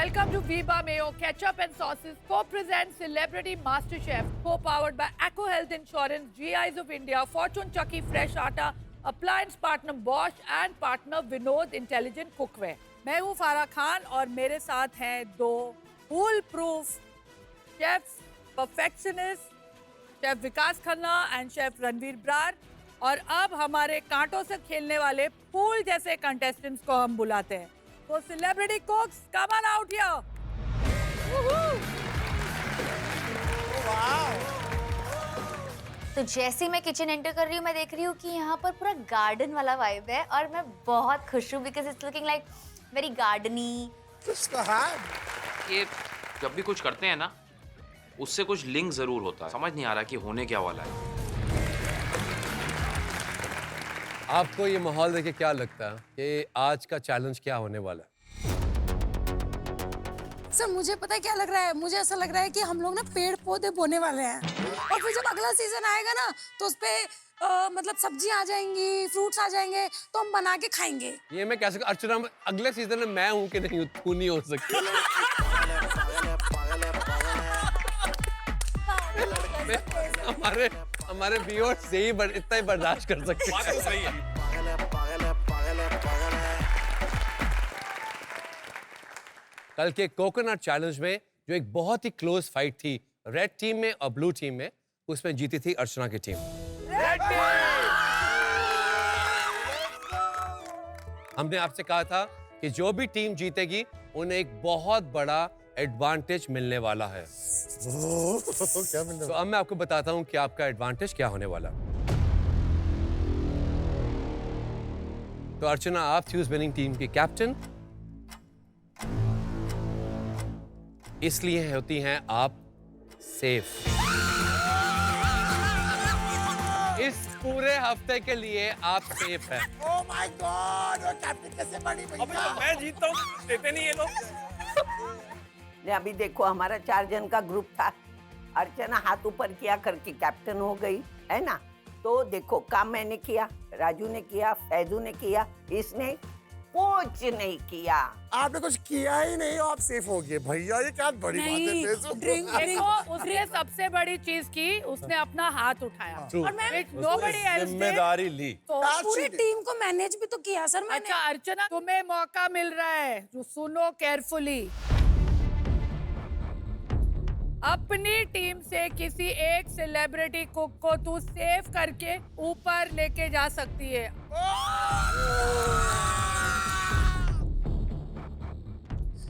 Welcome to Viva Mayo Ketchup and Sauces co-presents Celebrity MasterChef, co-powered by Acco Health Insurance, GIs of India, Fortune Chucky Fresh Atta, Appliance Partner Bosch and Partner Vinod Intelligent Cookware. मैं हूँ फारा खान और मेरे साथ हैं दो fool proof chefs, perfectionist, chef Vikas Khanna and chef Ranveer Brar. और अब हमारे कांटों से खेलने वाले फूल जैसे कंटेस्टेंट्स को हम बुलाते हैं। तो celebrity कुक्स, come on out here. तो जैसे ही मैं किचन एंटर कर रही हूँ मैं देख रही हूँ कि यहाँ पर पूरा गार्डन वाला वाइब है और मैं बहुत खुश हूँ because it's looking like very gardeny. ये जब भी कुछ करते हैं ना उससे कुछ लिंक जरूर होता है, समझ नहीं आ रहा कि होने क्या वाला है। आपको ये माहौल देख के क्या लगता है कि आज का चैलेंज क्या होने वाला है? सर मुझे पता है क्या लग रहा है, मुझे ऐसा लग रहा है कि हम लोग ना पेड़ पौधे बोने वाले हैं और फिर जब अगला सीजन आएगा ना तो उस पे मतलब सब्जियां आ जाएंगी, फ्रूट्स आ जाएंगे तो हम बना के खाएंगे। ये मैं कैसे अर्चना, अगले सीजन में मैं हूँ कि नहीं हूँ, तू नहीं हो सकती। हमारे व्यूअर्स से ही इतना ही बर्दाश्त कर सकते हैं। सही है। कल के कोकोनट चैलेंज में जो एक बहुत ही क्लोज फाइट थी रेड टीम में और ब्लू टीम में, उसमें जीती थी अर्चना की टीम। हमने आपसे कहा था कि जो भी टीम जीतेगी उन्हें एक बहुत बड़ा एडवांटेज मिलने वाला है। क्या मिलने तो अब मैं आपको बताता हूं कि आपका एडवांटेज क्या होने वाला। तो अर्चना, आप थी उस विनिंग टीम की कैप्टन, इसलिए होती हैं आप सेफ। इस पूरे हफ्ते के लिए आप सेफ हैं। ओह माय गॉड, वो कैप्टन कैसे बनी भैया? मैं जीतता हूँ, देते नहीं ये लोग। ने अभी देखो हमारा 4 जन का ग्रुप था, अर्चना हाथ ऊपर किया करके कैप्टन हो गई है ना। तो देखो काम मैंने किया, राजू ने किया, फैजू ने किया, इसने कुछ नहीं किया। आपने कुछ किया ही नहीं, आप सेफ हो गए भैया। ये क्या बड़ी बात है फैजू। देखो उसने सबसे बड़ी चीज की, उसने अपना हाथ उठाया और मैं nobody else did। जिम्मेदारी ली। तो पूरी टीम को मैनेज भी तो किया सर मैंने। अच्छा अर्चना, तुम्हें मौका मिल रहा है, जो सुनो केयरफुली। अपनी टीम से किसी एक सेलिब्रिटी कुक को तू सेव करके ऊपर लेके जा सकती है।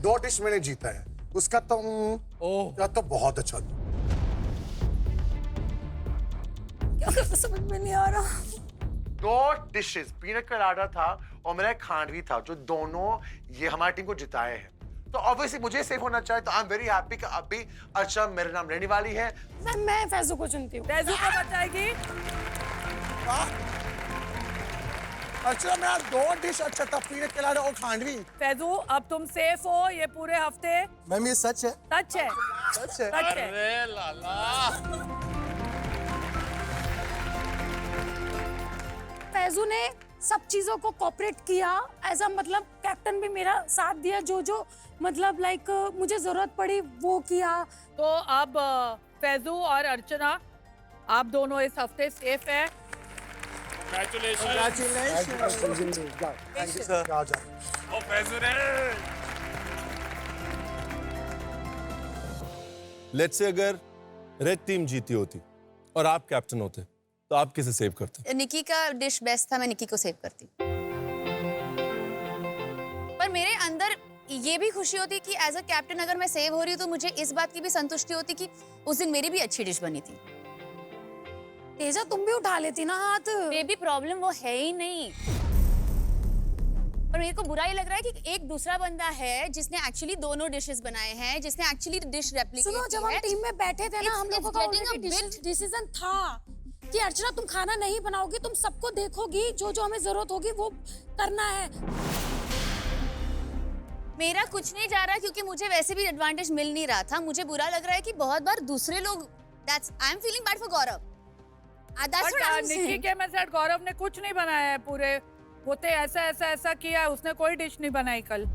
2 डिश मैंने जीता है, उसका तो या तो बहुत अच्छा। क्या करना समझ में नहीं आ रहा। 2 डिशेस, पीनट कलाडा था और मेरा एक खांडवी था, जो दोनों ये हमारी टीम को जिताए हैं। तो ऑब्वियसली मुझे सेफ होना चाहिए, तो आई एम वेरी हैप्पी कि अभी अर्चना मेरे नाम रहने वाली है। मैं फैजू को चुनती हूँ। फैजू को बचाएगी। अर्चना मेरा 2 डिश अच्छा था, पीनट कलाडा और खांडवी। फैजू अब तुम सेफ हो ये पूरे हफ्ते। मैम ये सच है? सच है, सच है। सच है। अरे लाला। फैजू ने सब चीजों को कोऑपरेट किया, ऐसा मतलब कैप्टन भी मेरा साथ दिया, जो मतलब लाइक मुझे जरूरत पड़ी वो किया। तो अब फैजू और अर्चना, आप दोनों इस हफ्ते सेफ हैं। लेट्स से अगर रेड टीम जीती होती और आप कैप्टन होते तो आप किसे सेव करते? निकी का डिश बेस्ट था, मैं निकी को सेव करती। पर मेरे अंदर ये भी खुशी होती कि एज अ कैप्टन अगर मैं सेव हो रही हूँ तो मुझे इस बात की भी संतुष्टि होती कि उस दिन मेरी भी अच्छी डिश बनी थी। तेजा तुम भी उठा लेती ना हाथ। बेबी प्रॉब्लम वो है ही नहीं, पर मेरे को बुरा ही लग रहा है कि एक दूसरा बंदा है जिसने एक्चुअली दोनों डिशेस बनाए हैं, जिसने एक्चुअली डिश रेप्लिकेट की है। सुनो, जब हम टीम में बैठे थे ना, हम लोगों का डिसीजन था कि अर्चना तुम खाना नहीं बनाओगी, तुम सबको देखोगी, जो हमें जरूरत होगी वो करना है। मेरा कुछ नहीं जा रहा क्योंकि मुझे वैसे भी एडवांटेज मिल नहीं रहा था। मुझे बुरा लग रहा है कि बहुत बार दूसरे लोग, I am feeling bad for Gaurav. Nikki के में सेट गौरव ने कुछ नहीं बनाया है पूरे, वो तो ऐसा किया है, उसने कोई डिश नहीं बनाई कल।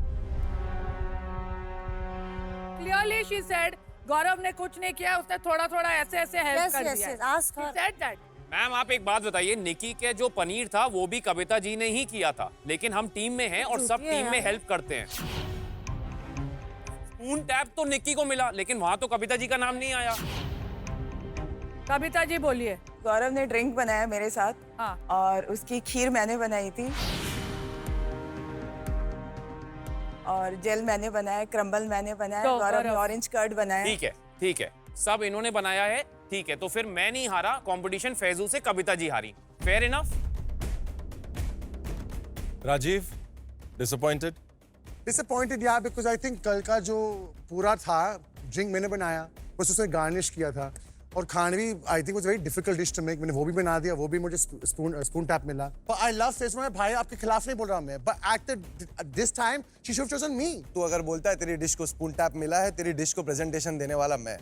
clearly she said गौरव ने कुछ नहीं किया, उसने थोड़ा-थोड़ा ऐसे-ऐसे हेल्प Yes, कर yes, दिया। yes. Ask She her. said that. Ma'am आप एक बात बताइए, निकी के जो पनीर था वो भी कविता जी ने ही किया था, लेकिन हम टीम में हैं और सब झूठी है टीम में यार। हेल्प करते हैं। स्पून टैप तो निकी को मिला, लेकिन वहां तो कविता जी का नाम नहीं आया। कविता जी बोलिए। गौरव ने ड्रिंक बनाया मेरे साथ हाँ। और उसकी खीर मैंने बनाई थी और जेल मैंने बनाया, क्रम्बल मैंने बनाया, तो गौरव ने गौरव। ऑरेंज कर्ड बनाया। ठीक है, सब इन्होंने बनाया है, ठीक है, तो फिर मैं नहीं हारा, कंपटीशन फैजू से कविता जी हारी। Fair enough. Rajiv, disappointed? Disappointed यार, बिकॉज आई थिंक कल का जो पूरा था ड्रिंक मैंने बनाया, बस उसमें गार्निश किया था, और खानवी I think was very difficult dish to make. मैंने वो भी बना दिया, वो भी मुझे स्पून टैप मिला। पर आई लव फेसबुक में, भाई आपके खिलाफ नहीं बोल रहा मैं, but at this time she should have chosen me. तू अगर बोलता है तेरी डिश को स्पून टैप मिला है, तेरी डिश को प्रेजेंटेशन देने वाला मैं,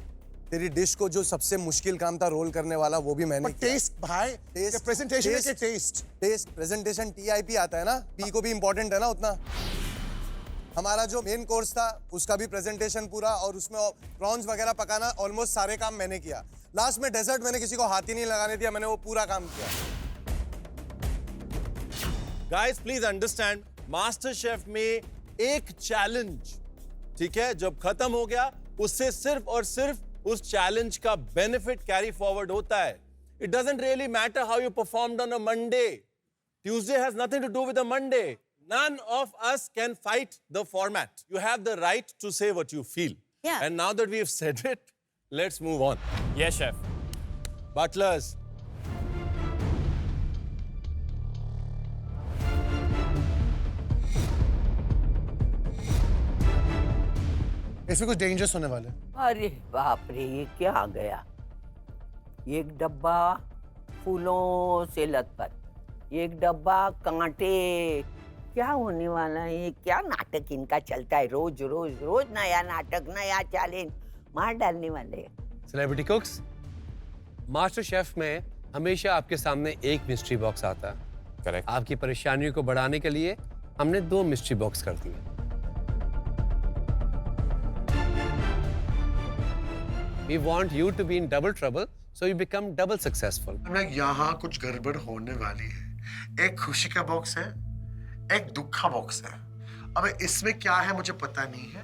तेरी डिश को जो सबसे मुश्किल काम था रोल करने वाला वो भी मैंने किया। टेस्ट भाई, टेस्ट प्रेजेंटेशन के टेस्ट प्रेजेंटेशन टीआईपी आता है ना, पी को भी इंपॉर्टेंट है ना उतना। हमारा जो मेन कोर्स था उसका भी प्रेजेंटेशन पूरा, और उसमें प्रॉन्स वगैरह पकाना, ऑलमोस्ट सारे काम मैंने किया। लास्ट में डेजर्ट मैंने किसी को हाथ ही नहीं लगाने दिया, मैंने वो पूरा काम किया। Guys please understand, master chef में एक चैलेंज, ठीक है, जब खत्म हो गया उससे सिर्फ और सिर्फ उस चैलेंज का बेनिफिट कैरी फॉरवर्ड होता है। It doesn't really matter how you performed on a Monday. Tuesday has nothing to do with a Monday. None of us can fight the format. You have the right to say what you feel. Yeah. And now that we have said it, let's move on. Yes chef. Butlers, इसमें कुछ dangerous होने वाला है। अरे बाप रे, ये क्या आ गया? एक डब्बा फूलों से लथपथ, एक डब्बा कांटे। क्या होने वाला है? ये क्या नाटक इनका चलता है? रोज रोज रोज नया नाटक, नया चैलेंज मार डालने वाले हैं। सेलिब्रिटी कुक्स, मास्टर शेफ में हमेशा आपके सामने एक मिस्ट्री बॉक्स आता है। करेक्ट। आपकी परेशानियों को बढ़ाने के लिए हमने 2 मिस्ट्री बॉक्स कर दिए। We want you to be in double trouble, so you become double successful. यहाँ कुछ गड़बड़ होने वाली है। एक खुशी का बॉक्स है, एक दुख का बॉक्स है। अब इसमें क्या है मुझे पता नहीं है,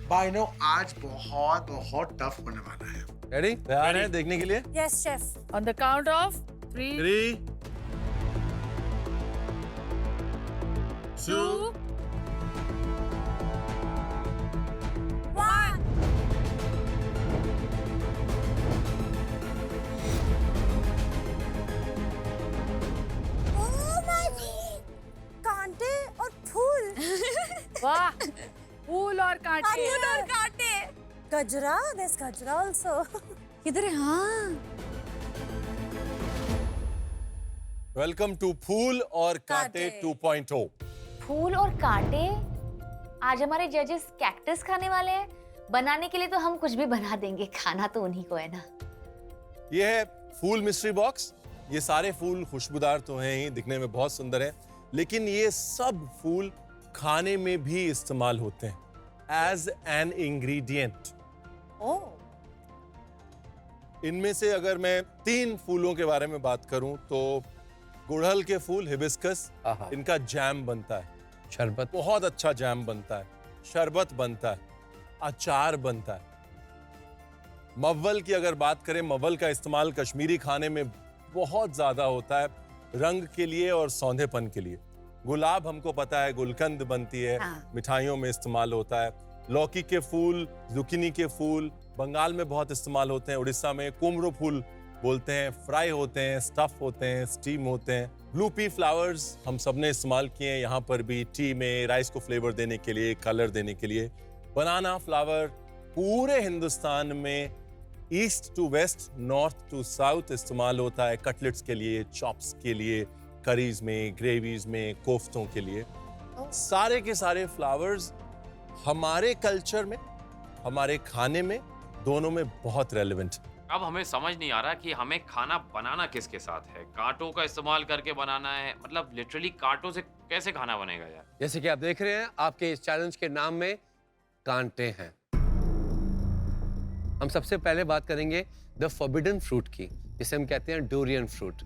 but I know आज बहुत बहुत टफ होने वाला है। ready? तैयार हैं देखने के लिए? Yes, chef. On the count of 3, 3, 2, 1. Oh my God! कांटे और फूल। वाह, फूल और कांटे। फूल और कांटे। गजरा, there's gajra also. किधर है? हाँ। वेलकम टू फूल और कांटे कांटे। 2.0। फूल और कांटे। आज हमारे जजेस कैक्टस खाने वाले हैं। बनाने के लिए तो हम कुछ भी बना देंगे, खाना तो उन्हीं को है ना। ये है फूल मिस्ट्री बॉक्स। ये सारे फूल खुशबूदार तो हैं ही, दिखने में बहुत सुंदर हैं, लेकिन ये सब फूल खाने में भी इस्तेमाल होते हैं एज एन इंग्रेडिएंट। इनमें से अगर मैं 3 फूलों के बारे में बात करूं तो गुड़हल के फूल, हिबिस्कस, आहा। इनका जैम बनता है, शरबत। बहुत अच्छा जैम बनता है, शरबत बनता है, अचार बनता है। मव्वल की अगर बात करें, मव्वल का इस्तेमाल कश्मीरी खाने में बहुत ज्यादा होता है, रंग के लिए और सौंधेपन के लिए। गुलाब हमको पता है, गुलकंद बनती है, हाँ। मिठाइयों में इस्तेमाल होता है। लौकी के फूल, जुकीनी के फूल बंगाल में बहुत इस्तेमाल होते हैं। उड़ीसा में कुमरो फूल बोलते हैं, फ्राई होते हैं, स्टफ होते हैं, स्टीम होते हैं। ब्लू पी फ्लावर्स हम सबने इस्तेमाल किए हैं यहाँ पर भी, टी में राइस को फ्लेवर देने के लिए, कलर देने के लिए। बनाना फ्लावर पूरे हिंदुस्तान में east to west, north to south इस्तेमाल होता है, कटलेट्स के लिए, चॉप्स के लिए, करीज में, ग्रेवीज में, कोफ्तों के लिए। सारे के सारे फ्लावर्स हमारे कल्चर में, हमारे खाने में, दोनों में बहुत रेलेवेंट है। अब हमें समझ नहीं आ रहा कि हमें खाना बनाना किसके साथ है। कांटों का इस्तेमाल करके बनाना है, मतलब लिटरली कांटों से कैसे खाना बनेगा यार। जैसे कि आप देख रहे हैं, आपके इस चैलेंज के नाम में कांटे हैं। हम सबसे पहले बात करेंगे द फॉरबिडन फ्रूट की, जिसे हम कहते हैं डोरियन फ्रूट।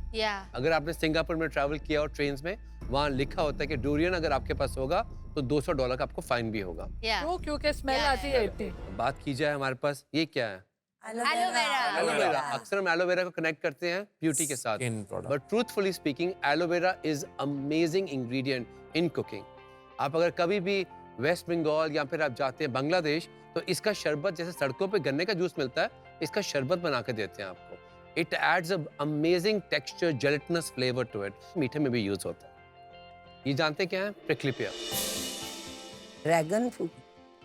अगर आपने सिंगापुर में ट्रैवल किया और ट्रेन्स में, वहाँ लिखा होता है कि डोरियन अगर आपके पास होगा तो $200 का आपको फाइन भी होगा। क्यों? क्योंकि स्मेल आती है इतनी। बात की जाए हमारे पास, ये क्या है? एलोवेरा। एलोवेरा। अक्सर हम एलोवेरा को कनेक्ट करते हैं ब्यूटी के साथ, but truthfully speaking aloe vera is amazing ingredient in cooking. आप अगर कभी भी वेस्ट बंगाल या फिर आप जाते हैं बांग्लादेश, तो इसका शरबत, जैसे सड़कों पे गन्ने का जूस मिलता है, इसका शरबत बना के देते हैं आपको। It adds a amazing texture, gelatinous flavour to it. मीठे में भी यूज होता है। ये जानते क्या है? Prickly pair. Dragon fruit.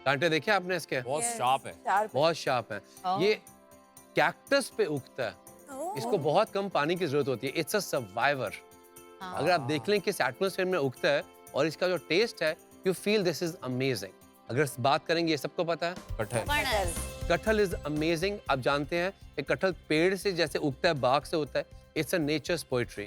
कांटे देखे आपने इसके? बहुत शार्प है। बहुत शार्प है। ये कैक्टस पे उगता है, इसको बहुत कम पानी की जरूरत होती है। It's a survivor. अगर आप देख लें किस एटमॉस्फेयर में उगता है और इसका जो टेस्ट है, you feel this is amazing. अगर बात करेंगे, ये सबको पता है, कटहल इज अमेजिंग। आप जानते हैं कि कटहल पेड़ से जैसे उगता है, बाग से होता है। It's a natures poetry.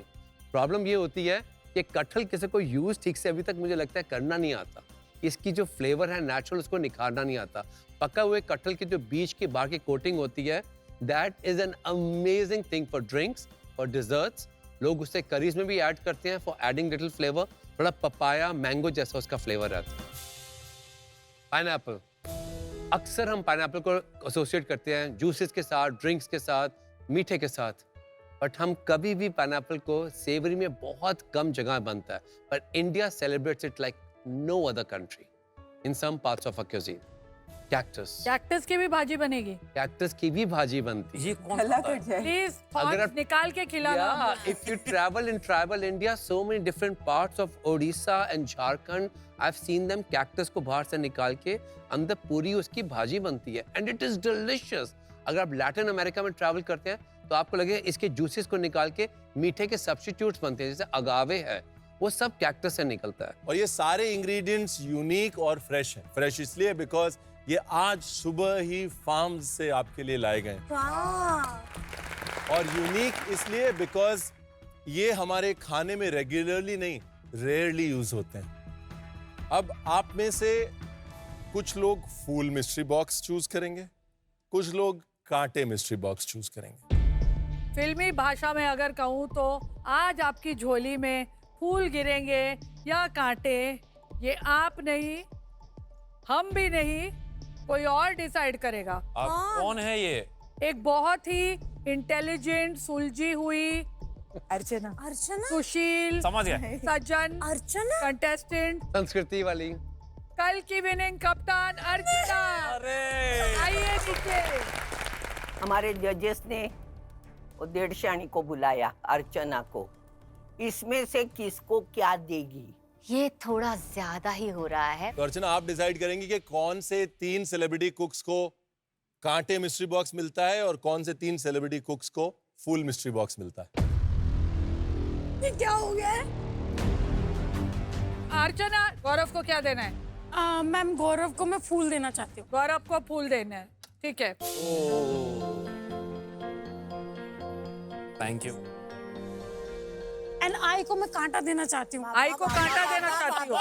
Problem ये होती है कि कटहल किसी को यूज ठीक से अभी तक मुझे लगता है करना नहीं आता। इसकी जो फ्लेवर है नेचुरल, उसको निखारना नहीं आता। पका हुए कटहल की जो बीच की बाहर की कोटिंग होती है, that is an amazing thing for drinks, for desserts. लोग उससे करीज में भी ऐड करते हैं फॉर एडिंग लिटिल फ्लेवर। थोड़ा पपाया, मैंगो जैसा उसका फ्लेवर रहता है। पाइनएप्पल, अक्सर हम पाइनएप्पल को एसोसिएट करते हैं जूसेस के साथ, ड्रिंक्स के साथ, मीठे के साथ, बट हम कभी भी पाइनएप्पल को सेवरी में बहुत कम जगह बनता है। But India celebrates it like no other country in some parts of a cuisine. Cactus की भी भाजी बनेगी। कैक्टस की भी भाजी बनती है। ये कौन खाता है? प्लीज अगर आप निकाल के खिलाना। if you travel in tribal India, so many different parts of Odisha and Jharkhand, I've seen them cactus को बाहर से निकाल के अंदर पूरी उसकी भाजी बनती है, and it is delicious. अगर आप लैटिन अमेरिका में ट्रैवल करते हैं, तो आपको लगेगा इसके जूसेस को निकाल के मीठे के सब्स्टिट्यूट्स बनते हैं, जैसे अगावे है, वो सब कैक्टस से निकलता है। और ये सारे इंग्रेडिएंट्स यूनिक और फ्रेश हैं। फ्रेश इसलिए बिकॉज ये आज सुबह ही फार्म से आपके लिए लाए गए। और यूनिक इसलिए बिकॉज ये हमारे खाने में रेगुलरली नहीं, रेयरली यूज होते हैं। अब आप में से कुछ लोग फूल मिस्ट्री बॉक्स चूज करेंगे, कुछ लोग कांटे मिस्ट्री बॉक्स चूज करेंगे। फिल्मी भाषा में अगर कहूँ तो आज आपकी झोली में फूल गिरेंगे या कांटे, ये आप नहीं, हम भी नहीं, कोई और डिसाइड करेगा। कौन है ये? एक बहुत ही इंटेलिजेंट, सुलझी हुई अर्चना। सुशील, समझ गया, सज्जन कंटेस्टेंट, संस्कृति वाली, कल की विनिंग कप्तान अर्चना। आइए नीचे। हमारे जजेस ने वो डेढ़शानी को बुलाया, अर्चना को। इसमें से किसको क्या देगी? ये थोड़ा ज्यादा ही हो रहा है। तो अर्चना, आप डिसाइड करेंगी कि कौन से 3 सेलिब्रिटी कुक्स को कांटे मिस्ट्री बॉक्स मिलता है और कौन से 3 सेलिब्रिटी कुक्स को फूल मिस्ट्री बॉक्स मिलता है। ये क्या हो गया है? अर्चना, गौरव को क्या देना है? मैम, गौरव को मैं फूल देना चाहती हूँ। गौरव को फूल देना है, ठीक है। Thank you. एंड आई को मैं कांटा देना चाहती हूँ। आई को कांटा देना चाहती हूँ।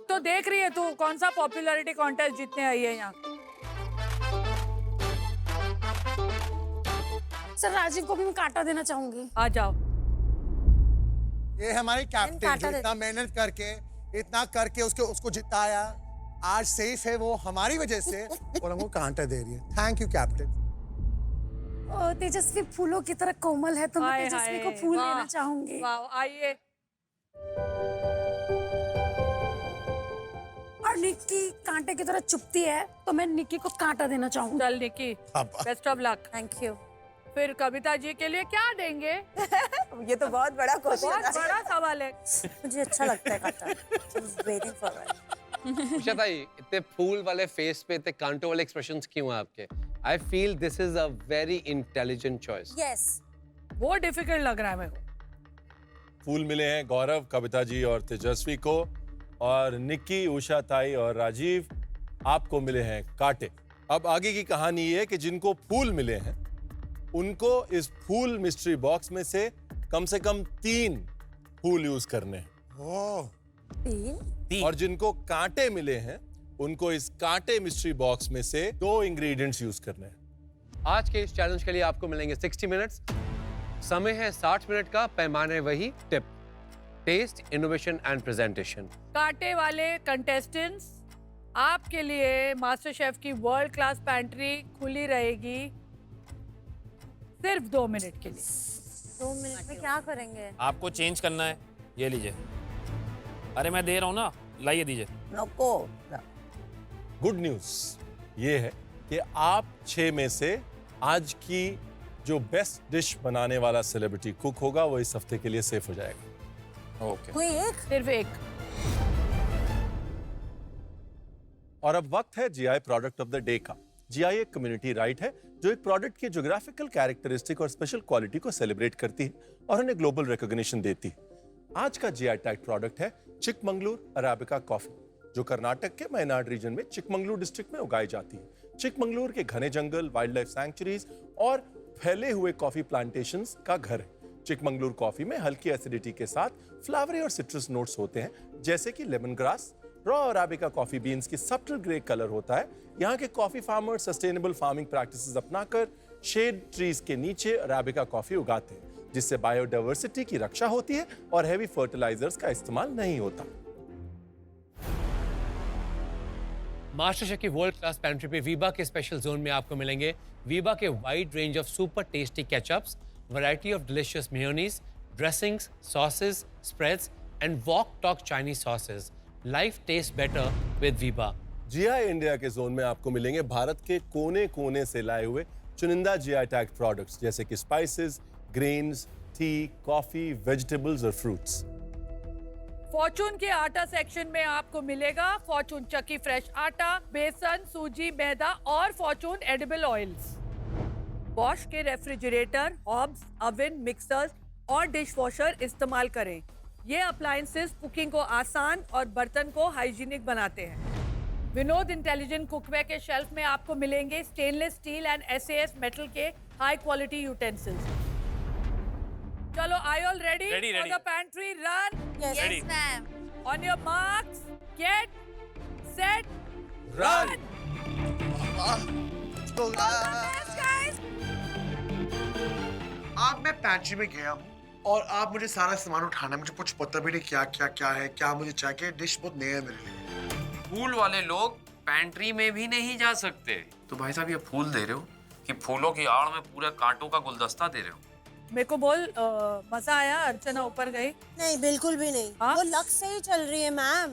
तो देख रही है तू कौन सा पॉपुलैरिटी कॉन्टेस्ट जीतने आई है यहाँ। सर, राजीव को भी मैं कांटा देना चाहूंगी। आ जाओ। ये हमारी कैप्टन जो इतना मेहनत करके, इतना करके उसको जिताया, आज सेफ है वो हमारी वजह से, और हमको कांटा दे रही है। Thank you captain. तेजस्वी फूलों की तरह कोमल है, तो मैं तेजस्वी को फूल देना चाहूंगी। वाह, आइए। और निक्की कांटे की तरह चुपती है, तो मैं निक्की को कांटा देना चाहूंगी। चल Nikki, best of luck. Thank you. फिर कविता जी के लिए क्या देंगे? ये तो बहुत बड़ा क्वेश्चन है। बहुत बड़ा सवाल है। मुझे अच्छा लगता है कांटा। Waiting for it. उषा ताई, इतने फूल वाले फेस पे इतने कांटों वाले एक्सप्रेशंस क्यों हैं आपके? I feel this is a very intelligent choice. Yes. वो डिफिकल्ट लग रहा है मेरे को। फूल मिले हैं गौरव, कविता जी और तेजस्वी को, और निक्की, उषा ताई और राजीव, आपको मिले हैं कांटे। अब आगे की कहानी ये है कि जिनको फूल मिले हैं, उनको इस फूल मिस्ट्री बॉक्स में से कम 3 फूल यूज करने हैं। तीन? और जिनको कांटे मिले हैं, उनको इस कांटे मिस्ट्री बॉक्स में से 2 इंग्रेडिएंट्स यूज करने हैं। आज के इस चैलेंज के लिए आपको मिलेंगे 60 मिनट्स। समय है 60 मिनट का, पैमाने वही, tip test, innovation and presentation. कांटे वाले कंटेस्टेंट्स, आपके लिए मास्टर शेफ की वर्ल्ड क्लास पैंट्री खुली रहेगी सिर्फ 2 मिनट के लिए। 2 मिनट में क्या करेंगे? आपको चेंज करना है, ये लीजिए। अरे मैं दे रहा हूँ ना, लाइए दीजिए। नको गुड न्यूज ये है कि आप 6 में से आज की जो बेस्ट डिश बनाने वाला सेलिब्रिटी कुक होगा वो इस हफ्ते के लिए सेफ हो जाएगा। ओके। कोई एक? सिर्फ एक। और अब वक्त है GI product of the day का। जीआई एक कम्युनिटी राइट है जो एक प्रोडक्ट की ज्योग्राफिकल कैरेक्टरिस्टिक और स्पेशल क्वालिटी को सेलिब्रेट करती है और उन्हें ग्लोबल रिकॉग्निशन देती है। आज का जीआई टैग प्रोडक्ट है चिकमंगलूर अराबिका कॉफी, जो कर्नाटक के वायनाड रीजन में चिकमंगलूर डिस्ट्रिक्ट में उगाई जाती है। चिकमंगलूर के घने जंगल, वाइल्ड लाइफ सैंक्चुरीज और फैले हुए कॉफी प्लांटेशंस का घर है। चिकमंगलूर कॉफी में हल्की एसिडिटी के साथ फ्लावरी और सिट्रस नोट्स होते हैं, जैसे कि lemon grass. Raw arabica coffee beans की सब्टल ग्रे कलर होता है। यहाँ के coffee farmers sustainable farming practices अपनाकर शेड ट्रीज के नीचे अराबिका कॉफी उगाते हैं, जिससे बायोडायवर्सिटी की रक्षा होती है और हेवी फर्टिलाइजर्स का इस्तेमाल नहीं होता। मास्टर शेफ की वर्ल्ड क्लास पैंट्री पे वीबा के स्पेशल जोन में आपको मिलेंगे वीबा के wide range of super tasty ketchups, variety of delicious mayonnaise, dressings, sauces, spreads and Wok Tok Chinese sauces. Life taste better with Veeba. GI India के zone में आपको मिलेंगे भारत के कोने-कोने से लाए हुए चुनिंदा जीआई टैग प्रोडक्ट्स, जैसे कि spices, grains, T, coffee, vegetables और फ्रूट्स। फॉर्चून के आटा सेक्शन में आपको मिलेगा फॉर्चून चक्की फ्रेश आटा, बेसन, सूजी, मैदा और फॉर्चून एडिबल ऑयल्स। बॉश के रेफ्रिजरेटर, हॉब्स, ओवन, मिक्सर्स और डिश वॉशर इस्तेमाल करें। ये अप्लायंसेस कुकिंग को आसान और बर्तन को हाइजीनिक बनाते हैं। विनोद इंटेलिजेंट कुकवेयर के शेल्फ में आपको मिलेंगे stainless steel and SAS metal के हाई क्वालिटी यूटेंसिल्स। चलो, are you all ready? Ready, For ready. the pantry, run. Yes, Ready. ma'am. On your marks, get, set, Run. अब मैं पैंट्री में गया हूँ और आप मुझे सारा सामान उठाना, मुझे कुछ पता भी नहीं क्या है, क्या मुझे चाहिए। डिश बहुत नया है मेरे लिए। फूल वाले लोग पैंट्री में भी नहीं जा सकते। तो भाई साहब, ये फूल दे रहे हो कि फूलों की आड़ में पूरा कांटों का गुलदस्ता दे रहे हो? मेरे को बोल, मजा आया? अर्चना ऊपर गई? नहीं, बिल्कुल भी नहीं। हाँ? वो लक से ही चल रही है मैम।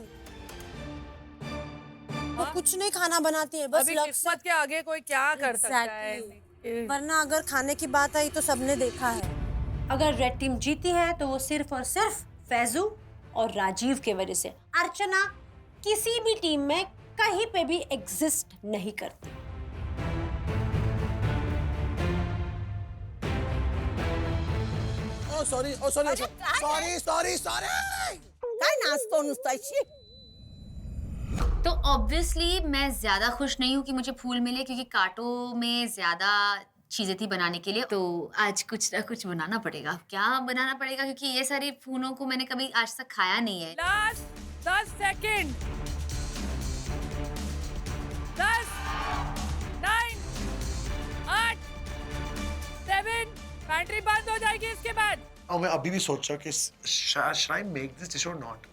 वो कुछ नहीं खाना बनाती है, बस अभी लक से। किस्मत के आगे कोई क्या कर सकता है? वरना अगर खाने की बात आई तो सबने देखा है। अगर रेड टीम जीती है तो वो सिर्फ और सिर्फ फैजू और राजीव के वजह से। अर्चना किसी भी टीम में कहीं पे भी एग्जिस्ट नहीं करती। सॉरी काय नाचतो नुसता शी? तो ऑब्वियसली मैं ज्यादा खुश नहीं हूँ कि मुझे फूल मिले, क्योंकि कांटों में ज्यादा चीजें थी बनाने के लिए। तो आज कुछ ना कुछ बनाना पड़ेगा। क्या बनाना पड़ेगा, क्योंकि ये सारी फूलों को मैंने कभी आज तक खाया नहीं है। Last 10 second. 10, 9, 8, 7, पैंट्री बंद हो जाएगी इसके बाद। और मैं अभी भी सोच रहा हूँ कि should I make this dish or not?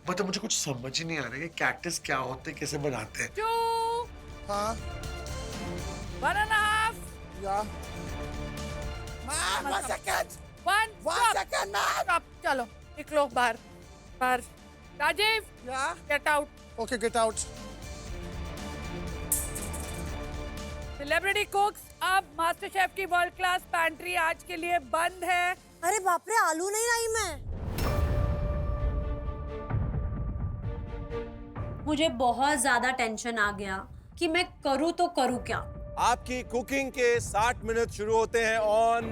मतलब मुझे कुछ समझ ही नहीं आ रहा है कि कैक्टस क्या होते हैं, कैसे बनाते हैं। 2, हाँ 1.5, या मैम 1 सेकंड 1 stop. चलो निकलो बाहर। राजीव, या get out. Okay get out. Celebrity कुक्स, अब मास्टर शेफ की वर्ल्ड क्लास पैंट्री आज के लिए बंद है। अरे बाप रे, आलू नहीं लाई मैं। मुझे बहुत ज्यादा टेंशन आ गया कि मैं करूँ तो करूँ क्या। आपकी कुकिंग के 60 मिनट शुरू होते हैं on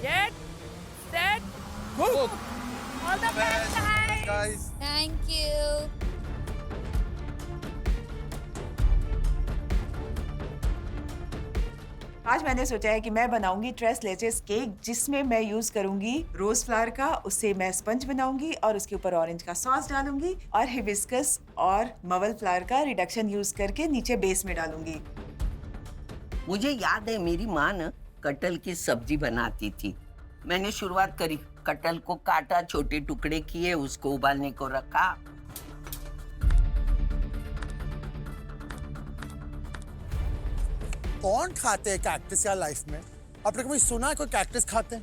get set cook. All the best guys thank you. आज मैंने सोचा है कि मैं बनाऊंगी ट्रेस लेचेस केक, जिसमें मैं यूज करूंगी रोज फ्लावर का। उससे मैं स्पंज बनाऊंगी और उसके ऊपर ऑरेंज का सॉस डालूंगी और हिबिस्कस और मवल फ्लावर का रिडक्शन यूज करके नीचे बेस में डालूंगी। मुझे याद है मेरी माँ न कटहल की सब्जी बनाती थी। मैंने शुरुआत करी, कटहल को काटा, छोटे टुकड़े किए, उसको उबालने को रखा। कौन खाते हैं कैक्टस यार लाइफ में? आपने कभी सुना है कोई कैक्टस खाते हैं?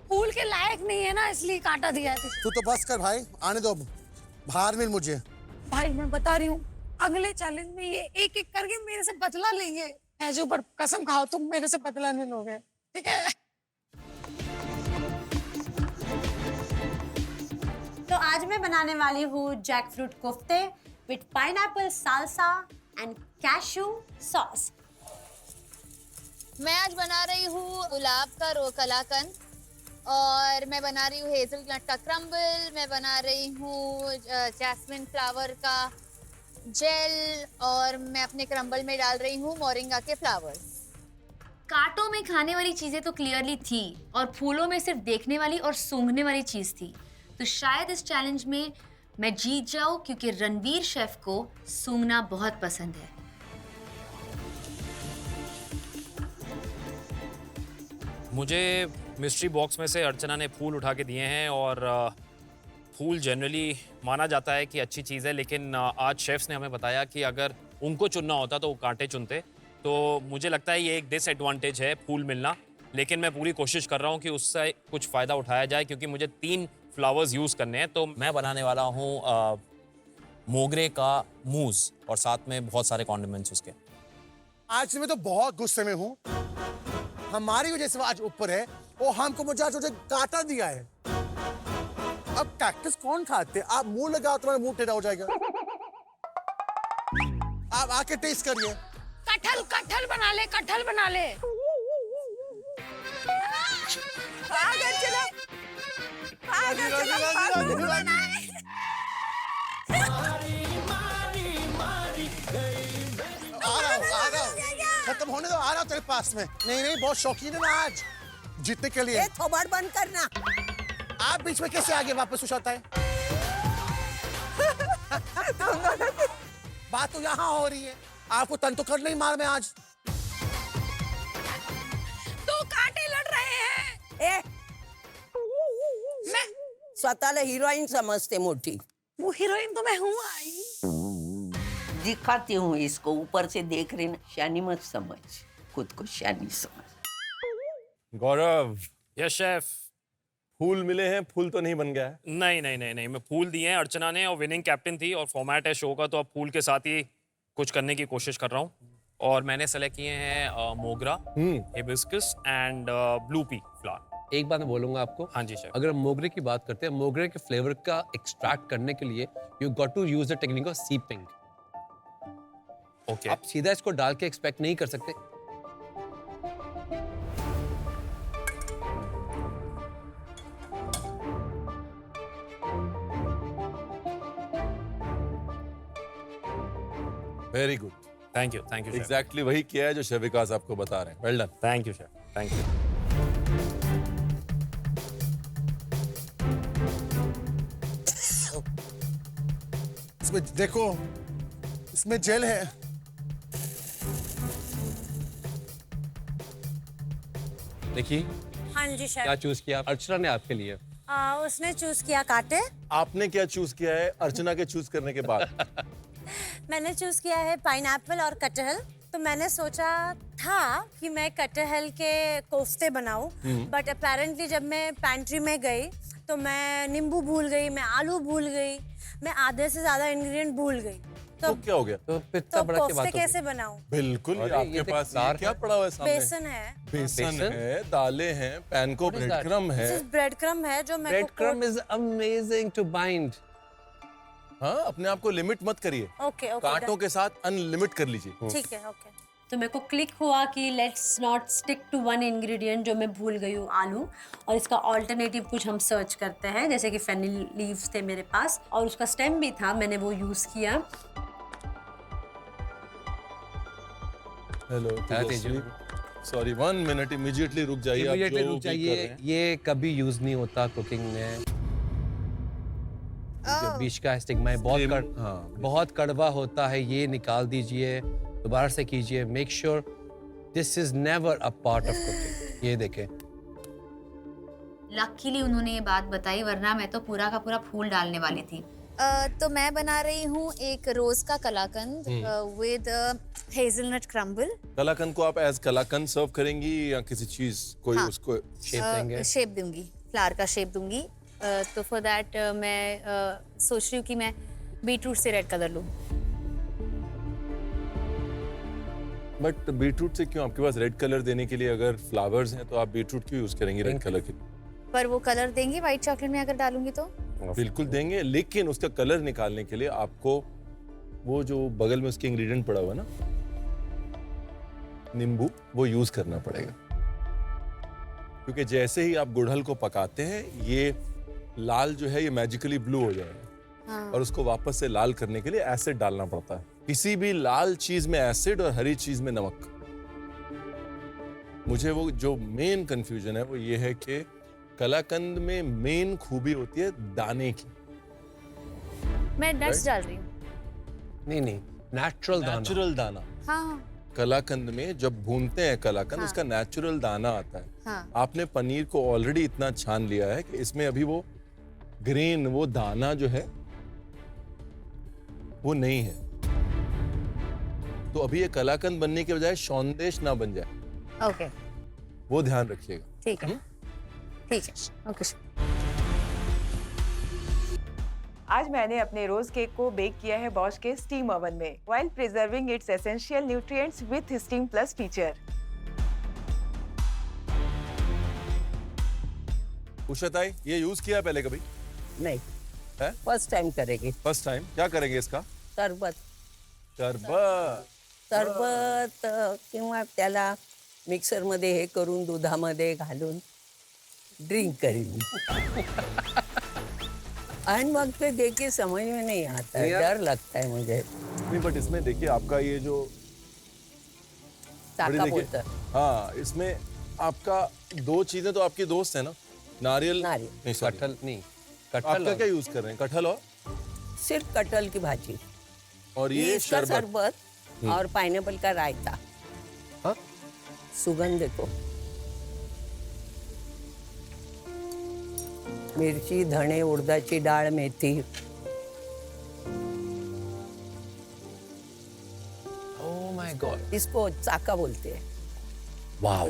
फूल के लायक नहीं है ना, इसलिए काटा दिया है। तू तो बस कर भाई, आने दो, बाहर मिल मुझे। भाई मैं बता रही हूँ, अगले चैलेंज में ये एक एक करके मेरे से बदला लेंगे। ऐसे ऊपर कसम खाओ तुम मेरे से बदला नहीं लोगे, ठीक है? तो आज मैं बनाने वाली हूँ जैक फ्रूट कोफ्ते with pineapple salsa and cashew sauce. मैं आज बना रही हूँ गुलाब का कलाकंद, और मैं बना रही हूँ हेजलनट का क्रम्बल, मैं बना रही हूँ जैस्मिन फ्लावर का जेल, और मैं अपने क्रम्बल में डाल रही हूँ मोरिंगा के फ्लावर्स। कांटों में खाने वाली चीजें तो क्लियरली थी और फूलों में सिर्फ देखने वाली और सूंघने वाली चीज थी। तो शायद इस चैलेंज में मैं जीत जाऊं, क्योंकि रणवीर शेफ को सूंघना बहुत पसंद है। मुझे मिस्ट्री बॉक्स में से अर्चना ने फूल उठा के दिए हैं, और फूल जनरली माना जाता है कि अच्छी चीज़ है, लेकिन आज शेफ्स ने हमें बताया कि अगर उनको चुनना होता तो वो कांटे चुनते। तो मुझे लगता है ये एक डिसएडवांटेज है फूल मिलना, लेकिन मैं पूरी कोशिश कर रहा हूँ कि उससे कुछ फ़ायदा उठाया जाए, क्योंकि मुझे 3 फ्लावर्स यूज़ करने हैं। तो मैं बनाने वाला हूँ मोगरे का मूज़, और साथ में बहुत सारे कॉन्डिमेंट्स उसके। आज मैं तो बहुत गुस्से में हूँ, हमारी वजह से वो आज ऊपर है, वो हमको मुझे काटा दिया है। अब कैक्टस कौन खाते? आप मुंह लगाओ, तुम्हारा मुंह टेढ़ा हो जाएगा। आप आके टेस्ट करिए। कटहल कटहल बना ले, कटहल बना ले। खत्म होने दो, आ रहा हूं तेरे पास में। नहीं बहुत शौकीन है ना आज जीतने के लिए। थोबड़ बंद करना। आप बीच में कैसे आगे वापस उठ आता है? बात तो यहाँ हो रही है, आपको तन तो कर नहीं मार में आज। तो कांटे लड़ रहे हैं। मैं स्वतःला हिरोइन समझते मोटी। वो हीरोइन तो मैं हूँ आई। दिखाती हूँ इसको, ऊपर से देख रही ना, शानी मत समझ, खुद को शानी समझ। गौरव, यस शेफ। फूल मिले हैं, फूल तो नहीं बन गया है? नहीं, मैं फूल दिए हैं अर्चना ने, और विनिंग कैप्टन थी, और फॉर्मेट है शो का, तो अब फूल के साथ ही कुछ करने की कोशिश कर रहा हूँ। और मैंने सेलेक्ट किए हैं मोगरा, hibiscus and blue pea flower. एक बात मैं बोलूंगा आपको। हाँ जी शेफ। अगर हम मोगरे की बात करते हैं, मोगरे के फ्लेवर का एक्सट्रैक्ट करने के लिए you got to use the technique of seeping. Okay. आप सीधा इसको डाल के एक्सपेक्ट नहीं कर सकते। Very good, thank you chef. Exactly वही किया है जो शेफ विकास आपको बता रहे हैं। Well done. Thank you chef, thank you. इसमें देखो, इसमें जेल है। देखिए हाँ जी शेफ। क्या चूज किया अर्चना ने आपके लिए। उसने चूज किया कांटे, आपने क्या चूज किया है अर्चना के चूज करने के बाद? मैंने चूज किया है पाइनएप्पल और कटहल। तो मैंने सोचा था कि मैं कटहल के कोफ्ते बनाऊं, बट अपेरेंटली जब मैं पैंट्री में गई तो मैं नींबू भूल गई, मैं आलू भूल गई, मैं आधे से ज्यादा इंग्रेडिएंट भूल गई। तो क्या हो गया? तो कोफ्ते कैसे बनाऊं? बिल्कुल, अरे, आपके ये तो पास कार क्या है। पड़ा हुआ है सामने? बेसन है, बेसन है, दालें हैं, पैन को ब्रेड क्रम है। ब्रेड क्रम है जो मैं bread crumb is amazing to bind. हाँ, अपने आप को लिमिट मत करिए। ओके कांटों के साथ अनलिमिट कर लीजिए। ठीक है, ओके। तो मेरे को क्लिक हुआ कि let's not stick to one ingredient, जो मैं भूल गई हूँ आलू, और इसका ऑल्टरनेटिव कुछ हम सर्च करते हैं, जैसे कि फेनिल लीव्स थे मेरे पास और उसका स्टेम भी था, मैंने वो यूज किया। हेलो तेजस्वी। सॉरी 1 मिनट इमीडिएटली रुक जाइए आप Immediately जो रुक भी कर जाइए, रहे हैं। ये कभी यूज नहीं होता कुकिंग में। जो बीच का स्टिग्मा है बहुत कड़वा होता है, ये निकाल दीजिए, दोबारा से कीजिए। Make sure this is never a part of cooking. ये देखें, लकीली उन्होंने ये बात बताई, वरना मैं तो पूरा का पूरा फूल डालने वाली थी। तो मैं बना रही हूँ एक रोज का कलाकंद विद हेजलनट क्रम्बल। कलाकंद को आप एज कलाकंद सर्व करेंगी या किसी चीज कोई हाँ। उसको शेप देंगे? शेप दूंगी, फ्लावर का शेप दूंगी। तो फॉर दैट मैं सोच रही हूँ कि मैं बीटरूट से रेड कलर लूँ। बट बीटरूट से क्यों? आपके पास रेड कलर देने के लिए अगर फ्लावर्स हैं तो आप बीटरूट क्यों यूज करेंगी रेड कलर के? पर वो कलर देंगे व्हाइट चॉकलेट में अगर डालूंगी तो? बिल्कुल देंगे, लेकिन उसका कलर निकालने के लिए आपको वो जो बगल में उसके इंग्रेडिएंट पड़ा हुआ है ना, नींबू, वो यूज करना पड़ेगा। क्योंकि जैसे ही आप गुड़हल को पकाते हैं, ये लाल जो है ये मैजिकली ब्लू हो जाएगा। हाँ। और उसको वापस से लाल करने के लिए एसिड डालना पड़ता है। किसी भी लाल चीज में एसिड और हरी चीज में नमक। मुझे वो जो मेन कंफ्यूजन है वो ये है कि कलाकंद में मेन खूबी होती है दाने की। मैं नट्स डाल रही हूँ। नहीं नेचुरल दाना। हाँ कलाकंद में जब भूनते हैं कलाकंद, हाँ। उसका नेचुरल दाना आता है। हाँ। आपने पनीर को ऑलरेडी इतना छान लिया है कि इसमें अभी वो ग्रेन, वो दाना जो है वो नहीं है। तो अभी ये कलाकंद बनने के बजाय सौंदेश ना बन जाए, ओके वो ध्यान रखिएगा। ठीक है, ठीक है, ओके। आज मैंने अपने रोज केक को बेक किया है बॉश के स्टीम ओवन में, while preserving its essential nutrients with steam plus feature। Ushatai, ये यूज किया पहले कभी? नहीं, है? फर्स्ट टाइम करेंगे। First time. क्या करेंगे इसका? सरबत शरबत। सरबत किंवा त्याला मिक्सरमध्ये हे करून दुधामध्ये घालून ड्रिंक करेंगे। एंड वक्त पे देखिए समझ में नहीं आता है, डर लगता है मुझे। नहीं, बट इसमें देखिए आपका ये जो चाका देखिए, बोलता है। हाँ, इसमें आपका दो चीजें तो आपकी दोस्त है ना, नारियल नहीं, sorry। कटहल नहीं, आपका कटहल क्या यूज कर रहे हैं? कटहल और सिर्फ कटहल की भाजी और ये इसका शरबत। शरबत और पाइनएप्पल का रायता। हाँ? सुगंध को मिरची, धणे, उड़दाची डाळ, मेथी। ओह माय गॉड, इसको चाका बोलते हैं। वाओ,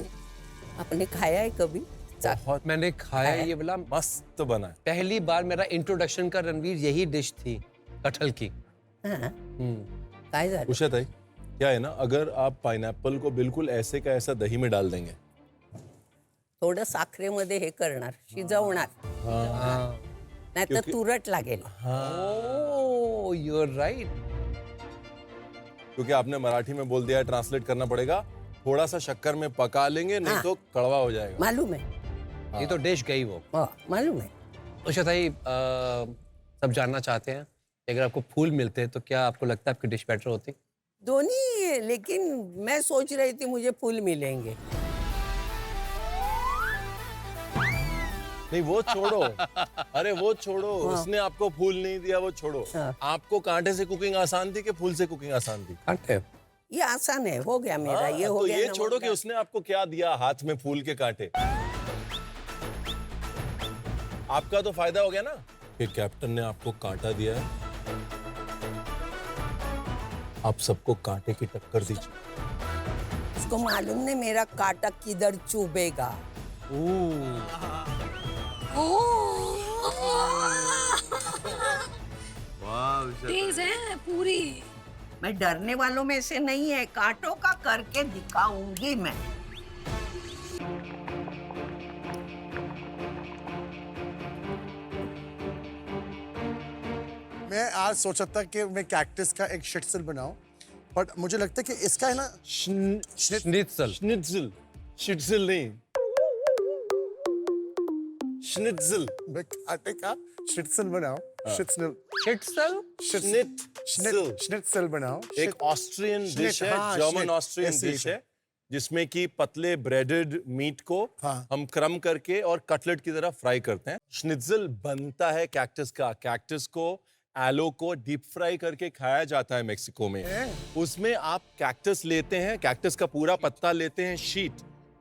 आपने खाया है कभी? बहुत मैंने खाया है, ये वाला मस्त बना है। पहली बार मेरा इंट्रोडक्शन का रणवीर यही डिश थी, कटहल की। हाँ। काय झालं? उषाताई, क्या है ना, अगर आप पाइनएप्पल को बिल्कुल ऐसे का ऐसा दही में डाल देंगे, थोडं साखरेमध्ये हे करणार, शिजवणार, नाहीतर क्योंकि- तुरट लागेल। ओह, यू आर राइट। क्योंकि आपने मराठी में बोल दिया है, ट्रांसलेट करना पड़ेगा। थोड़ा सा शक्कर में पका लेंगे, नहीं हाँ। तो कड़वा हो जाएगा। मालूम है, ये तो डिश गई वो। मालूम है। उषाताई, सब जानना चाहते हैं कि अगर आपको फूल मिलते तो क्या आपको लगता है आपकी डिश बेटर होती? दोनों, लेकिन मैं सोच रही थी मुझे फूल मिलेंगे। नहीं, वो छोड़ो। अरे वो छोड़ो, हाँ। उसने आपको फूल नहीं दिया, वो छोड़ो। हाँ। आपको कांटे से कुकिंग आसान थी कि फूल से कुकिंग आसान थी? कांटे। ये आसान है, हो गया मेरा। हाँ, ये हो तो गया ये नमक छोड़ो कि डाल। उसने आपको क्या दिया हाथ में, फूल के कांटे। आपका तो फायदा हो गया ना कि कैप्टन ने आपको कांटा दिया है। आप सबको कांटे की टक्कर दीजिए। उसको मालूम नहीं मेरा कांटा किधर चुभेगा। तेज है पूरी। मैं डरने वालों में से नहीं है, कांटों का करके दिखाऊंगी मैं। मैं आज सोचा था कि मैं कैक्टस का एक शिट्सल बनाऊं, बट मुझे लगता है कि इसका है ना Schnitzel। श्निट्जल। शिट्जल नहीं, श्निट्जल। मैं कांटे का शिट्सल बनाऊं। शिट्सल शिट्सल? श्निट्जल। शिट्सल बनाऊं। एक ऑस्ट्रियन डिश है, हाँ, जर्मन Schnitt, ऑस्ट्रियन ऐसे ही डिश है, जिसमें कि पतले ब्रेडेड मीट को हम क्रम करके और कटलेट की तरह फ्राई करते हैं। श्निट्ज़ल बनता है कैक्टस का। कैक्टस को एलो को डीप फ्राई करके खाया जाता है मेक्सिको में। उसमें आप कैक्टस लेते हैं, कैक्टस का पूरा पत्ता लेते हैं, शीट,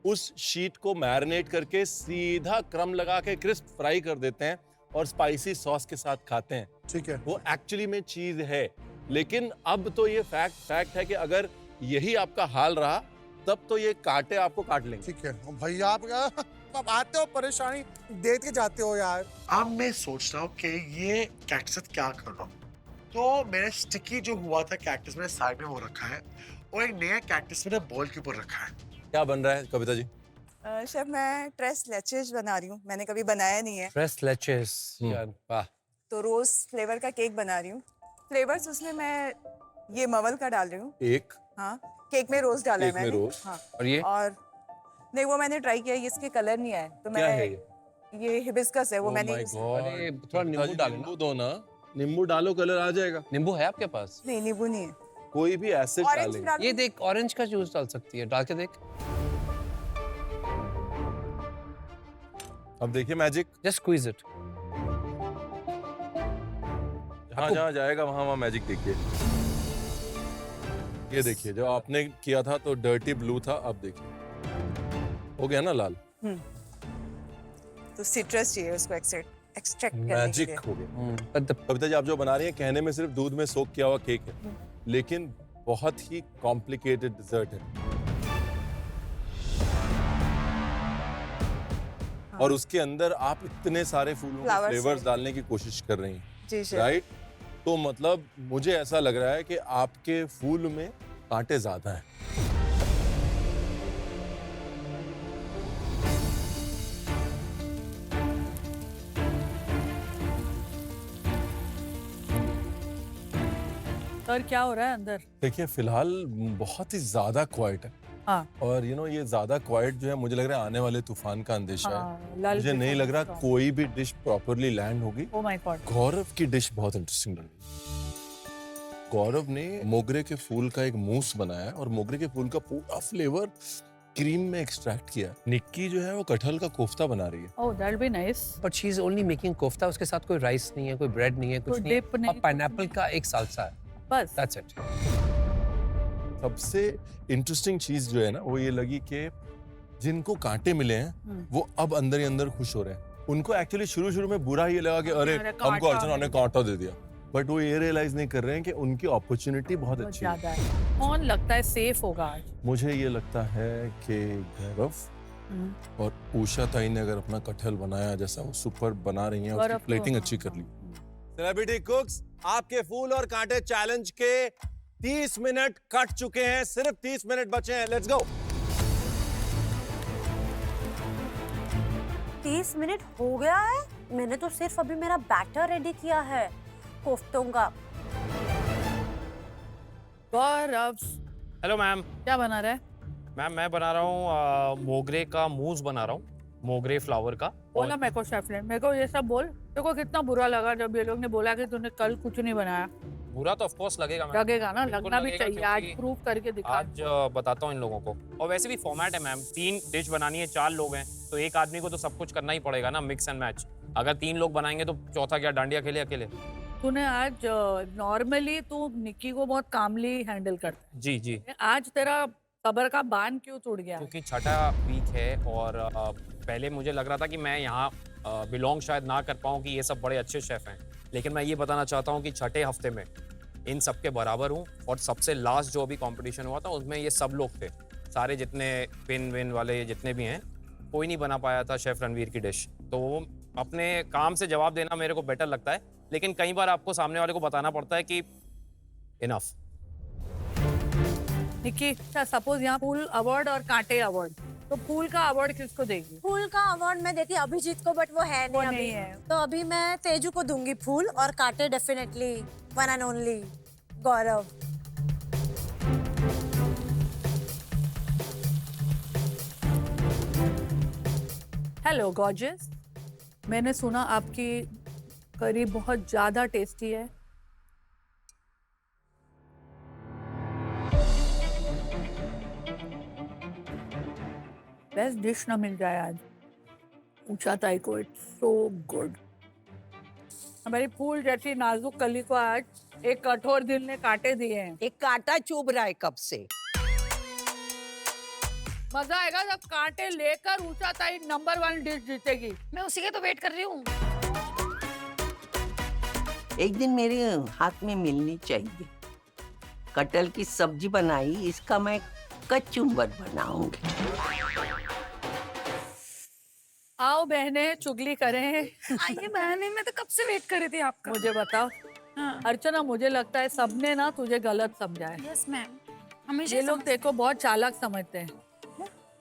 उस शीट को मैरिनेट करके सीधा क्रम लगा के क्रिस्प फ्राई कर देते हैं और स्पाइसी सॉस के साथ खाते हैं। ठीक है, वो एक्चुअली में चीज है। लेकिन अब तो ये फैक्ट है कि अगर यही आपका हाल रहा तब तो ये कांटे आपको काट लेंगे। ठीक है भैया, आप आते हो परेशानी दे के जाते हो यार। अब मैं सोच रहा हूँ कि ये कैक्टस क्या कर रहा हूँ। तो मैंने स्टिकी जो हुआ था कैक्टस मैंने साइड में वो रखा है और एक नया कैक्टस मैंने बॉल के ऊपर रखा है। क्या बन रहा है कविता जी? शेफ, मैं ट्रेस लेचेस बना रही हूँ, मैंने कभी बनाया नहीं है। फ्रेश लेचेस, यार वाह। तो रोज फ्लेवर का केक बना रही हूँ। फ्लेवर्स उसमें मैं ये मवल का डाल रही हूँ। एक हाँ, केक में रोज डाला है केक में मैंने। रोज। हाँ, और ये और नहीं, वो मैंने ट्राई किया, इसके कलर नहीं आए तो क्या मैं है ये हिबिस्कस है, वो Oh मैंने my God। अरे थोड़ा नींबू डालो ना। नींबू दो ना, नींबू डालो कलर आ जाएगा। नींबू है आपके पास? नहीं, नींबू नहीं है। कोई भी एसिड ऑरेंज डालेंगे। डाल, ये देख, ऑरेंज का जूस डाल सकती है, डाल के देख। अब देखिए मैजिक, जस्ट स्क्वीज इट। जहाँ जहाँ जाएगा वहाँ वहाँ मैजिक देखिए। ये देखिए, जो आपने किया था तो डर्टी ब्लू था, अब देखिए हो गया ना लाल। तो सिट्रस चाहिए उसको एक्सट्रैक्ट करने के मैजिक लिए। हो गया। कविता जी, आप जो बना रही हैं कहने में सिर्फ दूध में सोक किया हुआ केक है, लेकिन बहुत ही कॉम्प्लिकेटेड डिजर्ट है। और उसके अंदर आप इतने सारे फूलों के फ्लेवर्स डालने की कोशिश कर रही हैं, जी शेफ। राइट? तो मतलब मुझे ऐसा लग रहा है कि आपके फूल में कांटे ज्यादा हैं। सर क्या हो रहा है अंदर? देखिए, फिलहाल बहुत ही ज्यादा क्वाइट है। हाँ। और ये ज्यादा क्वाइट जो है, मुझे लग रहा है आने वाले तूफान का अंदेशा है। लाल मुझे नहीं लग रहा बिल्कुल। कोई भी डिश प्रॉपरली लैंड होगी। Oh my God। गौरव की डिश बहुत इंटरेस्टिंग लग रही है। गौरव ने मोगरे के फूल का एक मूस बनाया और मोगरे के फूल का पूरा फ्लेवर क्रीम में एक्सट्रैक्ट किया। निक्की जो है वो कटहल का कोफ्ता बना रही है। Oh, that'll be nice। But she is only making kofta, उसके साथ कोई राइस नहीं है, कोई ब्रेड नहीं है, कुछ कोई नहीं dip है। नहीं, और पाइनएप्पल का एक सालसा है, बस। That's it. सबसे इंटरेस्टिंग चीज जो है ना, वो ये लगी कि जिनको कांटे मिले हैं वो अब अंदर ही अंदर खुश हो रहे हैं। उनको एक्चुअली शुरू में बुरा ही लगा कि अरे हमको अर्चना ने कांटा दे दिया, बट वो ये रियलाइज नहीं कर रहे हैं कि उनकी अपॉर्चुनिटी बहुत बहुत अच्छी है। ज्यादा है। कौन लगता है सेफ होगा आज? मुझे ये लगता है कि गौरव और उषा ताई ने अगर अपना कटहल बनाया जैसा वो सुपर बना रही हैं, गौरव उसकी तो प्लेटिंग हाँ, अच्छी कर ली। सेलिब्रिटी कुक्स, आपके फूल और कांटे चैलेंज के 30 मिनट कट चुके हैं, सिर्फ 30 मिनट बचे हैं। Let's go. 30 मिनट हो गया है? मैंने तो सिर्फ अभी मेरा बैटर रेडी किया है कोफ्तों का। गौरव, हेलो मैम। क्या बना रहा है? मैम मैं बना रहा हूँ मोगरे का मूस बना रहा हूँ, मोगरे फ्लावर का। बोला मेरे को शेफ ने, मेरे को ये सब बोल। मेरे को कितना बुरा लगा जब ये लोग ने बोला कि तूने कल कुछ नहीं बनाया। बुरा तो ऑफ कोर्स लगेगा मैम। लगेगा ना, बिल्कुल लगना भी लगेगा, चाहिए। आज क्योंकि प्रूव करके दिखा। आज बताता हूँ इन लोगों को। और वैसे भी फॉर्मेट है मैम, 3 डिश बनानी है, 4 लोग हैं तो एक आदमी को तो सब कुछ करना ही पड़ेगा ना, मिक्स एंड मैच। अगर 3 लोग बनाएंगे तो चौथा क्या डांडिया खेले अकेले? तूने आज नॉर्मली तू निक्की को बहुत कामली हैंडल करता जी जी। है, आज तेरा सबर का बांध क्यों टूट गया? क्योंकि छठा वीक है और पहले मुझे लग रहा था कि मैं यहाँ बिलोंग शायद ना कर पाऊँ, कि ये सब बड़े अच्छे शेफ हैं, लेकिन मैं ये बताना चाहता हूँ कि छठे हफ्ते में इन सब के बराबर हूँ। और सबसे लास्ट जो अभी कंपटीशन हुआ था उसमें ये सब लोग थे, सारे जितने पिन विन वाले जितने भी हैं, कोई नहीं बना पाया था शेफ रणवीर की डिश। तो अपने काम से जवाब देना मेरे को बेटर लगता है, लेकिन कई बार आपको सामने वाले को बताना पड़ता है कि इनफ। निक्की, अच्छा सपोज यहाँ फूल अवार्ड और कांटे अवार्ड, तो फूल का अवार्ड किसको देगी? फूल का अवार्ड मैं देती अभिजीत को, बट वो है वो नहीं नहीं अभी। है। तो अभी मैं तेजू को दूंगी फूल, और कांटे definitely one and only Gaurav. Hello gorgeous, मैंने सुना आपकी करी बहुत ज्यादा टेस्टी है। बेस्ट डिश ना मिल जाए आज ऊंचा ताई को, इट्स सो गुड। हमारी फूल जैसी नाजुक कली को आज एक कठोर दिल ने काटे दिए हैं। एक कांटा चुभ रहा है कब से। मजा आएगा जब कांटे लेकर ऊंचा ताई नंबर 1 डिश जीतेगी। मैं उसी के तो वेट कर रही हूँ। एक दिन मेरे हाथ में मिलनी चाहिए। कटहल की सब्जी बनाई, इसका मैं कचुम्बर बनाऊंगी। आओ बहने चुगली करें। आइए बहने, मैं तो कब से वेट कर रही थी आपका। मुझे बताओ। हाँ। अर्चना, मुझे लगता है सबने ना तुझे गलत समझा है। यस मैम, हमेशा ये लोग देखो बहुत चालाक समझते हैं,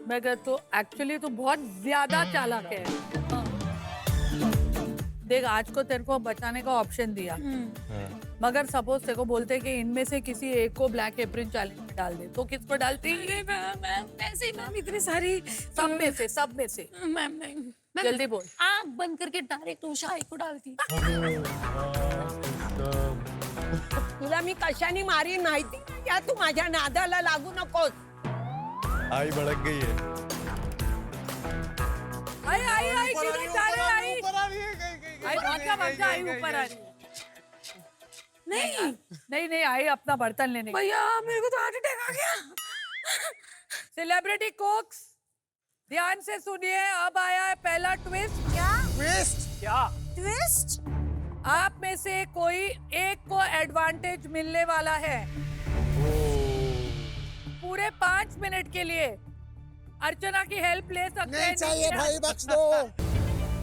मगर तो एक्चुअली तू बहुत ज्यादा चालाक है। हाँ। देख, आज को तेरे को बचाने का ऑप्शन दिया, मगर सपोज तेरे को बोलते कि इनमें से किसी एक को ब्लैक एप्रिन चैलेंज में डाल दे, तो किसको डालती? मैम ऐसे ही मैम, इतनी सारी सब में से मैम नहीं, जल्दी बोल। आँख बंद करके डायरेक्ट उषा को डालती। तुला मी कशाने मारी माहिती नाही या, तू माझ्या नादाला लागू नकोस। आई भड़क गई है। आई किधर जा रही है? आई भाग जा, आई ऊपर आ रही है। नहीं आई अपना बर्तन लेने। भैया मेरे को तो हार्ट अटैक आ गया। सेलिब्रिटी कुक्स ध्यान से सुनिए, अब आया है पहला ट्विस्ट। क्या क्या ट्विस्ट? आप में से कोई एक को एडवांटेज मिलने वाला है। पूरे 5 मिनट के लिए अर्चना की हेल्प ले सकते हैं। नहीं चाहिए भाई, बख्श दो।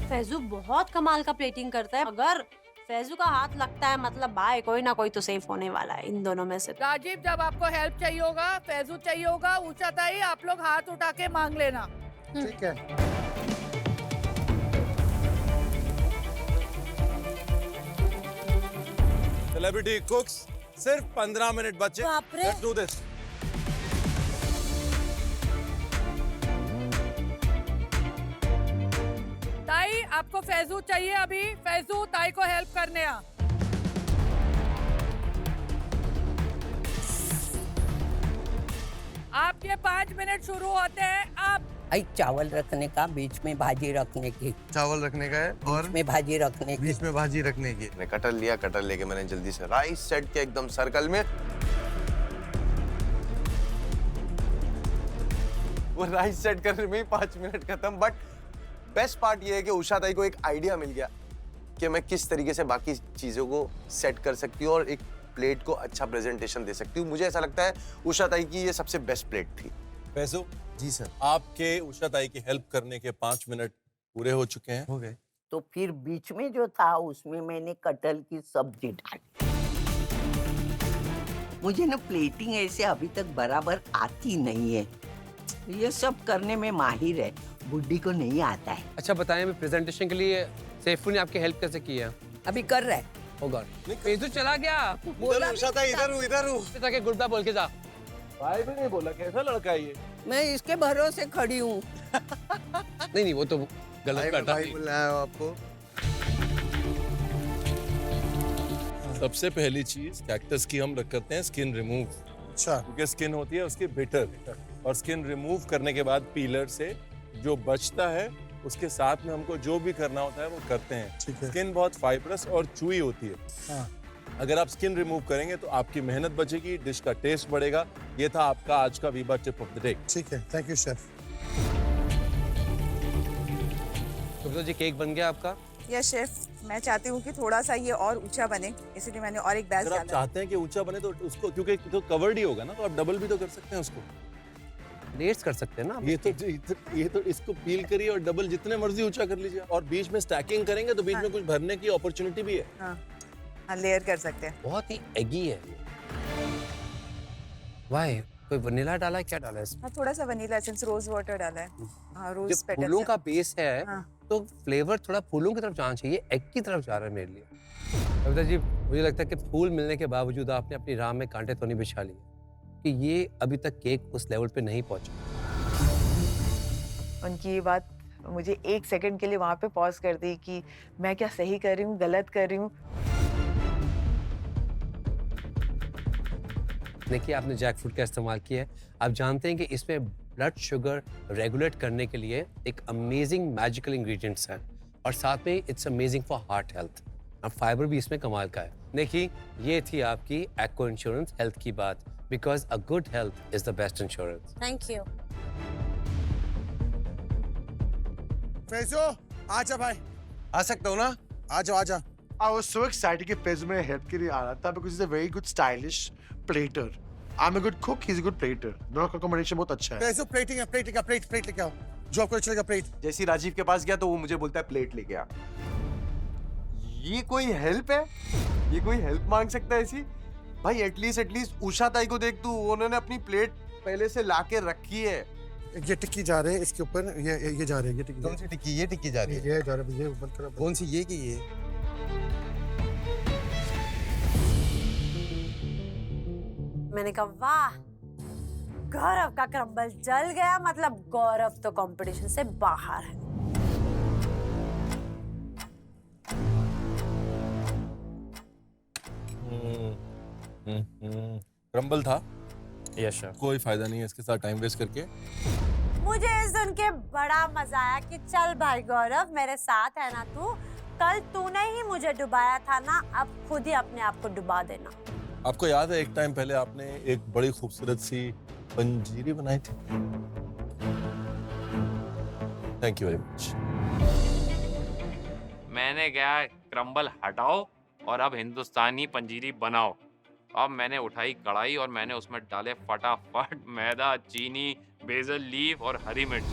फैजू बहुत कमाल का प्लेटिंग करता है। अगर फैजू का हाथ लगता है मतलब भाई कोई ना कोई तो सेफ होने वाला है इन दोनों में से। राजीव, जब आपको हेल्प चाहिए होगा, फैजू चाहिए होगा, ऊंचा ताई, आप लोग हाथ उठा के मांग लेना। ठीक है। सेलिब्रिटी कुक्स, सिर्फ 15 मिनट बचे। बाप रे। Let's do this. ताई, आपको फैजू चाहिए अभी। फैजू, ताई को हेल्प करने आ। आपके 5 मिनट शुरू होते हैं अब। आई चावल रखने का, बीच में भाजी रखने की। चावल रखने का है और में भाजी रखने की। बीच में भाजी रखने की। मैंने कटर लिया, कटर लेके मैंने जल्दी से राइस सेट किया एकदम सर्कल में। वो राइस सेट करने में ही 5 मिनट खत्म। बट बेस्ट पार्ट ये है कि उषा ताई को एक आइडिया मिल गया कि मैं किस तरीके से बाकी चीजों को सेट कर सकती हूँ और एक प्लेट को अच्छा प्रेजेंटेशन दे सकती हूँ। मुझे ऐसा लगता है उषा ताई की ये सबसे बेस्ट प्लेट थी। फैजू जी सर। आपके उषा ताई की हेल्प करने के 5 मिनट पूरे हो चुके हैं। हो गए। तो फिर बीच में जो था उसमें मैंने कटहल की सब्जी डाली। मुझे ना प्लेटिंग ऐसे अभी तक बराबर आती नहीं है। ये सब करने में माहिर है, बुड्ढी को नहीं आता है। अच्छा बताएं, मैं प्रेजेंटेशन के लिए सैफू ने आपकी हेल्प कैसे की है? अभी कर रहा है। ओ गॉड, फैजू चला गया। इधर उषा ताई, इधर हूँ। जाके गुड बाय बोल के जा। भाई भी नहीं बोला, कैसा लड़का है ये? मैं इसके भरोसे खड़ी हूँ। नहीं वो तो गलत करता भाई बुलाया आपको। सबसे पहली चीज कैक्टस की हम करते हैं स्किन रिमूव। अच्छा। क्योंकि स्किन होती है उसकी बिटर, और स्किन रिमूव करने के बाद पीलर से जो बचता है उसके साथ में हमको जो भी करना होता है वो करते हैं। स्किन बहुत फाइब्रस और चूई होती है। हाँ। अगर आप स्किन रिमूव करेंगे तो आपकी मेहनत बचेगी, डिश का टेस्ट बढ़ेगा। ये था आपका आज का Veeba tip of the day. ठीक है, थैंक यू शेफ। तो जी केक बन गया आपका? यस शेफ, मैं चाहती हूँ कि थोड़ा सा ये और ऊंचा बने, इसलिए मैंने और एक बैच अगर आप डाला। चाहते हैं कि ऊंचा बने तो उसको, क्योंकि तो कवर्ड ही होगा ना, तो आप डबल भी तो कर सकते हैं उसको। लेयर्स कर सकते हैं ना। ये तो इसको पील करिए और डबल जितने मर्जी ऊंचा कर लीजिए। और बीच में स्टैकिंग करेंगे तो बीच में कुछ भरने की अपॉर्चुनिटी भी है। हाँ, लेयर कर सकते हैं। बहुत ही एगी है। वाह, कोई वनीला डाला है, क्या डाला है इसमें? हाँ, थोड़ा सा वनीला एसेंस, रोज वाटर डाला है। हाँ, रोज जब पेटल फूलों का बेस है हाँ। तो फ्लेवर थोड़ा फूलों की तरफ जाना चाहिए, एग की तरफ जा रहा है मेरे लिए। कविता जी, मुझे लगता है कि फूल मिलने के बावजूद आपने अपनी राह में कांटे तो नहीं बिछा लिए, कि ये अभी तक केक उस लेवल पे नहीं पहुंचा। उनकी ये बात मुझे 1 सेकंड के लिए वहाँ पे पॉज कर दी कि मैं क्या सही कर रही हूँ, गलत कर रही हूँ। देखिए, आपने जैक फ्रूट का इस्तेमाल किया है। आप जानते हैं कि इसमें ब्लड शुगर रेगुलेट करने के लिए एक अमेजिंग मैजिकल इंग्रेडिएंट्स हैं और साथ में it's amazing for heart health. अब फाइबर भी इसमें कमाल का है। देखिए ये थी आपकी एक्को इंश्योरेंस हेल्थ की बात, because a good health is the best insurance. Thank you. Faizo आजा भाई, आ सकता हूँ ना? आजा आजा। I was so excited कि फैजू मेरे हेल्प के लिए आ रहा था because he's a very good stylish plater. I'm a good cook, he's a good plater. दोनों का combination बहुत अच्छा है। फैजो प्लेटिंग है, प्लेट लेके आओ, प्लेट लेके आओ। जो आपको चलेगा प्लेट। जैसे ही राजीव के पास गया तो वो मुझे बोलता है प्लेट लेके आ। ये कोई हेल्प है? ये कोई हेल्प मांग सकता है ऐसी? भाई एटलीस्ट उषा ताई को देख तू, उन्होंने अपनी प्लेट पहले से लाके रखी है। ये टिक्की जा रहे हैं इसके ऊपर, ये जा रहे हैं, ये टिक्की। कौन सी टिक्की? ये टिक्की जा रही है। ये जा रहा है, ये ऊपर करो। कौन सी? ये की ये? मैंने कहा वाह, गौरव का क्रम्बल जल गया, मतलब गौरव तो कंपटीशन से बाहर है। क्रम्बल था, यस सर। कोई फायदा नहीं है इसके साथ टाइम वेस्ट करके। मुझे सुन के बड़ा मजा आया कि चल भाई गौरव, मेरे साथ है ना तू। कल तूने ही मुझे डुबाया था ना, अब खुद ही अपने आप को डुबा देना। आपको याद है एक टाइम पहले आपने एक बड़ी खूबसूरत सी पंजीरी बनाई थी? Thank you very much. मैंने कहा क्रम्बल हटाओ और अब हिंदुस्तानी पंजीरी बनाओ। अब मैंने उठाई कढ़ाई और मैंने उसमें डाले फटाफट मैदा, चीनी, बेसल लीफ और हरी मिर्च।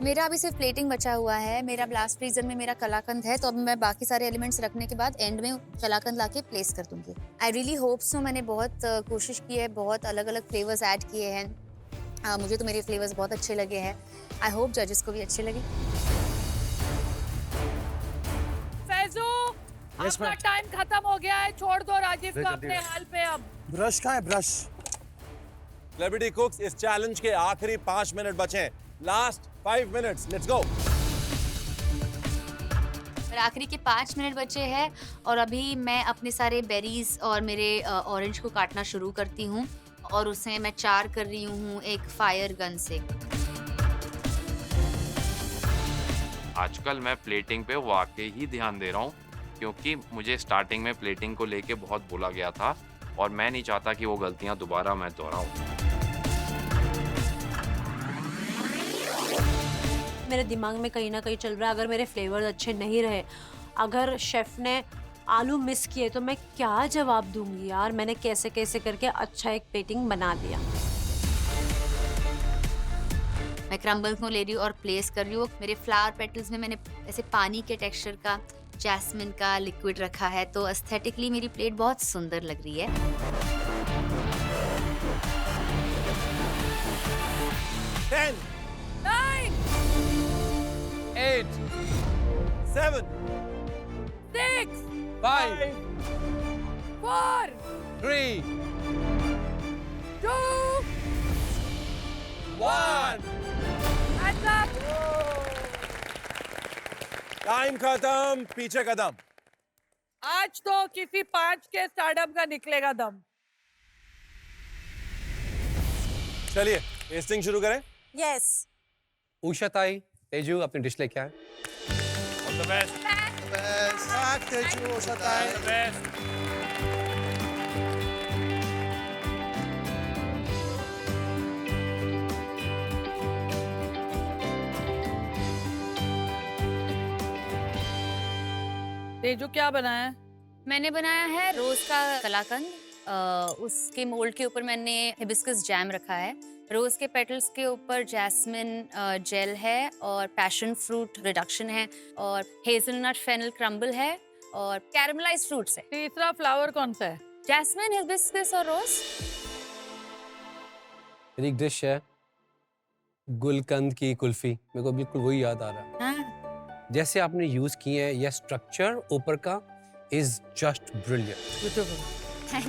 मेरा अभी सिर्फ प्लेटिंग बचा हुआ है। मेरा ब्लास्ट फ्रीजर में मेरा कलाकंद है, तो अब मैं बाकी सारे एलिमेंट्स रखने के बाद एंड में कलाकंद लाके प्लेस कर दूंगी। I really hope so. मैंने बहुत कोशिश की है, बहुत अलग अलग फ्लेवर्स ऐड किए हैं। मुझे तो मेरे फ्लेवर्स बहुत अच्छे लगे हैं। आई होप जजेस को भी अच्छे लगे। फैजू, अपना टाइम खत्म हो गया है, छोड़ दो राजीव को अपने हाल पे। अब ब्रश कहाँ है? ब्रश। सेलिब्रिटी कुक्स, इस चैलेंज के आखिरी 5 मिनट बचे हैं। Last 5 minutes, let's go. और आखिरी के 5 मिनट बचे हैं और अभी मैं अपने सारे बेरीज और मेरे ऑरेंज को काटना शुरू करती हूँ और उसे मैं चार कर रही हूँ एक फायर गन से। आजकल मैं प्लेटिंग पे वाकई ही ध्यान दे रहा हूँ, क्योंकि मुझे स्टार्टिंग में प्लेटिंग को लेके बहुत बोला गया था और मैं नहीं चाहता कि वो गलतियाँ दोबारा मैं दोहराऊँ। मेरे दिमाग में कहीं ना कहीं चल रहा है, अगर मेरे फ्लेवर्स अच्छे नहीं रहे, अगर शेफ ने आलू मिस किए तो मैं क्या जवाब दूंगी यार। मैंने कैसे कैसे करके अच्छा एक प्लेटिंग बना दिया। मैं क्रम्बल्स को ले रही हूँ और प्लेस कर रही हूँ। मेरे फ्लावर पेटल्स में मैंने ऐसे पानी के टेक्सचर का जैस्मिन का लिक्विड रखा है, तो एस्थेटिकली मेरी प्लेट बहुत सुंदर लग रही है। 10 9 8 7 6 5 4 3 2 1 hands up। टाइम खत्म, पीछे कदम। आज तो किसी 5 के स्टार्टअप का निकलेगा दम। चलिए टेस्टिंग शुरू करें। यस। उषा ताई, तेजू अपनी डिश लेके आए। All the best. Teju, Usha tai. All the best. Tezu क्या बनाया है? मैंने बनाया है रोज का कलाकंद। उसके मोल्ड के ऊपर मैंने हिबिस्कस जैम रखा है। रोज के पेटल्स के ऊपर जैस्मिन जेल है और पैशन फ्रूट रिडक्शन है और हेजलनट फेनल क्रम्बल है और कैरमलाइज्ड फ्रूट्स है। तीसरा फ्लावर कौन सा है? जैस्मिन, हिबिस्कस और रोज। मेरी एक डिश है गुलकंद की कुल्फी, मेरे को बिल्कुल वही याद आ रहा है। जैसे आपने यूज किए हैं, यह स्ट्रक्चर ऊपर का is just brilliant.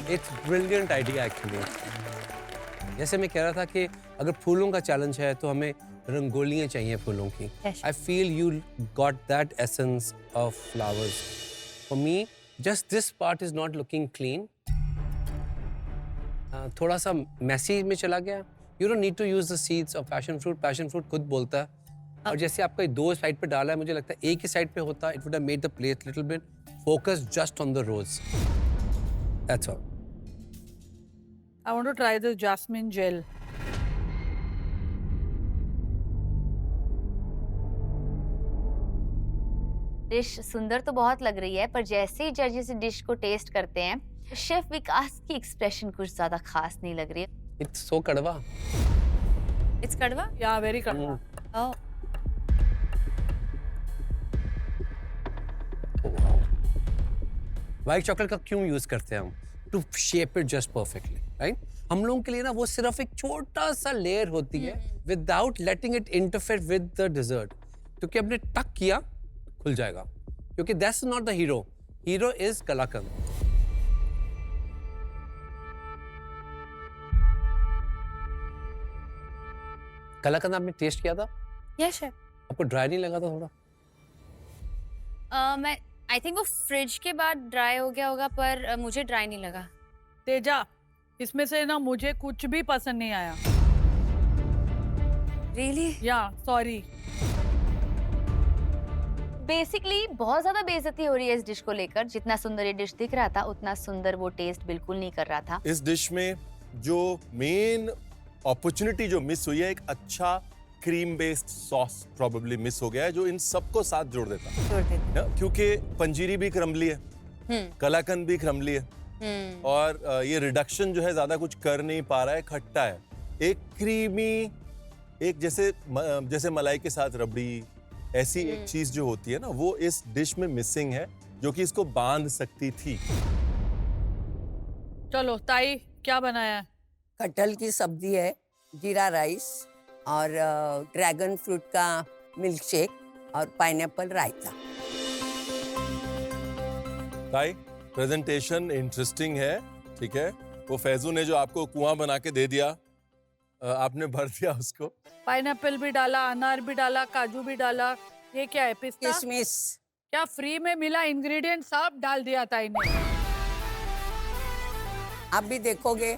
It's brilliant idea actually. जैसे मैं कह रहा था कि अगर फूलों का चैलेंज है तो हमें रंगोलियां चाहिए फूलों की। I feel you got that essence of flowers. For me just this part is not looking clean, थोड़ा सा मैसी में चला गया. You don't need to use the seeds of passion fruit. Passion fruit खुद बोलता है. और जैसे आपका 2 साइड पे डाला है, मुझे लगता है एक ही साइड पे होता, it would have made the plate little bit focused just on the rose. That's all. I want to try this jasmine gel. Dish सुंदर तो बहुत लग रही है, पर जैसे ही जजेस डिश को टेस्ट करते हैं, शेफ विकास की एक्सप्रेशन कुछ ज्यादा खास नहीं लग रही है. It's so कड़वा. इट्स कड़वा? Yeah, very kadwa. Oh. White chocolate का क्यों यूज करते हैं हम? To shape it just perfectly, right? हम लोगों के लिए ना वो सिर्फ एक छोटा सा लेयर होती है, without letting it interfere with the dessert. क्योंकि हमने टक किया, खुल जाएगा. क्योंकि that's not the hero. Hero is कलाकंद. कलाकंद आपने टेस्ट किया था? Yes chef. आपको ड्राई नहीं लगा था थोड़ा? मैं आई थिंक वो फ्रिज के बाद ड्राई हो गया होगा, पर मुझे ड्राई नहीं लगा. तेजा, इसमें से ना मुझे कुछ भी पसंद नहीं आया. रियली? या सॉरी. बेसिकली बहुत ज्यादा बेइज्जती हो रही है इस डिश को लेकर. जितना सुंदर ये डिश दिख रहा था, उतना सुंदर वो टेस्ट बिल्कुल नहीं कर रहा था. इस डिश में जो मेन अपॉर्चुनिटी जो मिस हुई है, एक अच्छा cream based sauce probably miss हो गया है, जो इन सबको साथ जोड़ देता है. क्योंकि पंजीरी भी क्रम्बली है, कलाकंद भी क्रम्बली है, और ये रिडक्शन जो है ज्यादा कुछ कर नहीं पा रहा है, खट्टा है. एक क्रीमी, एक जैसे मलाई के साथ रबड़ी, ऐसी एक चीज जो होती है ना, वो इस डिश में मिसिंग है, जो कि इसको बांध सकती थी. चलो ताई, क्या बनाया है? कटहल की सब्जी है, जीरा राइस और ड्रैगन फ्रूट का मिल्क शेक और पाइनएप्पल रायता. ताई, प्रेजेंटेशन इंटरेस्टिंग है, ठीक है. वो फैजू ने जो आपको कुआं बना के दे दिया, आपने भर दिया उसको. पाइनएप्पल भी डाला, अनार भी डाला, काजू भी डाला. ये क्या है? पिस्ता? किशमिश. क्या फ्री में मिला? इंग्रेडिएंट सब डाल दिया ताई ने. आप भी देखोगे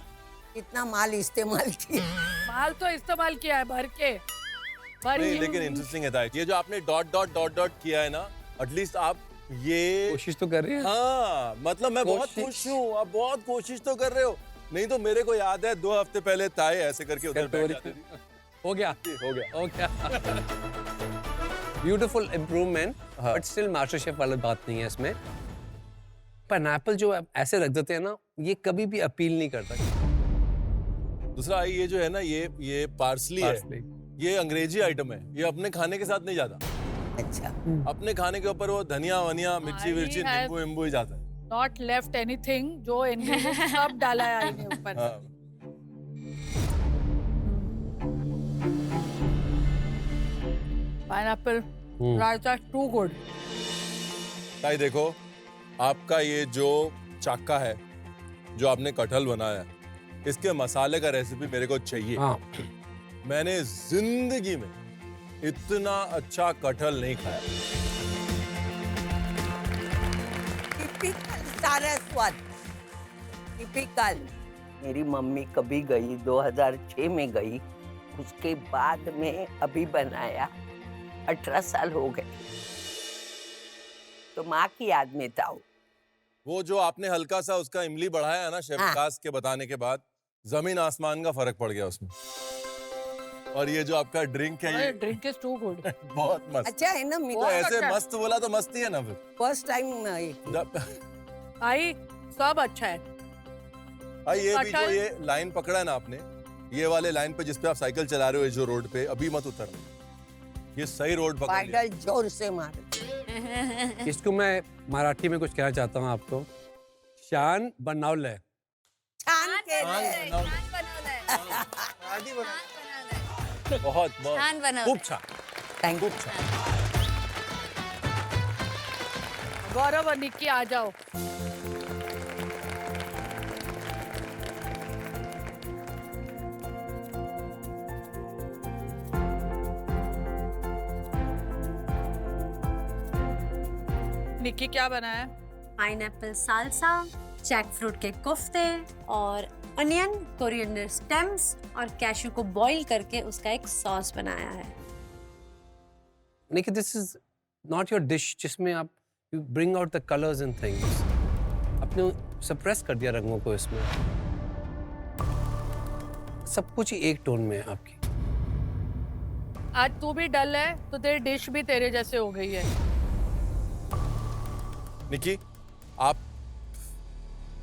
कितना माल इस्तेमाल किया. माल तो इस्तेमाल किया है भर के. नहीं, लेकिन इंटरेस्टिंग है ताई, ये जो आपने डॉट डॉट डॉट डॉट किया है ना, एटलीस्ट आप ये कोशिश तो कर रहे हैं. हाँ, मतलब मैं बहुत खुश हूँ. आप बहुत कोशिश तो कर रहे हो. नहीं तो मेरे को याद है 2 हफ्ते पहले ताई ऐसे करके उधर बैठ जाती थी. हो गया. Beautiful improvement, but still master chef वाला बात नहीं है इसमें. पाइनएप्पल जो ऐसे रख देते हैं ना, ये कभी भी अपील नहीं करता. दूसरा ये जो है ना, ये पार्सली है, ये अंग्रेजी आइटम है, ये अपने खाने के साथ नहीं जाता. अच्छा. अपने खाने के ऊपर वो धनिया वनिया, मिर्ची विर्ची, नींबू ही जाता है. नॉट लेफ्ट एनीथिंग, जो इंग्रेडिएंट सब डाला है आईने ऊपर. Pineapple raita too good. ताई देखो, आपका ये जो चाका है, जो आपने कटहल बनाया है, इसके मसाले का रेसिपी मेरे को चाहिए. मैंने जिंदगी में इतना अच्छा कटहल नहीं खाया. Typical Saraswat, typical. मेरी मम्मी कभी गई, 2006 में गई, उसके बाद में अभी बनाया. 18 साल हो गए, तो माँ की याद में था. वो जो आपने हल्का सा उसका इमली बढ़ाया है ना शेफ विकास के बताने के बाद, जमीन आसमान का फर्क पड़ गया उसमें. और ये जो आपका ड्रिंक है, ये ड्रिंक इज टू गुड. बहुत मस्त. अच्छा है ना. तो ऐसे मस्त बोला तो मस्ती है ना फिर. फर्स्ट टाइम आई सब अच्छा है. ये भी जो ये लाइन पकड़ा है ना आपने, ये वाले लाइन पे जिसपे आप साइकिल चला रहे हो, जो रोड पे, अभी मत उतरना. ये सही रोड पकड़ लिया. पैडल जोर से मार. इसको मैं मराठी में कुछ कहना चाहता हूँ आपको. शान बनावलंय. छान के बहुत छान बनवलंय. खूप छान. Thank you. गौरव और निक्की आ जाओ. निक्की क्या बनाया है? पाइनएप्पल सालसा, जैक फ्रूट के कोफ्ते और अनियन, कोरिएंडर स्टेम्स और कैशू को बॉईल करके उसका एक सॉस बनाया है। Nikki, this is not your dish जिसमें आप you bring out the colors and things. आपने suppress कर दिया रंगों को इसमें। सब कुछ ही एक टोन में है आपकी। आज तू भी डल है तो तेरी डिश भी तेरे जैसे हो गई है। निकी, आप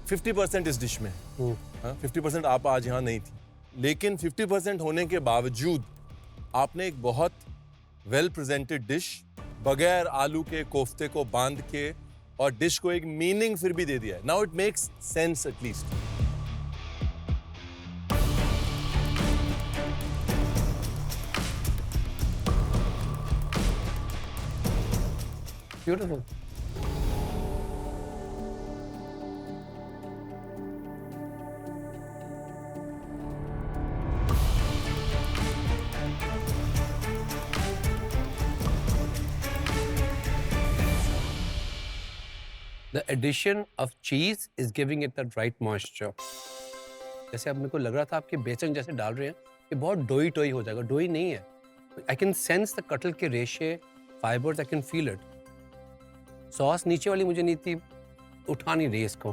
50% इस डिश में हैं। हाँ, 50% आप आज यहाँ नहीं थी, लेकिन 50% होने के बावजूद आपने एक बहुत वेल प्रेजेंटेड डिश बगैर आलू के कोफ्ते को बांध के और डिश को एक मीनिंग फिर भी दे दिया है। Now it makes sense at least. Beautiful. The addition of cheese is giving it that right moisture. जैसे अब मेरे को लग रहा था आपके बेसन जैसे डाल रहे हैं, ये बहुत डोई टोई हो जाएगा। डोई नहीं है। I can sense the कटल के रेशे, fibers. I can feel it. Sauce नीचे वाली मुझे नहीं थी, उठा नहीं रही इसको।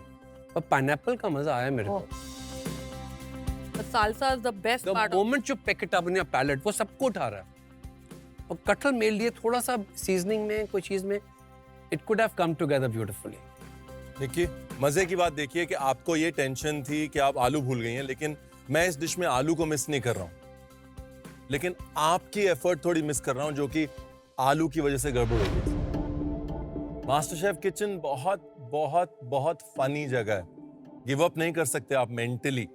और पाइनएप्पल का मजा आया मेरे को। The salsa is the best The part of moment you pick it up in your palate, वो सबको उठा रहा है। और कटहल मेरे लिए थोड़ा सा सीजनिंग में, कोई चीज में, it could have come together beautifully. देखिए, मजे की बात देखिए कि आपको ये टेंशन थी कि आप आलू भूल गई हैं, लेकिन मैं इस डिश में आलू को मिस नहीं कर रहा हूँ, लेकिन आपकी एफर्ट थोड़ी मिस कर रहा हूँ, जो कि आलू की वजह से गड़बड़ हो गई। मास्टर शेफ किचन बहुत बहुत बहुत फनी जगह है। गिव अप नहीं कर सकते आप mentally.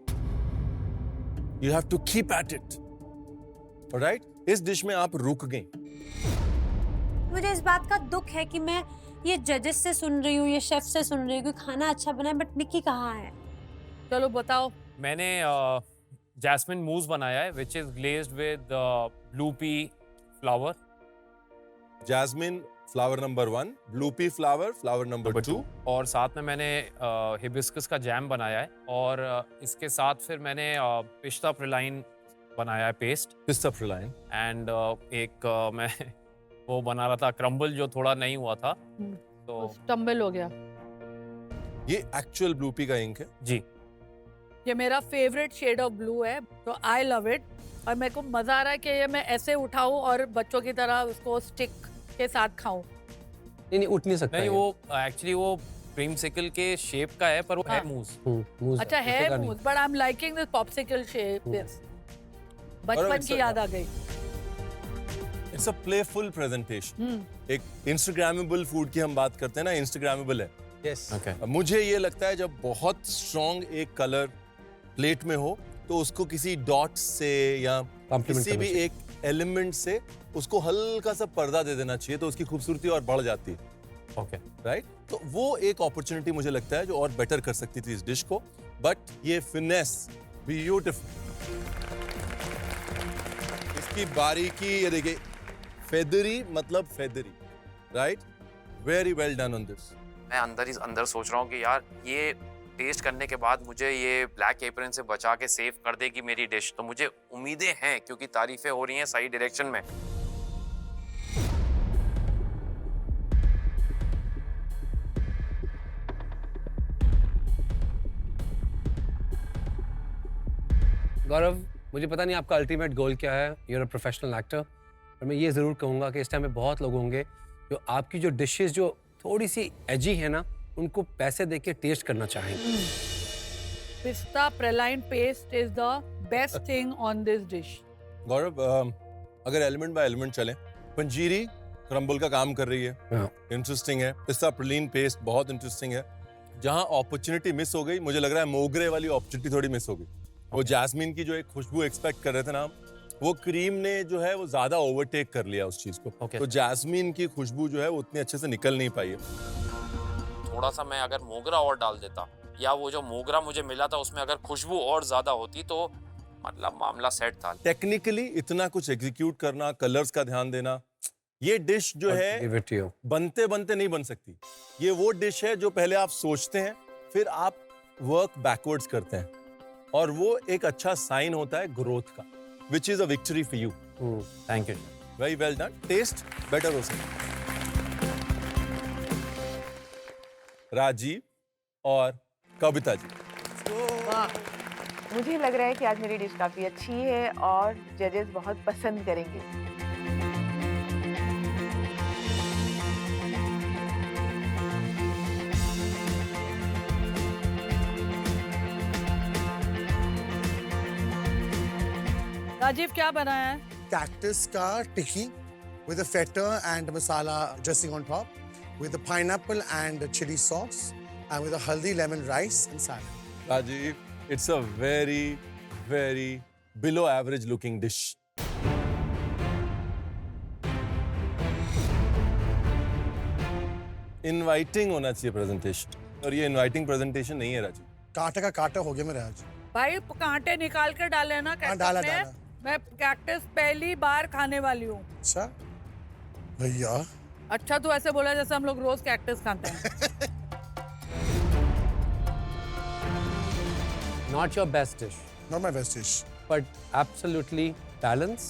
You have to keep at it. Alright? इस डिश में आप रुक गई। मुझे इस बात का दुख है कि मैं ये जजेस से सुन रही हूँ, ये शेफ से सुन रही हूँ कि खाना अच्छा बना है, बट निकी कहाँ है? चलो बताओ। मैंने जैस्मिन मूस बनाया है, which is glazed with blue pea flower. Jasmine flower number 1, blue pea flower number 2, और साथ में मैंने हिबिस्कस का जैम बनाया है, और इसके साथ फिर मैंने पिस्ता प्रिलाइन बनाया है, पेस्ट पिस्ता प्रिलाइन, एंड एक मैं वो बना रहा था क्रम्बल, जो थोड़ा नहीं हुआ था, तो स्टम्बल हो गया। ये एक्चुअल ब्लू पी का इंक है जी। ये मेरा फेवरेट शेड ऑफ ब्लू है, तो आई लव इट। और मेरे को मजा आ रहा है कि ये मैं ऐसे उठाऊं और बच्चों की तरह उसको स्टिक के साथ खाऊं। नहीं उठ नहीं सकता। नहीं, वो एक्चुअली वो क्रीमसिकल के शेप का है, पर वो है मूस। अच्छा है mousse, but I am liking this popsicle shape. बचपन की याद आ गई। It's a playful presentation. एक इंस्टाग्रामेबल फूड की हम बात करते हैं ना, इंस्टाग्रामेबल है। यस। मुझे ये लगता है जब बहुत स्ट्रॉन्ग एक कलर प्लेट में हो, तो उसको किसी डॉट से या किसी भी एक एलिमेंट से उसको हल्का सा पर्दा दे देना चाहिए, तो उसकी खूबसूरती और बढ़ जाती है। Okay, right? तो वो एक अपॉर्चुनिटी मुझे लगता है जो और बेटर कर सकती थी इस डिश को। बट ये फिनेस ब्यूटीफुल, इसकी बारीकी, ये देखिए, फेदरी मतलब feathery, right? Very well done on this. मैं अंदर सोच रहा हूँ कि यार ये टेस्ट करने के बाद मुझे ये ब्लैक एप्रन से बचा के सेव कर देगी मेरी डिश, तो मुझे उम्मीदें हैं, क्योंकि तारीफें हो रही हैं सही डायरेक्शन में। गौरव, मुझे पता नहीं आपका अल्टीमेट गोल क्या है, you are a professional actor, पर मैं ये ज़रूर कहूँगा कि इस टाइम में बहुत लोग होंगे जो आपकी जो डिशेस जो थोड़ी सी एजी है ना, उनको पैसे दे के टेस्ट करना चाहेंगे। Pista praline paste is the best thing on this dish. Gaurav, अगर एलिमेंट बाय एलिमेंट चलें, पंजीरी क्रम्बल का काम कर रही है, इंटरेस्टिंग है। पिस्ता प्रिलाइन पेस्ट बहुत इंटरेस्टिंग है। जहाँ अपॉर्चुनिटी मिस हो गई, मुझे लग रहा है मोगरे वाली अपॉर्चुनिटी थोड़ी मिस हो गई। वो जैस्मिन की जो एक खुशबू एक्सपेक्ट कर रहे थे ना, वो क्रीम ने जो है वो ज्यादा ओवरटेक कर लिया उस चीज को। तो जैस्मिन की खुशबू जो है वो उतनी अच्छे से निकल नहीं पाई है। थोड़ा सा मैं अगर मोगरा और डाल देता, या वो जो मोगरा मुझे मिला था उसमें अगर खुशबू और ज्यादा होती, तो मतलब मामला सेट था। टेक्निकली इतना कुछ एग्जीक्यूट करना, कलर्स का ध्यान देना, ये डिश जो है बनते बनते नहीं बन सकती। ये वो डिश है जो पहले आप सोचते हैं, फिर आप वर्क बैकवर्ड्स करते हैं। और वो एक अच्छा साइन होता है ग्रोथ का, which is a victory for you. Thank you. Very well done. Taste better हो सकता। राजीव और कविता जी। मुझे लग रहा है कि आज मेरी डिश काफ़ी अच्छी है और जजेस बहुत पसंद करेंगे। राजीव क्या बनाया है? Cactus ka tikki with a feta and masala dressing on top, with a pineapple and chili sauce, and with a haldi lemon rice and salad. Rajiv, it's a very, very below average looking dish. Inviting होना चाहिए presentation, और ये inviting presentation नहीं है राजीव। कांटे का कांटा हो गया मेरा आज। भाई कांटे निकाल कर डाले ना कैक्टस डाला, में। डाला। मैं कैक्टस पहली बार खाने वाली हूँ। अच्छा भैया। अच्छा तू ऐसे बोला जैसे हम लोग रोज कैक्टस खाते हैं। Not your best dish, Not my best dish. but absolutely balance.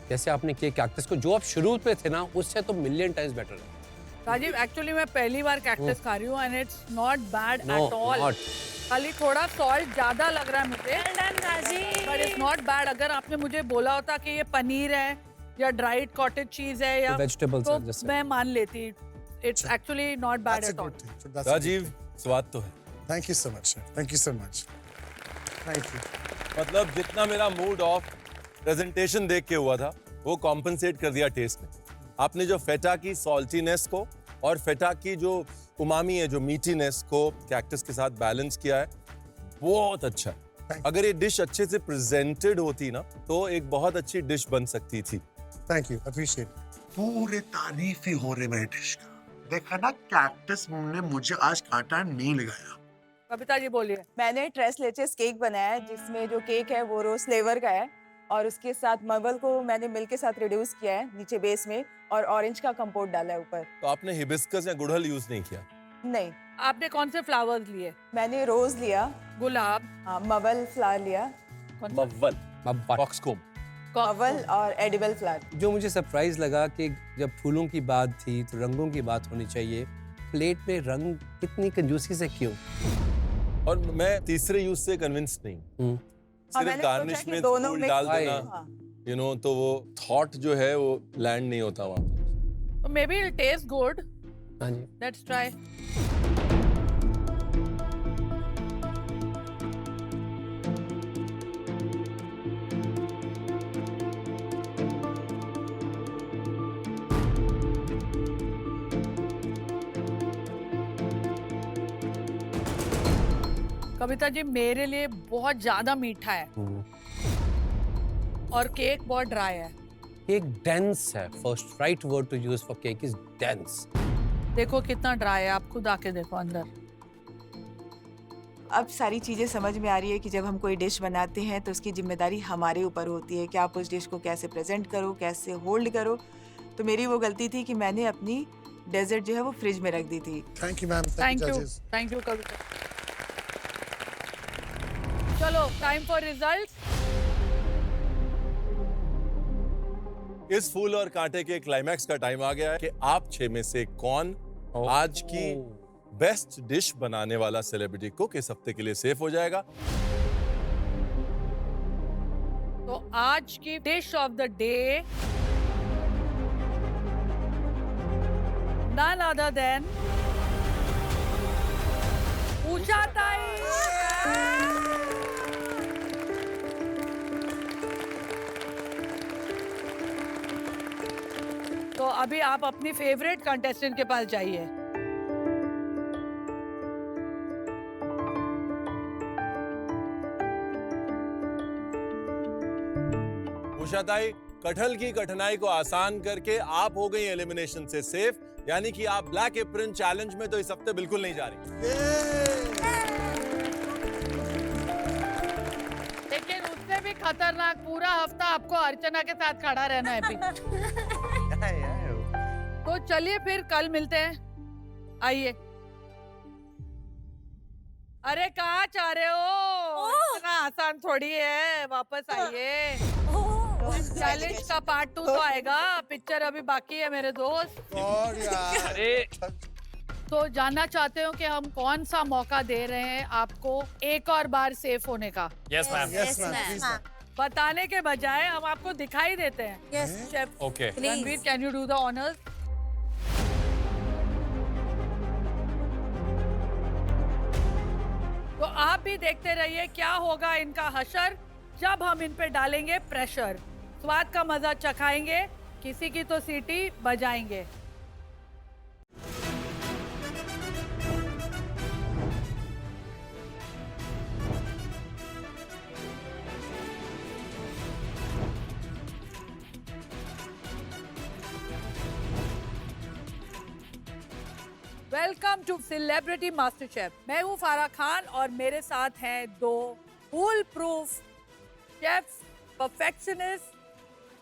जैसे आपने किए कैक्टस को, जो आप शुरू पे थे ना, उससे तो मिलियन टाइम्स बेटर है। राजीव एक्चुअली मैं पहली बार कैक्टस खा रही हूँ and it's not bad at all. not. खाली थोड़ा सॉल्ट ज्यादा लग रहा है मुझे। But it's not bad. अगर आपने मुझे बोला होता कि ये पनीर है या ड्राइड कॉटेज चीज है या vegetables तो are just मैं मान लेती। It's actually not bad That's a at all. good thing. So that's a Rajiv, good thing. स्वाद तो है। Thank you so much, sir. Thank you so much. Thank you. मतलब जितना मेरा मूड ऑफ प्रेजेंटेशन देख के हुआ था, वो कॉम्पनसेट कर दिया टेस्ट ने। आपने जो फेटा की सॉल्टीनेस को और फेटा की जो उमामी है, जो मीठीनेस को कैक्टस के साथ बैलेंस किया है, बहुत अच्छा है। अगर ये डिश अच्छे से प्रेजेंटेड होती ना, तो एक बहुत अच्छी डिश बन सकती थी। Thank you. Appreciate. पूरे तारीफ ही हो रहे मेरे डिश का। देखा ना, कैक्टस ने मुझे आज कांटा नहीं लगाया। कविता जी बोलिए। मैंने ट्रेस लेचेस केक बनाया है, जिसमें जो केक है वो रोज फ्लेवर का है और उसके साथ मवल को मैंने मिल्क के साथ रिड्यूस किया है नीचे बेस में और ऑरेंज का कंपोट डाला है ऊपर। तो आपने हिबिस्कस या गुड़हल यूज नहीं किया? नहीं। आपने कौन से फ्लावर्स लिए? मैंने रोज लिया, गुलाब, हाँ, मवल फ्लावर लिया, मव्वल, बॉक्सकोम, मवल और एडिबल फ्लावर। जो मुझे सरप्राइज लगा कि जब फूलों की बात थी तो रंगों की बात होनी चाहिए। प्लेट में रंग कितनी कंजूसी से क्यों? और मैं तीसरे यूज से कन्विंस नहीं हूँ। सिर्फ गार्निश में फूल डाल देना, यू नो, तो वो थॉट जो है वो लैंड नहीं होता वहाँ पर। May be it taste good. हाँ जी। Let's try. कविता जी मेरे लिए बहुत ज्यादा मीठा है और केक बहुत ड्राई है। केक डेंस है। First right word to use for cake is dense. देखो कितना ड्राई है, आप खुद आके देखो अंदर। अब सारी चीज़ें समझ में आ रही है कि जब हम कोई डिश बनाते हैं तो उसकी जिम्मेदारी हमारे ऊपर होती है कि आप उस डिश को कैसे प्रेजेंट करो, कैसे होल्ड करो। तो मेरी वो गलती थी कि मैंने अपनी डेजर्ट जो है वो फ्रिज में रख दी थी। Thank you ma'am. Thank you Kavita. चलो टाइम फॉर रिजल्ट। इस फूल और कांटे के क्लाइमैक्स का टाइम आ गया है कि आप 6 में से कौन आज की बेस्ट डिश बनाने वाला सेलिब्रिटी कुक इस हफ्ते के लिए सेफ हो जाएगा। तो आज की dish of the day none other than Usha ताई। तो अभी आप अपनी फेवरेट कंटेस्टेंट के पास जाइए। उषा ताई, कटहल की कठिनाई को आसान करके आप हो गई एलिमिनेशन से सेफ, यानी कि आप ब्लैक एप्रन चैलेंज में तो इस हफ्ते बिल्कुल नहीं जा रही। लेकिन उससे भी खतरनाक पूरा हफ्ता आपको अर्चना के साथ खड़ा रहना है अभी। तो चलिए फिर कल मिलते हैं। आइए। अरे कहाँ जा रहे हो? आसान थोड़ी है, वापस आइए। चैलेंज का पार्ट 2 तो आएगा, पिक्चर अभी बाकी है मेरे दोस्त। अरे तो जानना चाहते हो कि हम कौन सा मौका दे रहे हैं आपको एक और बार सेफ होने का? Yes ma'am. Yes, ma'am. बताने के बजाय हम आपको दिखाई देते हैं। Yes. Chef okay. Ranveer, can you do the honours? तो आप भी देखते रहिए क्या होगा इनका हशर जब हम इन पे डालेंगे प्रेशर। स्वाद का मजा चखाएंगे, किसी की तो सीटी बजाएंगे। Welcome to celebrity master chef. मैं हूँ फारा खान और मेरे साथ हैं दो fool proof chefs, perfectionist,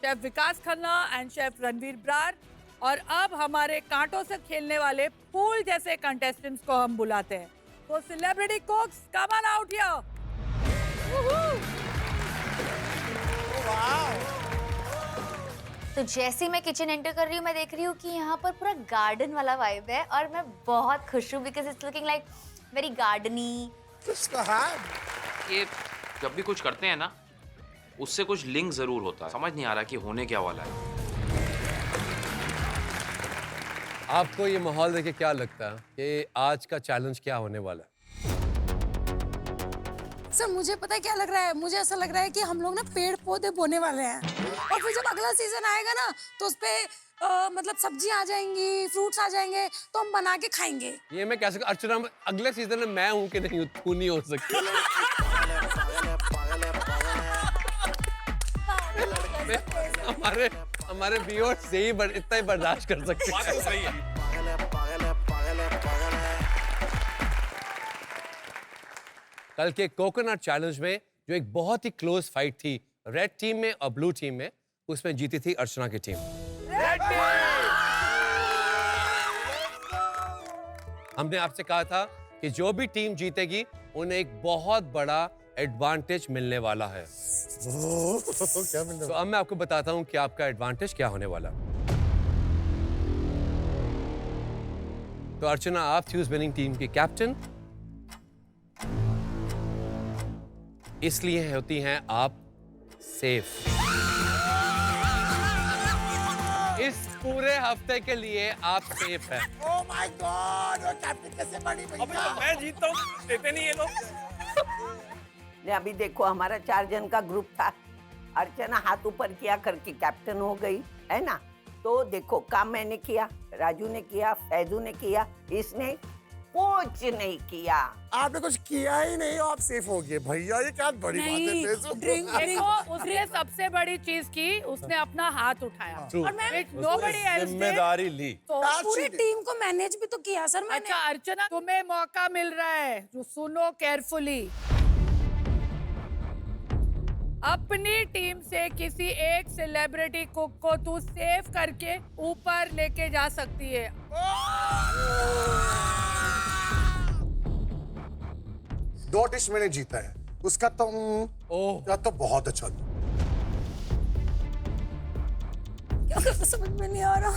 chef Vikas Khanna and chef Ranveer Brar. और अब हमारे कांटों से खेलने वाले फूल जैसे कंटेस्टेंट्स को हम बुलाते हैं। तो celebrity कुक्स, come on out here. तो जैसे ही मैं किचन एंटर कर रही हूँ, मैं देख रही हूँ कि यहाँ पर पूरा गार्डन वाला वाइब है और मैं बहुत खुश हूँ because it's looking like very gardeny. ये जब भी कुछ करते हैं ना, उससे कुछ लिंक जरूर होता है। समझ नहीं आ रहा कि होने क्या वाला है। आपको ये माहौल देख के क्या लगता है कि आज का चैलेंज क्या होने वाला है? सर मुझे पता है क्या लग रहा है, मुझे ऐसा लग रहा है कि हम लोग ना पेड़ पौधे बोने वाले हैं और फिर जब अगला सीजन आएगा ना तो उस पे मतलब सब्जियां आ जाएंगी, फ्रूट्स आ जाएंगे, तो हम बना के खाएंगे। ये मैं कैसे अर्चना, अगले सीजन में मैं हूँ कि नहीं हूँ, तू नहीं हो सकती। हमारे व्यूअर्स से ही इतना ही बर्दाश्त कर सकते हैं। सही है। कल के कोकोनट चैलेंज में जो एक बहुत ही क्लोज फाइट थी रेड टीम में और ब्लू टीम में, उसमें जीती थी अर्चना की टीम। हमने आपसे कहा था कि जो भी टीम जीतेगी उन्हें एक बहुत बड़ा एडवांटेज मिलने वाला है। क्या मिल तो अब मैं आपको बताता हूं कि आपका एडवांटेज क्या होने वाला। तो अर्चना, आप थी उस विनिंग टीम की कैप्टन, इसलिए होती हैं आप सेफ। इस पूरे हफ्ते के लिए आप सेफ हैं। ओह माय गॉड, वो कैप्टन कैसे बनी भैया? अबे तो मैं जीतता हूँ, देते नहीं ये लोग। ने अभी देखो हमारा 4 जन का ग्रुप था, अर्चना हाथ ऊपर किया करके कैप्टन हो गई, है ना। तो देखो काम मैंने किया, राजू ने किया, फैजू ने किया, इसने कुछ नहीं किया। आपने कुछ किया ही नहीं, आप सेफ हो गए भैया। ये क्या बड़ी बात है फैजू। देखो उसने सबसे बड़ी चीज की, उसने अपना हाथ उठाया और मैं nobody else did। जिम्मेदारी ली। तो पूरी टीम को मैनेज भी तो किया सर मैंने। अच्छा अर्चना, तुम्हें मौका मिल रहा है, जो सुनो केयरफुली। अपनी टीम से किसी एक सेलिब्रिटी कुक को तू सेव करके ऊपर लेके जा सकती है। 2 डिश मैंने जीता है, उसका तो या तो बहुत अच्छा। क्या करना समझ में नहीं आ रहा।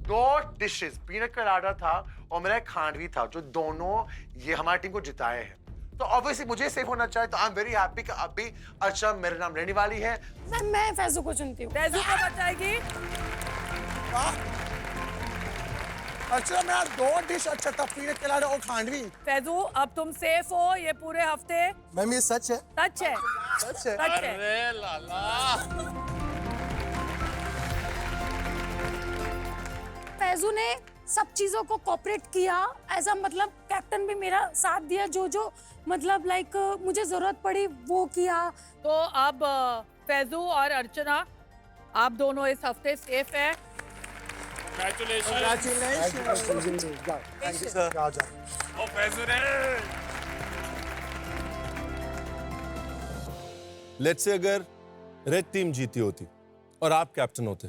2 डिशेस, पीनट कलाडा था और मेरा एक खांडवी था, जो दोनों ये हमारी टीम को जिताए हैं। तो ऑब्वियसली मुझे सेफ होना चाहिए, तो आई एम वेरी हैप्पी कि अभी अच्छा मेरे नाम रहने वाली है। मैं फैजू को चुनती हूँ। फैजू को बचाएगी। अच्छा मेरा 2 डिश अच्छा था, पीनट कलाडा और खांडवी। फैजू, अब तुम सेफ हो ये पूरे हफ्ते। मैम ये सच है? सच है, सच है। सच है। अरे लाला। फैजू ने सब चीजों को कोऑपरेट किया, ऐसा मतलब कैप्टन भी मेरा साथ दिया, जो मतलब लाइक मुझे जरूरत पड़ी वो किया। तो अब फैजू और अर्चना, आप दोनों इस हफ्ते सेफ हैं। लेट्स से अगर रेड टीम जीती होती और आप कैप्टन होते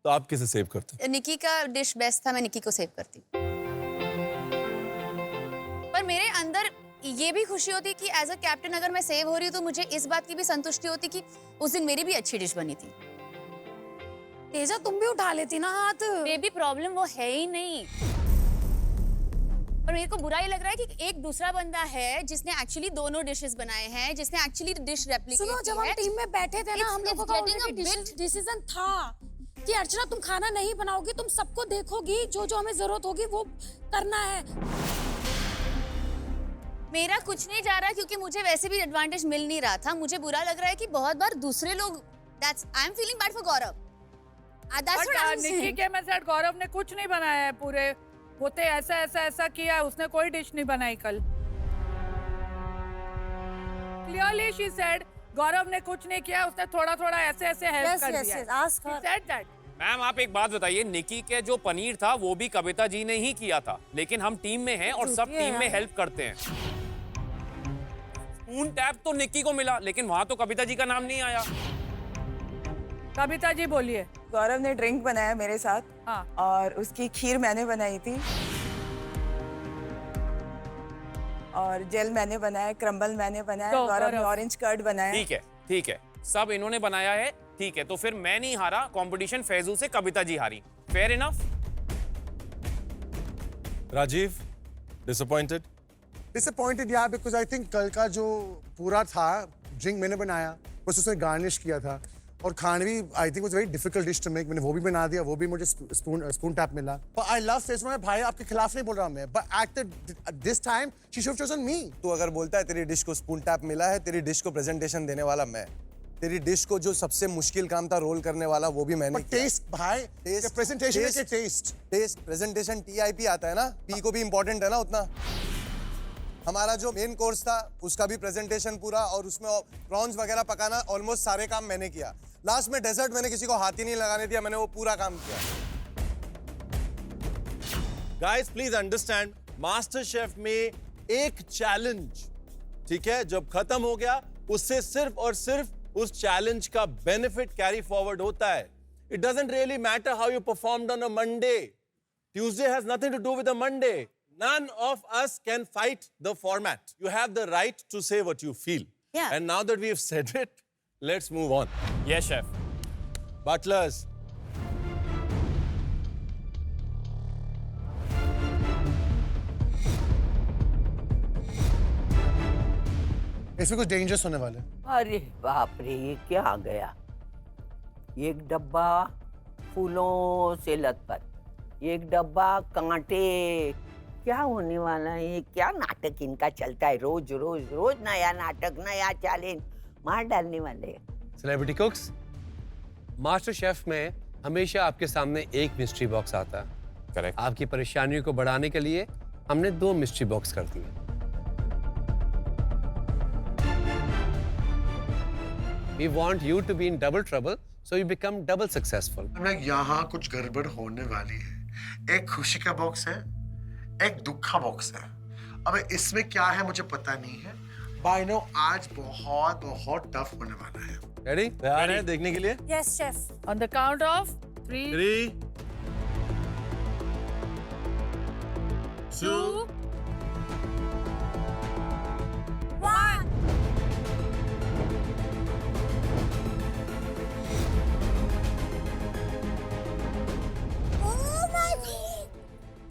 तो आप किसे सेव करते? निकी का डिश बेस्ट था, मैं निकी को सेव करती। पर मेरे अंदर ये भी खुशी होती कि एज अ कैप्टन अगर मैं सेव हो रही हूँ तो मुझे इस बात की भी संतुष्टि होती कि उस दिन मेरी भी अच्छी डिश बनी थी। तेजा तुम भी उठा लेती ना हाथ। बेबी प्रॉब्लम वो है ही नहीं, और मेरे को बुरा ही लग रहा है कि एक दूसरा बंदा है जिसने एक्चुअली दोनों डिशेस बनाए हैं, जिसने एक्चुअली डिश रेप्लिकेट की है। सुनो, जब हम टीम में बैठे थे ना, हम लोगों का डिसीजन था कि अर्चना तुम खाना नहीं बनाओगी, तुम सबको देखोगी, जो जो हमें जरूरत होगी वो करना है। मेरा कुछ नहीं जा रहा क्योंकि मुझे वैसे भी एडवांटेज मिल नहीं रहा था। मुझे बुरा लग रहा है कि बहुत बार दूसरे लोग, that's I am feeling bad for Gaurav. That's what I am Nikki saying. के मेथड गौरव ने कुछ नहीं बनाया है, पूरे होते ऐसा किया है, उसने कोई डिश नहीं बनाई कल। क्लियरली शी सेड गौरव ने कुछ नहीं किया, उसने थोड़ा थोड़ा ऐसे हेल्प कर दिया। Ask her. She said that. Ma'am आप एक बात बताइए, निकी के जो पनीर था वो भी कविता जी ने ही किया था, लेकिन हम टीम में हैं और सब टीम में हेल्प करते हैं। स्पून टैप तो निकी को मिला, लेकिन वहां तो कविता जी का नाम नहीं आया। कविता जी बोलिए। गौरव ने ड्रिंक बनाया मेरे साथ। हाँ। और उसकी खीर मैंने बनाई थी, और जेल मैंने बनाया, क्रम्बल मैंने बनाया, तो गौरव ने गौरव। ऑरेंज कर्ड बनाया। ठीक है, सब इन्होंने बनाया है, ठीक है, तो फिर मैं नहीं हारा, कंपटीशन फैजू से कविता जी हारी। Fair enough. Rajiv, disappointed? Disappointed यार, बिकॉज आई थिंक कल का जो पूरा था ड्रिंक मैंने बनाया, बस उसने गार्निश किया था, और खानवी I think was very difficult dish to make. मैंने वो भी बना दिया, वो भी मुझे स्पून टैप मिला। पर आई लव फेसबुक में, भाई आपके खिलाफ नहीं बोल रहा मैं, but at this time she should have chosen me. तू अगर बोलता है तेरी डिश को स्पून टैप मिला है, तेरी डिश को प्रेजेंटेशन देने वाला मैं, तेरी डिश को जो सबसे मुश्किल काम था रोल करने वाला वो भी मैंने किया। टेस्ट भाई, टेस्ट प्रेजेंटेशन के टेस्ट प्रेजेंटेशन टीआईपी आता है ना, पी को भी इंपॉर्टेंट है ना उतना। हमारा जो मेन कोर्स था उसका भी प्रेजेंटेशन पूरा, और उसमें प्रॉन्स वगैरह पकाना, ऑलमोस्ट सारे काम मैंने किया। लास्ट में डेजर्ट मैंने किसी को हाथ ही नहीं लगाने दिया, मैंने वो पूरा काम किया। Guys please understand, master chef में एक चैलेंज, ठीक है, जब खत्म हो गया उससे सिर्फ और सिर्फ उस चैलेंज का बेनिफिट कैरी फॉरवर्ड होता है। It doesn't really matter how you performed on a Monday. Tuesday has nothing to do with a Monday. None of us can fight the format. You have the right to say what you feel. Yeah. And now that we have said it, let's move on. Yes, chef. Butlers. इसमें कुछ dangerous होने वाले। अरे बाप रे, ये क्या आ गया? एक डब्बा फूलों से लथपथ, एक डब्बा कांटे। क्या होने वाला है? ये क्या नाटक इनका चलता है? रोज रोज रोज नया नाटक, नया चैलेंज मार डालने वाले। सेलिब्रिटी कुक्स, मास्टर शेफ में हमेशा आपके सामने एक मिस्ट्री बॉक्स आता है। करेक्ट। आपकी परेशानियों को बढ़ाने के लिए हमने 2 मिस्ट्री बॉक्स कर दिए। We want you to be in double trouble, so you become double successful. यहाँ कुछ गड़बड़ होने वाली है। एक खुशी का बॉक्स है, एक दुख का बॉक्स है। अब इसमें क्या है मुझे पता नहीं है, बाय नो आज बहुत बहुत टफ होने वाला है। रेडी? तैयार हैं देखने के लिए? Yes chef. On the count of 3, 3, 2, 1। Oh my God,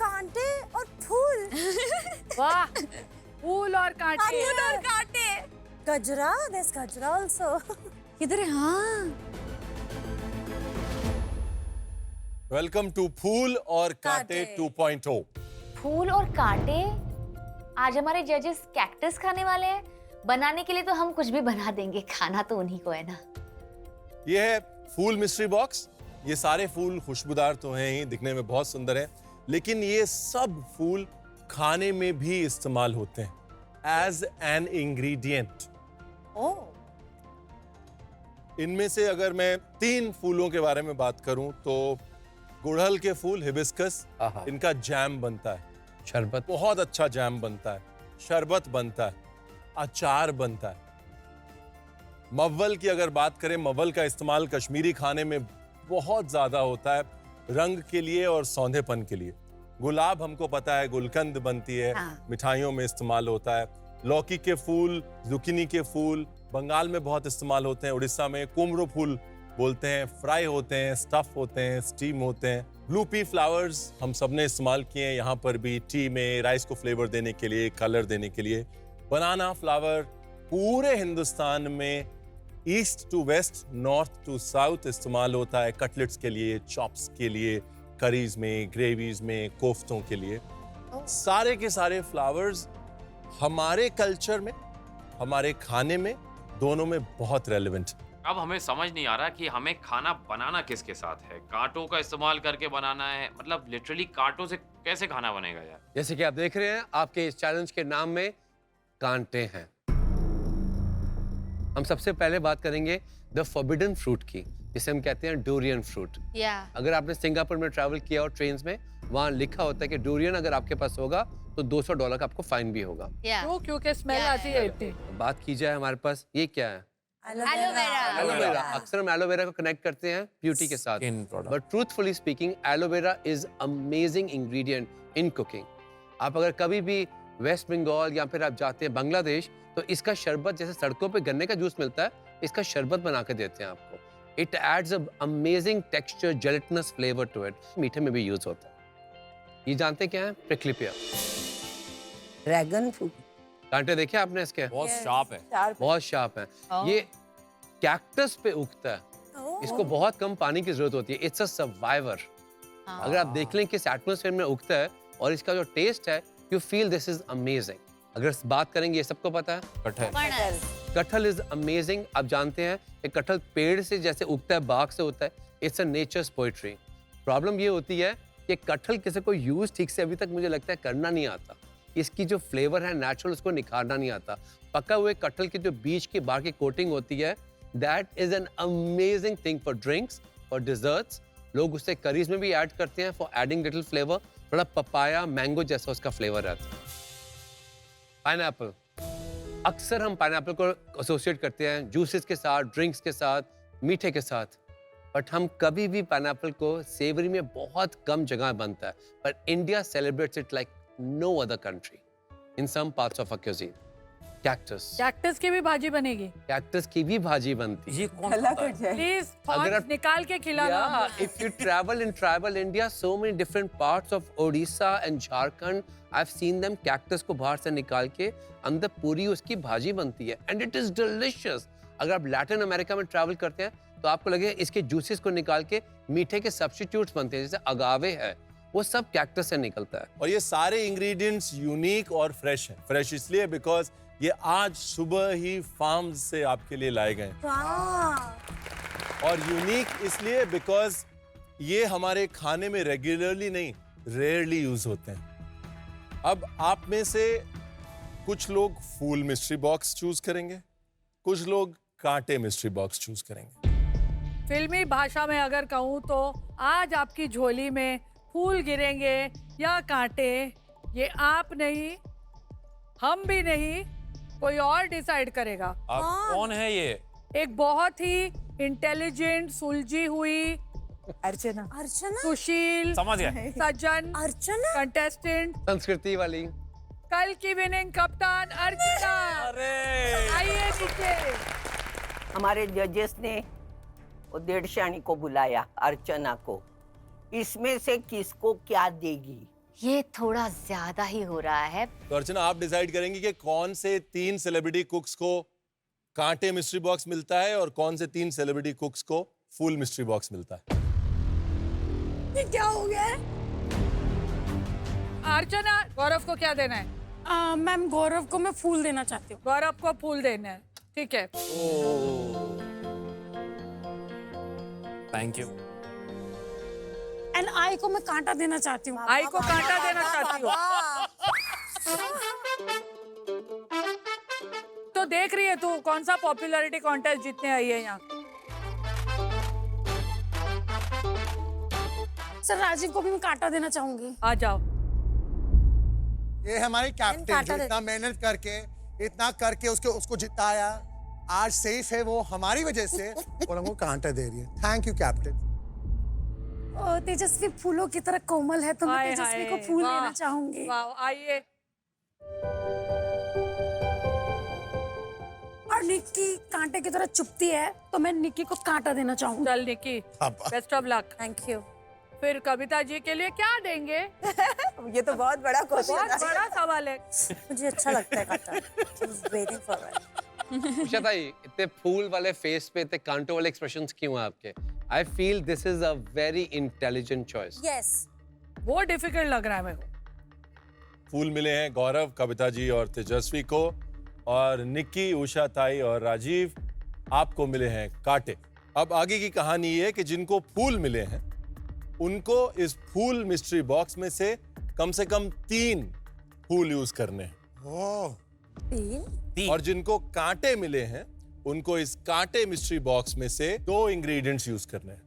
कांटे और फूल। वाह, फूल और कांटे। फूल और कांटे। गजरा, there's गजरा also। किधर है? हाँ। वेलकम टू फूल और कांटे कांटे। 2.0। फूल और कांटे। आज हमारे जजेस कैक्टस खाने वाले हैं। बनाने के लिए तो हम कुछ भी बना देंगे, खाना तो उन्हीं को है ना। ये है फूल मिस्ट्री बॉक्स। ये सारे फूल खुशबूदार तो हैं ही, दिखने में बहुत सुंदर हैं, लेकिन ये सब फूल खाने में भी इस्तेमाल होते हैं एज एन इंग्रेडिएंट। इनमें से अगर मैं 3 फूलों के बारे में बात करूं तो गुड़हल के फूल, हिबिस्कस, इनका जैम बनता है, शरबत, बहुत अच्छा जैम बनता है, शरबत बनता है, अचार बनता है। मव्वल की अगर बात करें, मव्वल का इस्तेमाल कश्मीरी खाने में बहुत ज्यादा होता है, रंग के लिए और सौंधेपन के लिए। गुलाब हमको पता है, गुलकंद बनती है, मिठाइयों में इस्तेमाल होता है। लौकी के फूल, जुकीनी के फूल बंगाल में बहुत इस्तेमाल होते हैं, उड़ीसा में कुमरो फूल बोलते हैं, फ्राई होते हैं, स्टफ होते हैं, स्टीम होते हैं। ब्लू पी फ्लावर्स हम सबने इस्तेमाल किए हैं यहाँ पर भी, टी में राइस को फ्लेवर देने के लिए, कलर देने के लिए। बनाना फ्लावर पूरे हिंदुस्तान में east to west, north to south इस्तेमाल होता है, कटलेट्स के लिए, चॉप्स के लिए, करीज में, ग्रेवीज में, कोफ्तों के लिए। सारे के सारे फ्लावर्स हमारे कल्चर में, हमारे खाने में, दोनों में बहुत रेलेवेंट है। अब हमें समझ नहीं आ रहा कि हमें खाना बनाना किसके साथ है। कांटों का इस्तेमाल करके बनाना है, मतलब लिटरली कांटों से कैसे खाना बनेगा यार। जैसे कि आप देख रहे हैं, आपके इस चैलेंज के नाम में कांटे हैं। हम सबसे पहले बात करेंगे द फॉरबिडन फ्रूट की, जिसे हम कहते हैं डोरियन फ्रूट। अगर आपने सिंगापुर में ट्रैवल किया और ट्रेन में, वहाँ लिखा होता है कि डोरियन अगर आपके पास होगा तो $200 का आपको फाइन भी होगा। क्यों? क्योंकि स्मेल आती है इतनी। बात की जाए हमारे पास, ये क्या है? एलोवेरा। एलोवेरा। अक्सर हम एलोवेरा को कनेक्ट करते हैं ब्यूटी के साथ, but truthfully speaking aloe vera is amazing ingredient in cooking. आप अगर कभी भी वेस्ट बंगाल या फिर आप जाते हैं बांग्लादेश, तो इसका शरबत, जैसे सड़कों पे गन्ने का जूस मिलता है, इसका शरबत बना के देते हैं आपको। It adds a amazing texture, gelatinous flavour to it. मीठे में भी यूज होता है। ये जानते क्या है? Prickly pair, dragon fruit. कांटे देखे आपने इसके? बहुत शार्प है, बहुत शार्प है। ये कैक्टस पे उगता है, इसको बहुत कम पानी की जरूरत होती है। It's a survivor. अगर आप देख लें किस एटमॉस्फेयर में उगता है और इसका जो टेस्ट है, you feel this is amazing. अगर बात करेंगे, ये सबको पता है, कटहल। कटहल इज अमेजिंग। आप जानते हैं कि कटहल पेड़ से जैसे उगता है, बाग से होता है। It's a natures poetry. Problem ये होती है कि कटहल किसी को यूज ठीक से अभी तक मुझे लगता है करना नहीं आता। इसकी जो फ्लेवर है नेचुरल, उसको निखारना नहीं आता। पका हुए कटहल की जो बीच की बाहर की कोटिंग होती है, that is an amazing thing for drinks, for desserts. लोग उससे करीज में भी ऐड करते हैं फॉर एडिंग लिटिल फ्लेवर। थोड़ा पपाया, मैंगो जैसा उसका फ्लेवर रहता है। पाइनएप्पल, अक्सर हम पाइनएप्पल को एसोसिएट करते हैं जूसेस के साथ, ड्रिंक्स के साथ, मीठे के साथ, बट हम कभी भी पाइनएप्पल को सेवरी में बहुत कम जगह बनता है। But India celebrates it like no other country in some parts of a cuisine. Cactus की भी भाजी बनेगी? कैक्टस की भी भाजी बनती है। ये कौन खाता है? प्लीज अगर आप निकाल के खिलाना। if you travel in tribal India, so many different parts of Odisha and Jharkhand, I've seen them cactus को बाहर से निकाल के अंदर पूरी उसकी भाजी बनती है, and it is delicious. अगर आप लैटिन अमेरिका में ट्रैवल करते हैं, तो आपको लगेगा इसके जूसेस को निकाल के मीठे के सब्स्टिट्यूट्स बनते हैं, जैसे अगावे है, वो सब कैक्टस से निकलता है। और ये सारे इंग्रेडिएंट्स यूनिक और फ्रेश हैं। फ्रेश इसलिए बिकॉज ये आज सुबह ही फार्म से आपके लिए लाए गए। और यूनिक इसलिए बिकॉज ये हमारे खाने में रेगुलरली नहीं, रेयरली यूज होते हैं। अब आप में से कुछ लोग फूल मिस्ट्री बॉक्स चूज करेंगे, कुछ लोग कांटे मिस्ट्री बॉक्स चूज करेंगे। फिल्मी भाषा में अगर कहूँ तो आज आपकी झोली में फूल गिरेंगे या कांटे, ये आप नहीं, हम भी नहीं, कोई और डिसाइड करेगा। कौन है ये? एक बहुत ही इंटेलिजेंट, सुलझी हुई अर्चना। सुशील, समझ गया, सज्जन, अर्चना कंटेस्टेंट, संस्कृति वाली, कल की विनिंग कप्तान अर्चना। आइए नीचे। हमारे जजेस ने वो डेढ़शानी को बुलाया, अर्चना को। इसमें से किसको क्या देगी? ये थोड़ा ज्यादा ही हो रहा है। तो अर्चना, आप डिसाइड करेंगी कि कौन से 3 सेलिब्रिटी कुक्स को कांटे मिस्ट्री बॉक्स मिलता है और कौन से 3 सेलिब्रिटी कुक्स को फुल मिस्ट्री बॉक्स मिलता है। ये क्या हो गया है? अर्चना, गौरव को क्या देना है? मैम, गौरव को मैं फूल देना चाहती हूँ। गौरव को फूल देना है, ठीक है। Thank you. एंड आई को मैं कांटा देना चाहती हूँ। आई को कांटा देना चाहती हूँ। तो देख रही है तू कौन सा पॉपुलैरिटी कॉन्टेस्ट जीतने आई है यहाँ। सर, राजीव को भी मैं कांटा देना चाहूंगी। आ जाओ। ये हमारे कैप्टन जो इतना मेहनत करके, इतना करके उसको जिताया, आज सेफ है वो हमारी वजह से, और हमको कांटा दे रही है। Thank you captain. तेजस्वी फूलों की तरह कोमल है, तो मैं तेजस्वी को फूल देना चाहूंगी। वाह, आइए। निक्की कांटे की तरह चुपती है, तो मैं निक्की को कांटा देना चाहूंगी। चल Nikki, best of luck. Thank you. फिर कविता जी के लिए क्या देंगे? ये तो बहुत बड़ा क्वेश्चन बहुत बड़ा सवाल है। मुझे अच्छा लगता है कांटा। Waiting for it. उषा ताई, इतने फूल वाले फेस पे इतने कांटों वाले एक्सप्रेशंस क्यों हैं आपके? I feel this is a very intelligent choice. Yes. वो डिफिकल्ट लग रहा है मेरे को। फूल मिले हैं गौरव, कविता जी और तेजस्वी को, और निक्की, उषा ताई और राजीव, आपको मिले हैं कांटे। अब आगे की कहानी ये है कि जिनको फूल मिले हैं उनको इस फूल मिस्ट्री बॉक्स में से कम 3 फूल यूज करने हैं। 3? और जिनको कांटे मिले हैं उनको इस कांटे मिस्ट्री बॉक्स में से 2 इंग्रेडिएंट्स यूज करने हैं।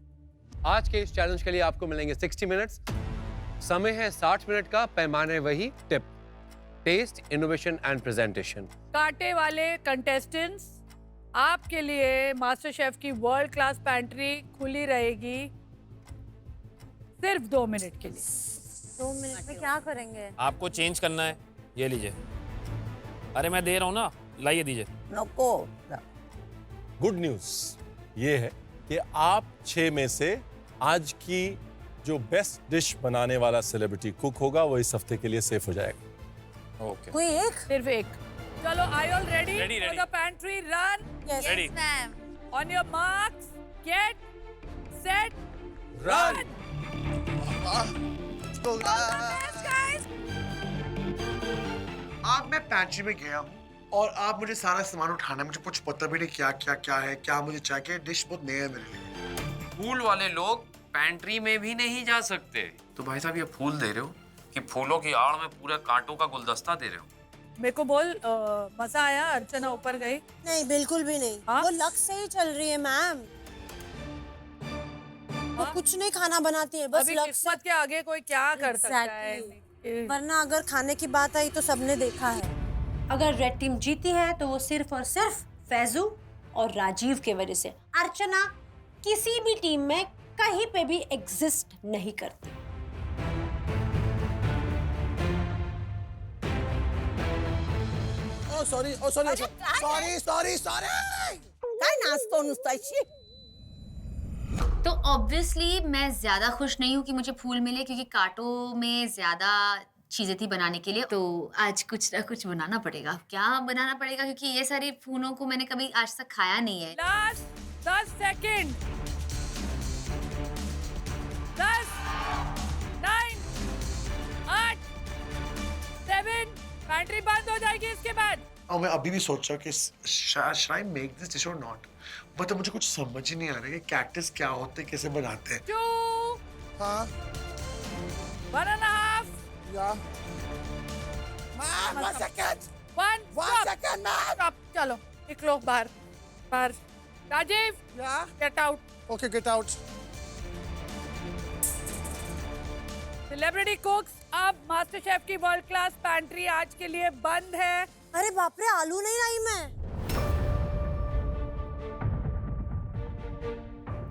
आज के इस चैलेंज के लिए आपको मिलेंगे 60 मिनट्स। समय है 60 मिनट का, पैमाने वही, tip test, innovation and presentation. कांटे वाले कंटेस्टेंट्स, आपके लिए मास्टर शेफ की वर्ल्ड क्लास पैंट्री खुली रहेगी सिर्फ 2 मिनट के लिए। 2 मिनट में क्या करेंगे? आपको चेंज करना है, ये लीजिए। अरे मैं दे रहा हूँ ना, लाइए दीजिए। नको। गुड न्यूज ये है कि आप 6 में से आज की जो बेस्ट डिश बनाने वाला सेलिब्रिटी कुक होगा वो इस हफ्ते के लिए सेफ हो जाएगा। ओके। कोई एक? सिर्फ एक। चलो, are you all ready Ready, for ready. The pantry run? Yes, Ready. ma'am. On your marks, get set run. अब मैं पैंट्री में गया हूँ और आप मुझे सारा सामान उठाना है। मुझे कुछ पता भी नहीं क्या है, क्या मुझे चाहिए। डिश बहुत नया है मेरे लिए। फूल वाले लोग पैंट्री में भी नहीं जा सकते। तो भाई साहब, ये फूल दे रहे हो कि फूलों की आड़ में पूरा कांटों का गुलदस्ता दे रहे हो? मेरे को बोल, मजा आया? अर्चना ऊपर गई? नहीं, बिल्कुल भी नहीं। हाँ? वो लक से ही चल रही है मैम। वो कुछ नहीं खाना बनाती है, बस अभी लक से। किस्मत के आगे कोई क्या कर सकता है? वरना अगर खाने की बात आई तो सबने देखा है। अगर रेड टीम जीती है तो वो सिर्फ और सिर्फ फैजू और राजीव के वजह से। अर्चना किसी भी टीम में कहीं पे भी एग्जिस्ट नहीं करती। सॉरी काय नाचतो नुसता शी? तो ऑब्वियसली मैं ज्यादा खुश नहीं हूँ कि मुझे फूल मिले, क्योंकि कांटों में ज्यादा चीजें थी बनाने के लिए। तो आज कुछ ना कुछ बनाना पड़ेगा। क्या बनाना पड़ेगा, क्योंकि ये सारे फूलों को मैंने कभी आज तक खाया नहीं है। Last 10 second. 10, 9, 8, 7, पैंट्री बंद हो जाएगी इसके बाद। और मैं अभी भी सोच रहा हूँ कि should I make this dish or not? मतलब मुझे कुछ समझ ही नहीं आ रहा है कि कैक्टस क्या होते हैं, कैसे बनाते हैं। 2, हाँ 1.5, या ma'am 1 second 1 second ma'am. Stop. चलो निकलो बाहर। राजीव, या get out. Okay get out. Celebrity कुक्स, अब मास्टर शेफ की वर्ल्ड क्लास पैंट्री आज के लिए बंद है। अरे बाप रे, आलू नहीं लाई मैं।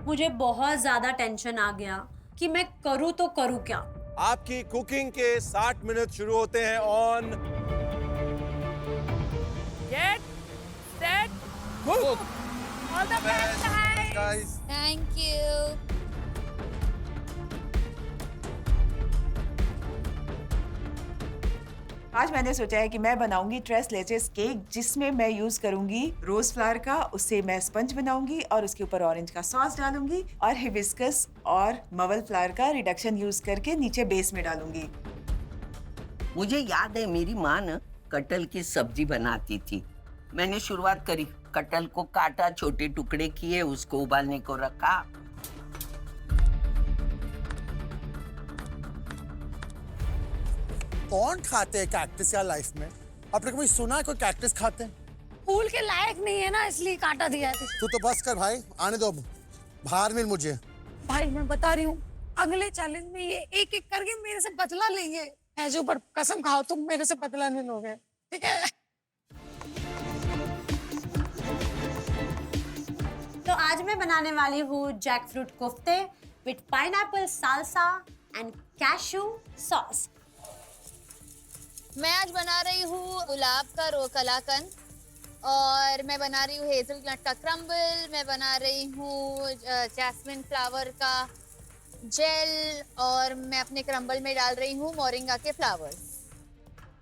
मुझे बहुत ज्यादा टेंशन आ गया कि मैं करूँ तो करूँ क्या। आपकी कुकिंग के 60 मिनट शुरू होते हैं on get set cook. All the best guys thank you. आज मैंने सोचा है कि मैं बनाऊंगी ट्रेस लेचेस केक, जिसमें मैं यूज करूंगी रोज फ्लावर का। उससे मैं स्पंज बनाऊंगी और उसके ऊपर ऑरेंज का सॉस डालूंगी और हिबिस्कस और मवल फ्लावर का रिडक्शन यूज करके नीचे बेस में डालूंगी। मुझे याद है मेरी माँ न कटहल की सब्जी बनाती थी। मैंने शुरुआत करी, कटहल को काटा, छोटे टुकड़े किए, उसको उबालने को रखा। कौन खाते हैं कैक्टस यार लाइफ में? आपने कभी सुना है कोई कैक्टस खाते हैं? फूल के लायक नहीं है ना, इसलिए कांटा दिया है। तू तो बस कर भाई, आने दो अब। बाहर मिल मुझे। भाई मैं बता रही हूँ, अगले चैलेंज में ये एक एक करके मेरे से बदला लेंगे। ऐसे ऊपर कसम खाओ तुम मेरे से बदला नहीं लोगे, ठीक है? तो आज मैं बनाने वाली हूँ जैक फ्रूट कोफ्ते with pineapple salsa and cashew sauce. मैं आज बना रही हूँ गुलाब का रो कलाकंद और मैं बना रही हूँ हेजलनट का क्रम्बल, मैं बना रही हूँ जैस्मिन फ्लावर का जेल, और मैं अपने क्रम्बल में डाल रही हूँ मोरिंगा के फ्लावर्स।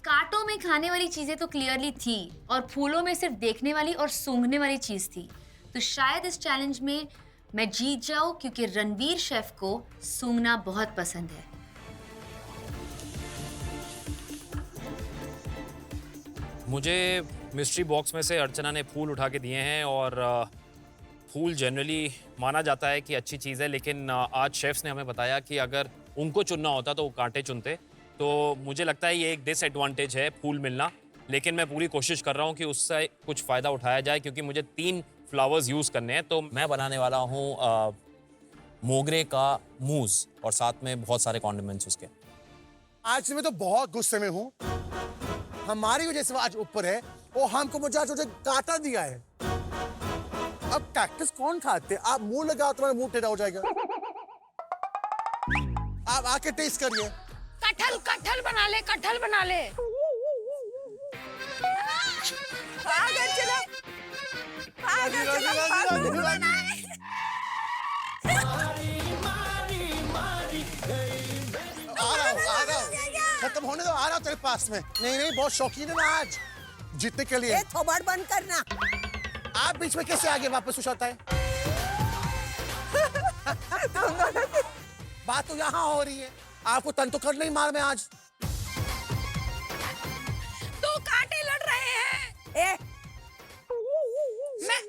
कांटों में खाने वाली चीजें तो क्लियरली थी और फूलों में सिर्फ देखने वाली और सूंघने वाली चीज थी। तो शायद इस चैलेंज में मैं जीत जाऊं क्योंकि रणवीर शेफ को सूंघना बहुत पसंद है। मुझे मिस्ट्री बॉक्स में से अर्चना ने फूल उठा के दिए हैं और फूल जनरली माना जाता है कि अच्छी चीज़ है, लेकिन आज शेफ्स ने हमें बताया कि अगर उनको चुनना होता तो वो कांटे चुनते। तो मुझे लगता है ये एक डिसएडवांटेज है फूल मिलना, लेकिन मैं पूरी कोशिश कर रहा हूँ कि उससे कुछ फ़ायदा उठाया जाए क्योंकि मुझे 3 फ्लावर्स यूज़ करने हैं। तो मैं बनाने वाला हूँ मोगरे का मूज़ और साथ में बहुत सारे कॉन्डिमेंट्स उसके। आज मैं तो बहुत गुस्से में हूँ। हमारी वजह से वो आज ऊपर है और हमको मुझे आज काटा दिया है। अब कैक्टस कौन खाते? आप मुंह लगाओ तुम्हारा मुंह टेढ़ा हो जाएगा। आप आके टेस्ट करिए। कटहल कटहल बना ले, कटहल बना ले। खत्म होने दो, आ रहा हूँ तेरे पास में। नहीं बहुत शौकीन है ना आज जीतने के लिए। थोबड़ बंद करना। आप बीच में कैसे आगे वापस उठ आता है? बात तो यहाँ हो रही है। आपको तन तो कर नहीं मार में आज। तो कांटे लड़ रहे हैं। ए, मैं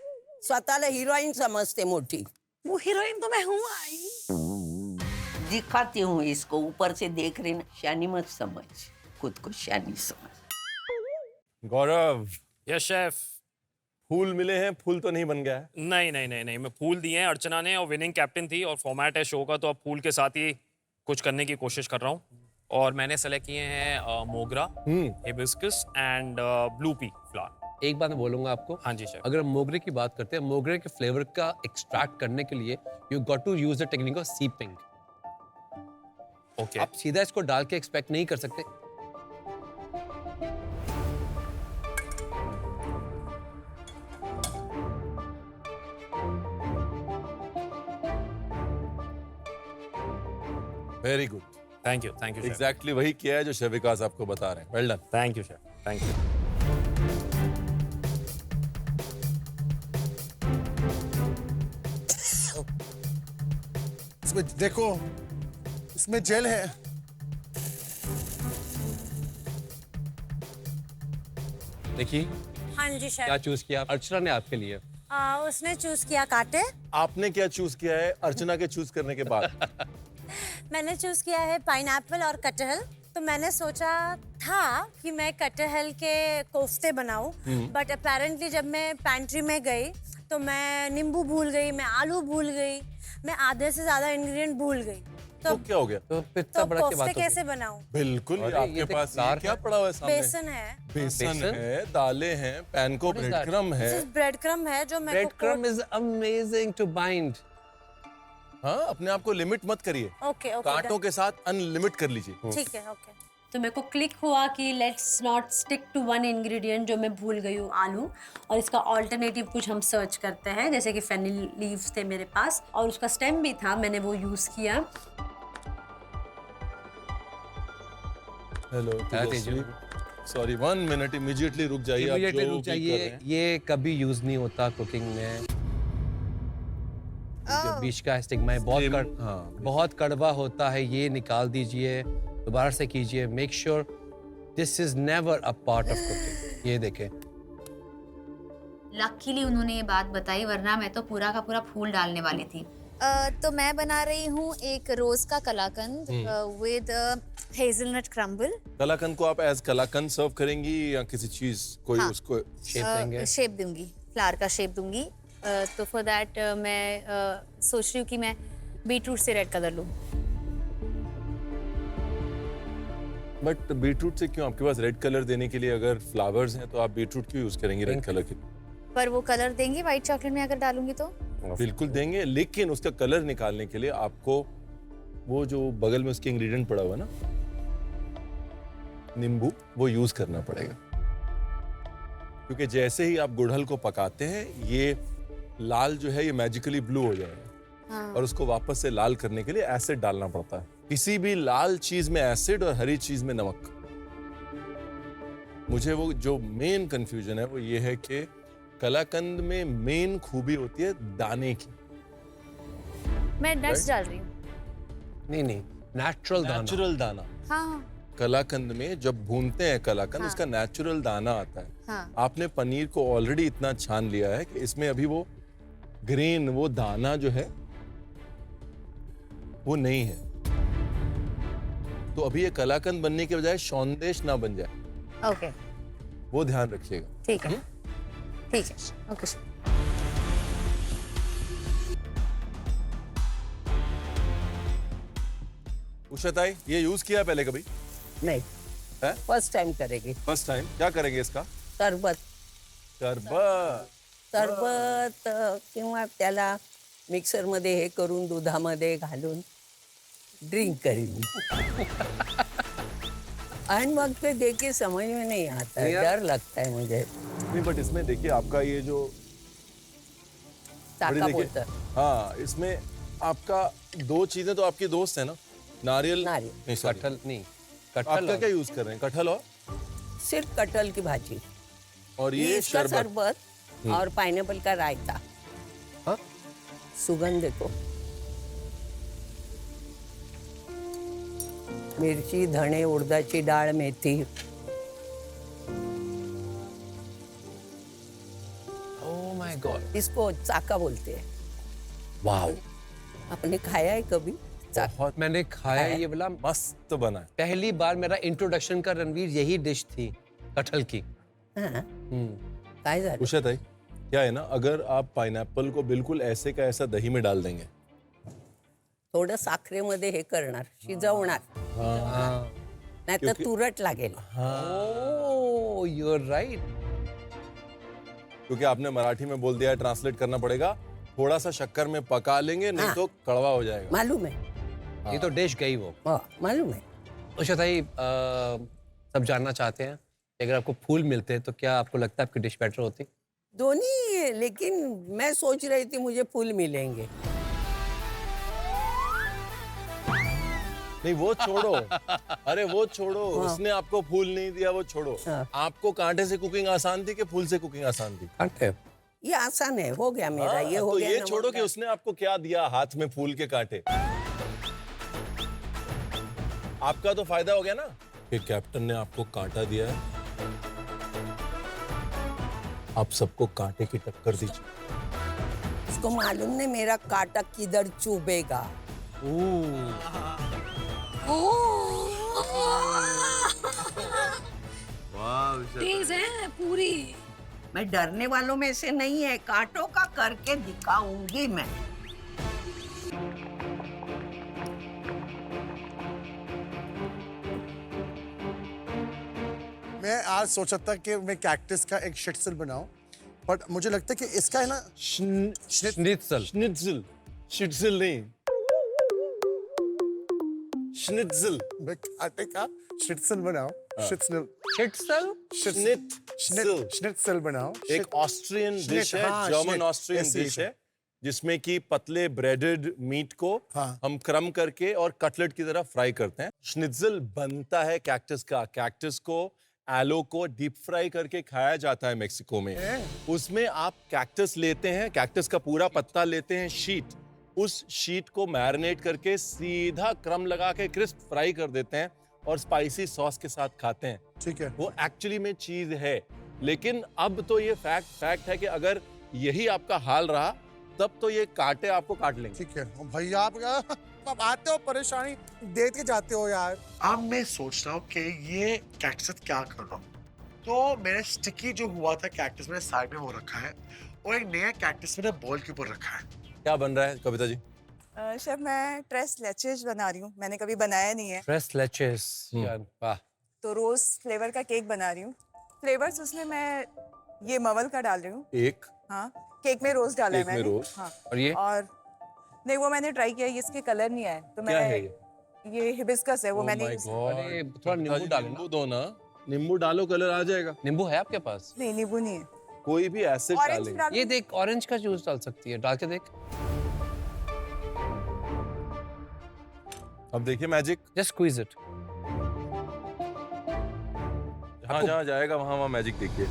स्वतःला हिरोइन समझते मोटी। वो हीरोइन तो मैं हूँ आई। दिखाती हूँ इसको, ऊपर से देख रही ना। शानी मत समझ, खुद को शानी समझ। गौरव, यस शेफ। फूल मिले हैं, फूल तो नहीं बन गया है? नहीं, मैं फूल दिए हैं अर्चना ने और विनिंग कैप्टन थी और फॉर्मेट है शो का, तो अब फूल के साथ ही कुछ करने की कोशिश कर रहा हूँ। और मैंने सेलेक्ट किए हैं मोगरा, hibiscus and blue pea flower. एक बात मैं बोलूंगा आपको। हाँ जी शेफ। अगर हम मोगरे की बात करते हैं, मोगरे के फ्लेवर का एक्सट्रैक्ट करने के लिए you got to use the technique of seeping. Okay. आप सीधा इसको डाल के एक्सपेक्ट नहीं कर सकते। Very good, thank you chef. Exactly वही किया है जो शेफ विकास आपको बता रहे हैं। Well done. Thank you chef, thank you. इसमें देखो, इसमें जेल है। देखिए हाँ जी शेफ। क्या चूज किया अर्चना ने आपके लिए। उसने चूज किया कांटे, आपने क्या चूज किया है अर्चना के चूज करने के बाद? मैंने चूज किया है पाइनएप्पल और कटहल। तो मैंने सोचा था कि मैं कटहल के कोफ्ते बनाऊं, बट अपेरेंटली जब मैं पैंट्री में गई तो मैं नींबू भूल गई, मैं आलू भूल गई, मैं आधे से ज्यादा इंग्रेडिएंट भूल गई। तो क्या हो गया? तो इतना बड़ा क्या बात कोफ्ते होगी? कैसे बनाऊं? बिल्कुल, अरे, आपके ये तो पास दाल क्या है। पड़ा हुआ है सामने? बेसन है, बेसन है, दालें हैं, पैन को What is ब्रेड that? क्रम है। ब्रेड क्रम है जो मैं bread crumb is amazing to bind. हाँ, अपने आप को लिमिट मत करिए। ओके कांटों के साथ अनलिमिट कर लीजिए। ठीक है, ओके। तो मेरे को क्लिक हुआ कि let's not stick to one ingredient, जो मैं भूल गई हूँ आलू, और इसका ऑल्टरनेटिव कुछ हम सर्च करते हैं। जैसे कि फेनिल लीव्स थे मेरे पास और उसका स्टेम भी था, मैंने वो यूज किया। हेलो सॉरी, 1 मिनट, इमीडिएटली रुक जाइए। आप इमीडिएटली जो रुक भी कर रहे जाइए। हैं। ये कभी यूज नहीं होता कुकिंग में। जो बीच का स्टिग्मा है बहुत कड़वा होता है, ये निकाल दीजिए, दोबारा से कीजिए। Make sure this is never a part of cooking. ये देखें, लकीली उन्होंने ये बात बताई, वरना मैं तो पूरा का पूरा फूल डालने वाली थी। तो मैं बना रही हूँ एक रोज का कलाकंद विद हेजलनट क्रम्बल। कलाकंद को आप एज कलाकंद सर्व करेंगी या किसी चीज कोई उसको शेप देंगे? शेप दूंगी, फ्लावर का शेप दूंगी। तो फॉर दैट मैं सोच रही हूँ कि मैं बीटरूट से रेड कलर लूँ। बट बीटरूट से क्यों? आपके पास रेड कलर देने के लिए अगर फ्लावर्स हैं तो आप बीटरूट क्यों यूज करेंगी रेड कलर के? पर वो कलर देंगे व्हाइट चॉकलेट में अगर डालूंगी तो? बिल्कुल देंगे, लेकिन उसका कलर निकालने के लिए आपको वो जो बगल में उसके इंग्रेडिएंट पड़ा हुआ है ना, नींबू, वो यूज करना पड़ेगा। क्योंकि जैसे ही आप गुड़हल को पकाते हैं ये लाल जो है ये मैजिकली ब्लू हो जाएगा। हाँ। और उसको वापस से लाल करने के लिए एसिड डालना पड़ता है। किसी भी लाल चीज में एसिड और हरी चीज में नमक। मुझे वो जो मेन कंफ्यूजन है वो ये है कि कलाकंद में मेन खूबी होती है दाने की। मैं नट्स डाल रही हूँ। नहीं नहीं, नेचुरल दाना। हाँ कलाकंद में जब भूनते हैं कलाकंद हाँ। उसका नेचुरल दाना आता है। हाँ। आपने पनीर को ऑलरेडी इतना छान लिया है कि इसमें अभी वो ग्रेन, वो दाना जो है वो नहीं है। तो अभी ये कलाकंद बनने के बजाय सौंदेश ना बन जाए, ओके वो ध्यान रखिएगा। ठीक है ठीक है ओके सर। उषाताई, ये यूज किया है पहले कभी? नहीं, है? फर्स्ट टाइम करेगी। First time. क्या करेंगे इसका? सरबत। शरबत। सरबत किंवा त्याला मिक्सर मध्ये हे करून दुधामध्ये घालून ड्रिंक करेंगी। एंड मग पे देखिए समझ में नहीं आता है, डर लगता है मुझे। नहीं, बट इसमें देखिए आपका ये जो ताका देखिए, बोलता है। हाँ, इसमें आपका दो चीजें तो आपकी दोस्त है ना, नारियल नहीं, sorry। कटहल नहीं, आपका कटहल क्या यूज कर रहे हैं? कटहल और सिर्फ कटहल की भाजी और ये इसका शरबत। शरबत और पाइनएप्पल का रायता। हाँ? सुगंध देखो, मिरची, धणे, उड़दाची डाळ, मेथी। ओह माय गॉड, इसको चाका बोलते हैं। वाओ, आपने खाया है कभी? बहुत मैंने खाया है, ये वाला मस्त बना है। पहली बार मेरा इंट्रोडक्शन का रणवीर यही डिश थी, कटहल की। हाँ। काय झालं? उषाताई, क्या है ना, अगर आप पाइनएप्पल को बिल्कुल ऐसे का ऐसा दही में डाल देंगे, थोडं साखरेमध्ये हे करणार, शिजवणार, नाहीतर तुरट लागेल। ओह, यू आर राइट। क्योंकि आपने मराठी में बोल दिया है, ट्रांसलेट करना पड़ेगा। थोड़ा सा शक्कर में पका लेंगे, नहीं तो कड़वा हो जाएगा। मालूम है, ये तो डिश गई वो। मालूम है। उषाताई, सब जानना चाहते हैं कि अगर आपको फूल मिलते तो क्या आपको लगता है आपकी डिश बेटर होती? दोनों, लेकिन मैं सोच रही थी मुझे फूल मिलेंगे। नहीं, वो छोड़ो। अरे वो छोड़ो, उसने आपको फूल नहीं दिया, वो छोड़ो। आपको कांटे से कुकिंग आसान थी कि फूल से कुकिंग आसान थी? कांटे। ये आसान है, हो गया मेरा। ये हो तो गया। ये छोड़ो कि उसने आपको क्या दिया हाथ में, फूल के कांटे। आपका तो फायदा हो गया ना कि कैप्टन ने आपको कांटा दिया है। आप सबको कांटे की टक्कर दीजिए। उसको मालूम नहीं मेरा कांटा किधर चुभेगा। तेज है पूरी। मैं डरने वालों में से नहीं है, कांटों का करके दिखाऊंगी मैं। मैं आज सोचा था कि मैं कैक्टस का एक शिट्सल बनाऊं, बट मुझे लगता है कि इसका है ना श्नित्zel। श्निट्जल, शिट्जल नहीं, श्निट्जल। मैं कांटे का शिट्सल बनाऊं। शिट्सल शिट्सल शिट्सल बनाऊं। एक ऑस्ट्रियन डिश है, हाँ, जर्मन Schnitt, ऑस्ट्रियन ऐसे ही डिश है। है, जिसमें कि पतले ब्रेडेड मीट को हम क्रम करके और कटलेट की तरह फ्राई करते हैं। श्निट्जल बनता है कैक्टस का। कैक्टस को, एलो को डीप फ्राई करके खाया जाता है मेक्सिको में। उसमें आप कैक्टस लेते हैं, कैक्टस का पूरा पत्ता लेते हैं, शीट, उस शीट को मैरिनेट करके सीधा क्रम लगा के क्रिस्प फ्राई कर देते हैं और स्पाइसी सॉस के साथ खाते हैं। ठीक है, वो एक्चुअली में चीज है। लेकिन अब तो ये फैक्ट है कि अगर यही आपका हाल रहा तब तो ये कांटे आपको काट लेंगे। ठीक है भैया, आप आते हो परेशानी दे के जाते हो यार। अब मैं सोच रहा हूँ कि ये कैक्टस क्या कर रहा हूँ। तो मैंने स्टिकी जो हुआ था कैक्टस मैंने साइड में वो रखा है और एक नया कैक्टस मैंने बॉल के ऊपर रखा है। क्या बन रहा है कविता जी? शेफ, मैं ट्रेस लेचेस बना रही हूँ, मैंने कभी बनाया नहीं है। फ्रेश लेचेस, वाह। तो रोज फ्लेवर का केक बना रही हूँ। फ्लेवर्स उसमें मैं ये मवल का डाल रही हूँ। एक हाँ, केक में रोज डाला है केक में मैंने। रोज। हाँ। और ये? और नहीं, वो मैंने ट्राई किया, इसके कलर नहीं आए तो क्या है ये हिबिस्कस है, वो Oh मैंने my God। अरे थोड़ा नींबू डालें ना। नींबू दो ना। नींबू डालो, कलर आ जाएगा। नींबू है आपके पास? नहीं, नींबू नहीं है। कोई भी एसिड ऑरेंज डालेंगे। डालो। ये देख, ऑरेंज का जूस डाल सकती है, डाल के देख। अब देखिए मैजिक। Just squeeze it. जहाँ जहाँ जाएगा वहाँ मैजिक देखिए।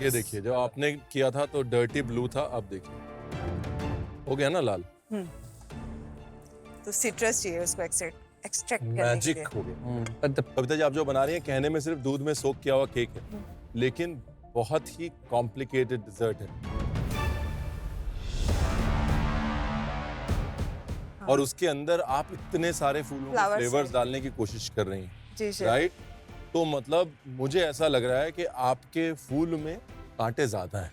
ये देखिए, जो आपने किया था तो डर्टी ब्लू था, अब देखिए हो गया ना लाल। तो सिट्रस चाहिए उसको एक्सट्रैक्ट करने के लिए। मैजिक हो गया। कविता जी, आप जो बना रही हैं, कहने में सिर्फ दूध में सोक किया हुआ केक है, लेकिन बहुत ही कॉम्प्लिकेटेड डिजर्ट है। और उसके अंदर आप इतने सारे फूलों के Flowers फ्लेवर्स है। डालने की कोशिश कर रही हैं, जी शेफ। राइट? तो मतलब मुझे ऐसा लग रहा है कि आपके फूल में कांटे ज्यादा हैं।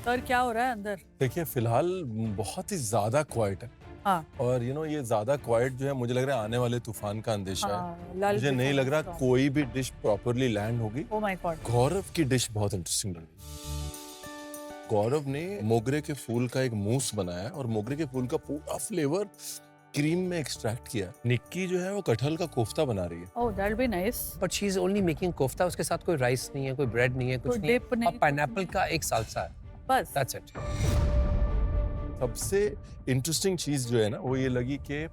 सर क्या हो रहा है अंदर? देखिए, फिलहाल बहुत ही ज्यादा क्वाइट है। हाँ। और ये ज्यादा क्वाइट जो है, मुझे लग रहा है आने वाले तूफान का अंदेशा हाँ, है। लाल मुझे भी नहीं बहुत लग रहा strong। कोई भी डिश प्रॉपरली लैंड होगी। Oh my God। गौरव की डिश बहुत इंटरेस्टिंग लगी। गौरव ने मोगरे के फूल का एक मूस बनाया और मोगरे के फूल का पूरा फ्लेवर क्रीम में एक्सट्रैक्ट किया। निक्की जो है वो कटहल का कोफ्ता बना रही है। Oh, that'll be nice। But she is only making kofta, उसके साथ कोई राइस नहीं है, कोई ब्रेड नहीं है, कुछ कोई नहीं dip है। नहीं, और पाइनएप्पल का एक सालसा है, बस। That's it. सबसे इंटरेस्टिंग चीज जो है ना, वो ये लगी कि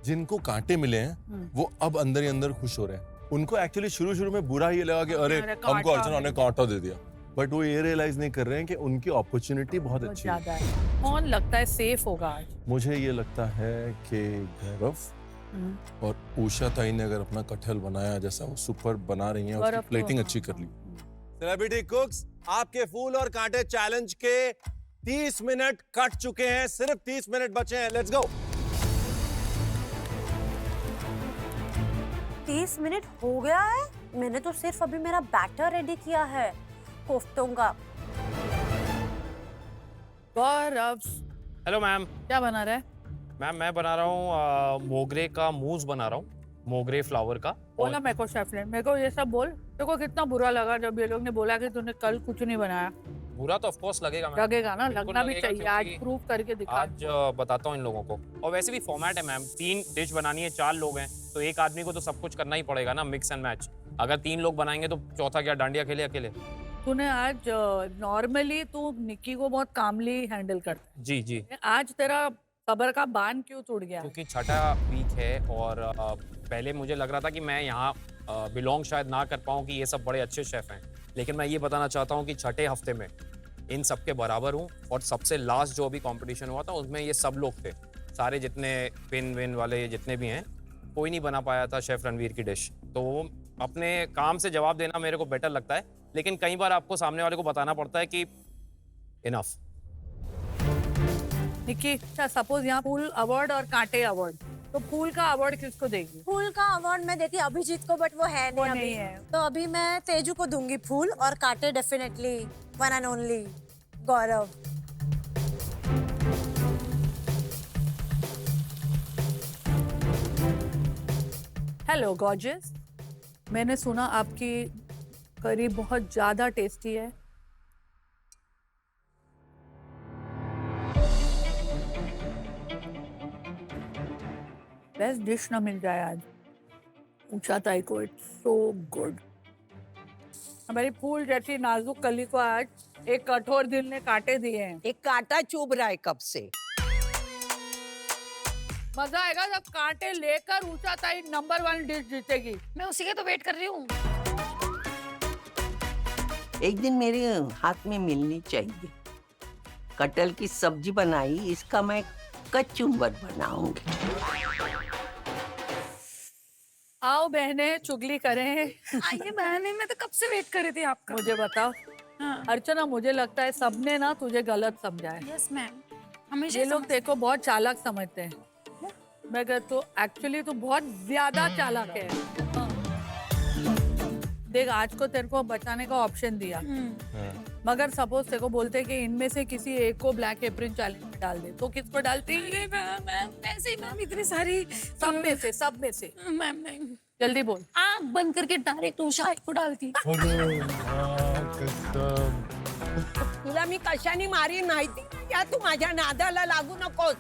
जिनको कांटे मिले हैं वो अब अंदर ही अंदर खुश हो रहे हैं। उनको एक्चुअली शुरू में बुरा ये लगा कि अरे हमको अर्चना ने कांटा दे दिया, बट वो ये रियलाइज नहीं कर रहे हैं कि उनकी अपॉर्चुनिटी बहुत बहुत अच्छी है। ज्यादा है। कौन लगता है सेफ होगा आज? मुझे ये लगता है कि गौरव और उषा ताई ने अगर अपना कटहल बनाया जैसा वो सुपर बना रही हैं, उसकी गौरव तो प्लेटिंग हाँ। अच्छी कर ली। सेलिब्रिटी कुक्स, आपके फूल और कांटे चैलेंज के 30 मिनट कट चुके हैं, सिर्फ 30 मिनट बचे हैं। Let's go. 30 मिनट हो गया है। मैंने तो सिर्फ अभी मेरा बैटर रेडी किया है कोफ्तों का। गौरव, हेलो मैम। क्या बना रहा है? मैम मैं बना रहा हूँ मोगरे का मूस बना रहा हूँ, मोगरे फ्लावर का। बोला मेरे को शेफ ने, मेरे को ये सब बोल। तेरे को कितना बुरा लगा जब ये लोग ने बोला कि तूने कल कुछ नहीं बनाया? बुरा तो ऑफ कोर्स लगेगा मैम। लगेगा ना, बिल्कुल लगना भी लगेगा, चाहिए। आज क्योंकि प्रूव करके दिखा। आज बताता हूँ इन लोगों को। और वैसे भी फॉर्मेट है मैम, 3 डिश बनानी है, 4 लोग हैं, तो एक आदमी को तो सब कुछ करना ही पड़ेगा ना, मिक्स एंड मैच। अगर 3 लोग बनाएंगे तो चौथा क्या डांडिया खेले अकेले? तूने आज नॉर्मली तू निक्की को बहुत कामली हैंडल करता जी जी। है, आज तेरा सबर का बांध क्यों टूट गया? क्योंकि छठा वीक है और पहले मुझे लग रहा था कि मैं यहाँ बिलोंग शायद ना कर पाऊँ, कि ये सब बड़े अच्छे शेफ हैं, लेकिन मैं ये बताना चाहता हूँ कि छठे हफ्ते में इन सब के बराबर हूँ। और सबसे लास्ट जो अभी कंपटीशन हुआ था उसमें ये सब लोग थे, सारे जितने पिन विन वाले जितने भी हैं, कोई नहीं बना पाया था शेफ रणवीर की डिश। तो अपने काम से जवाब देना मेरे को बेटर लगता है, लेकिन कई बार आपको सामने वाले को बताना पड़ता है कि इनफ। निक्की, अच्छा सपोज यहाँ फूल अवार्ड और कांटे अवार्ड, तो फूल का अवार्ड किसको देगी? फूल का अवार्ड मैं देती अभिजीत को, बट वो है नहीं अभी। है। तो अभी मैं तेजू को दूंगी फूल, और कांटे definitely one and only Gaurav. Hello gorgeous, मैंने सुना आपकी करी बहुत ज्यादा टेस्टी है। बेस्ट डिश ना मिल जाए आज ऊंचा ताई को, इट्स सो गुड। हमारी फूल जैसी नाजुक कली को आज एक कठोर दिल ने कांटे दिए हैं। एक कांटा चुभ रहा है कब से। मजा आएगा जब कांटे लेकर ऊंचा ताई नंबर 1 डिश जीतेगी। मैं उसी के तो वेट कर रही हूँ। एक दिन मेरे हाथ में मिलनी चाहिए। कटहल की सब्जी बनाई, इसका मैं कचुम्बर बनाऊंगी। आओ बहने चुगली करें। आइए बहने, मैं तो कब से वेट कर रही थी आपका। मुझे बताओ। हाँ। अर्चना, मुझे लगता है सबने ना तुझे गलत समझा है। यस मैम, हमेशा ये लोग देखो बहुत चालाक समझते हैं, मगर तो एक्चुअली तो बहुत ज्यादा चालाक है। देख, आज को तेरे को बचाने का ऑप्शन दिया, मगर सपोज तेरे को बोलते कि इनमें से किसी एक को ब्लैक एप्रन चैलेंज में डाल दे, तो किसको डालती? मैम ऐसे ही मैम, इतनी सारी सब में से मैम नहीं, जल्दी बोल। आँख बंद करके डायरेक्ट उषा को डालती। तुला मी कशाने मारी माहिती या तू माझ्या नादाला लागू नकोस.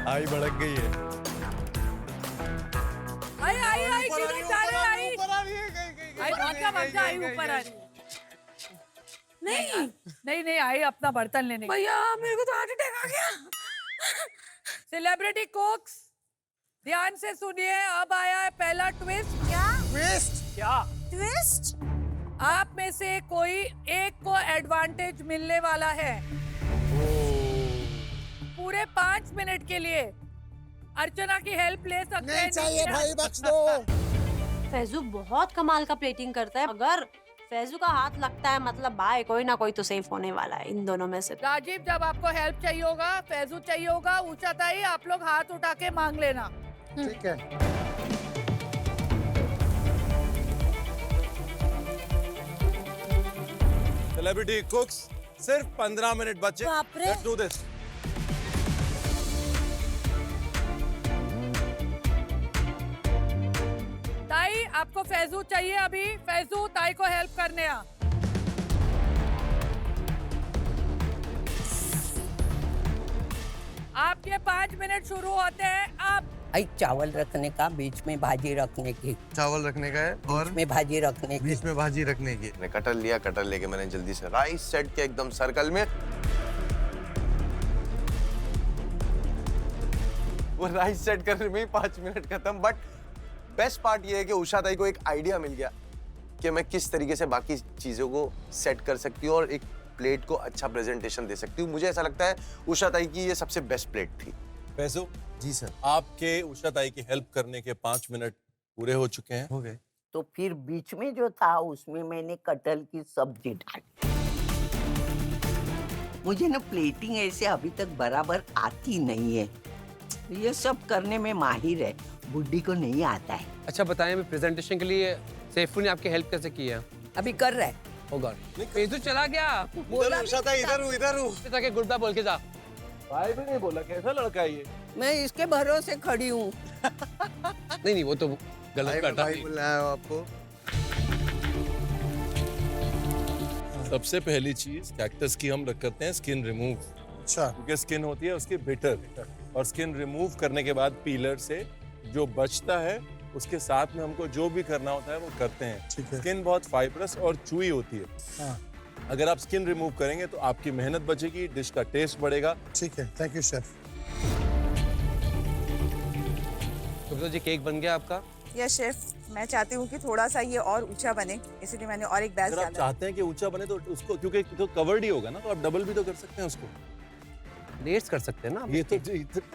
आई भड़क गई है. आई किधर जा रहे आई भाग जा आई ऊपर आ रही है. नहीं आई अपना बर्तन लेने. भैया मेरे को तो हार्ट अटैक आ गया. सेलिब्रिटी कुक्स ध्यान से सुनिए, अब आया है पहला ट्विस्ट. क्या ट्विस्ट क्या ट्विस्ट? आप में से कोई एक को एडवांटेज मिलने वाला है. पूरे 5 मिनट के लिए अर्चना की हेल्प ले सकते हैं. नहीं चाहिए भाई, बख्श दो. फैजू बहुत कमाल का प्लेटिंग करता है. अगर फैजू का हाथ लगता है मतलब भाई कोई ना कोई तो सेफ होने वाला है इन दोनों में से. राजीव, जब आपको हेल्प चाहिए होगा, फैजू चाहिए होगा, उषा ताई, आप लोग हाथ उठा के मांग लेना. ठीक है. सेलिब्रिटी कुक्स सिर्फ 15 मिनट बचे. बाप रे. Let's do this. ताई, आपको फैजू चाहिए अभी. फैजू, ताई को हेल्प करने आ. आपके 5 मिनट शुरू होते हैं अब. आई चावल रखने का, बीच में भाजी रखने की. चावल रखने का है और में भाजी रखने की. बीच में भाजी रखने की. मैंने कटर लिया, कटर लेके मैंने जल्दी से राइस सेट किया एकदम सर्कल में. वो राइस सेट करने में ही 5 मिनट खत्म. बट बेस्ट पार्ट ये है कि उषा ताई को एक आइडिया मिल गया कि मैं किस तरीके से बाकी चीजों को सेट कर सकती हूँ और एक प्लेट को अच्छा प्रेजेंटेशन दे सकती हूँ. मुझे ऐसा लगता है उषा ताई की ये सबसे बेस्ट प्लेट थी. फैजू जी सर. आपके उषा ताई की हेल्प करने के 5 मिनट पूरे हो चुके हैं. हो गए. तो फिर बीच में जो था उसमें मैंने कटहल की सब्जी डाली. मुझे ना प्लेटिंग ऐसे अभी तक बराबर आती नहीं है. ये सब करने में माहिर है, बुड्ढी को नहीं आता है. अच्छा बताएं, अभी प्रेजेंटेशन के लिए सैफू ने आपकी हेल्प कैसे की है? अभी कर रहा है. हो गॉड. फैजू चला गया. बोला उषा ताई इधर हूँ, इधर हूँ. जाके गुड बाय बोल के जा. भाई भी नहीं बोला. कैसा लड़का है ये? मैं इसके भरोसे खड़ी हूँ. नहीं वो तो गलत काटा. भाई बुलाया है आपको. सबसे पहली चीज कैक्टस की हम करते हैं स्किन रिमूव. अच्छा. क्योंकि स्किन होती है उसकी बिटर, और स्किन रिमूव करने के बाद पीलर से जो बचता है उसके साथ में हमको जो भी करना होता है वो करते हैं. स्किन बहुत फाइब्रस और चूई होती है. हाँ. अगर आप स्किन रिमूव करेंगे तो आपकी मेहनत बचेगी, डिश का टेस्ट बढ़ेगा. ठीक है, थैंक यू शेफ. तो जी केक बन गया आपका. यस शेफ, मैं चाहती हूँ कि थोड़ा सा ये और ऊंचा बने, इसलिए मैंने और एक बैच अगर आप डाला. चाहते हैं कि ऊंचा बने तो उसको, क्योंकि तो कवर्ड ही होगा ना, तो आप डबल भी तो कर सकते हैं उसको. लेयर्स कर सकते हैं ना.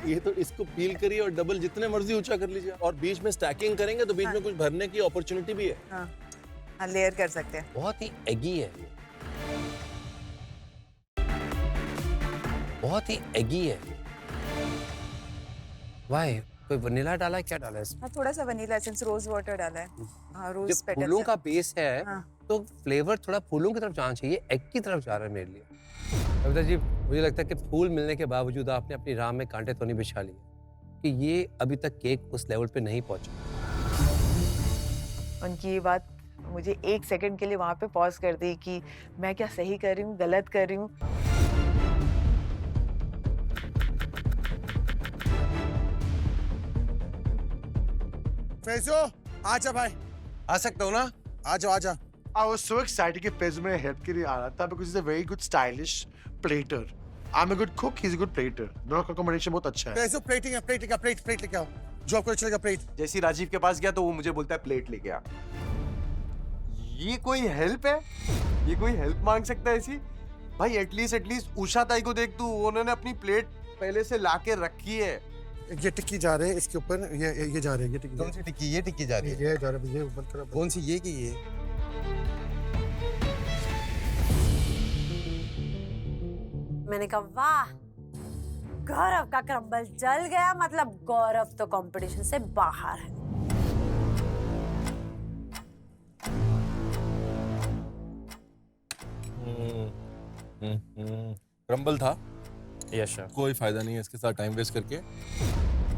ये तो इसको पील करिए और डबल जितने मर्जी ऊंचा कर लीजिए. और बीच में स्टैकिंग करेंगे तो बीच में कुछ भरने की अपॉर्चुनिटी भी है. हाँ, लेयर कर सकते हैं. बहुत ही एगी है, बहुत ही एगी है. वाई कोई वनीला डाला है, क्या डाला है इसमें? हाँ, थोड़ा सा वनीला एसेंस, रोज वाटर डाला है. हाँ, रोज जब पेटल फूलों का बेस है हाँ. तो फ्लेवर थोड़ा फूलों की तरफ जाना चाहिए, एग की तरफ जा रहा है मेरे लिए. कविता जी, मुझे लगता है कि फूल मिलने के बावजूद आपने अपनी राह में कांटे तो नहीं बिछा लिए, कि ये अभी तक केक उस लेवल पे नहीं पहुंचा. उनकी ये बात मुझे 1 सेकंड के लिए वहाँ पे पॉज कर दी कि मैं क्या सही कर रही हूँ, गलत कर रही हूँ. फैजू आजा भाई. आ सकता हूँ ना? आजा आजा. I was so excited कि फैजू मेरे हेल्प के लिए आ रहा था because he's a very good stylish plater. I'm a good cook, he's a good plater. दोनों का combination बहुत अच्छा है. फैजू प्लेटिंग है, प्लेट लेके आओ. जो आपको अच्छा लगा प्लेट. जैसे राजीव के पास गया तो वो मुझे बोलता है प्लेट लेके आ. ये कोई हेल्प है? ये कोई हेल्प मांग सकता है ऐसी? भाई एटलीस्ट उषा ताई को देख तू, उन्होंने अपनी प्लेट पहले से लाके रखी है. ये टिक्की जा रहे हैं इसके ऊपर, ये जा रहे हैं. ये टिक्की. कौन सी टिक्की? ये टिक्की जा रही है. ये जा रहा है. ये ऊपर करो. कौन सी? ये की ये? मैंने कहा वाह, गौरव का क्रम्बल जल गया, मतलब गौरव तो कंपटीशन से बाहर है. क्रम्बल था. Yes sir. कोई फायदा नहीं है इसके साथ टाइम वेस्ट करके.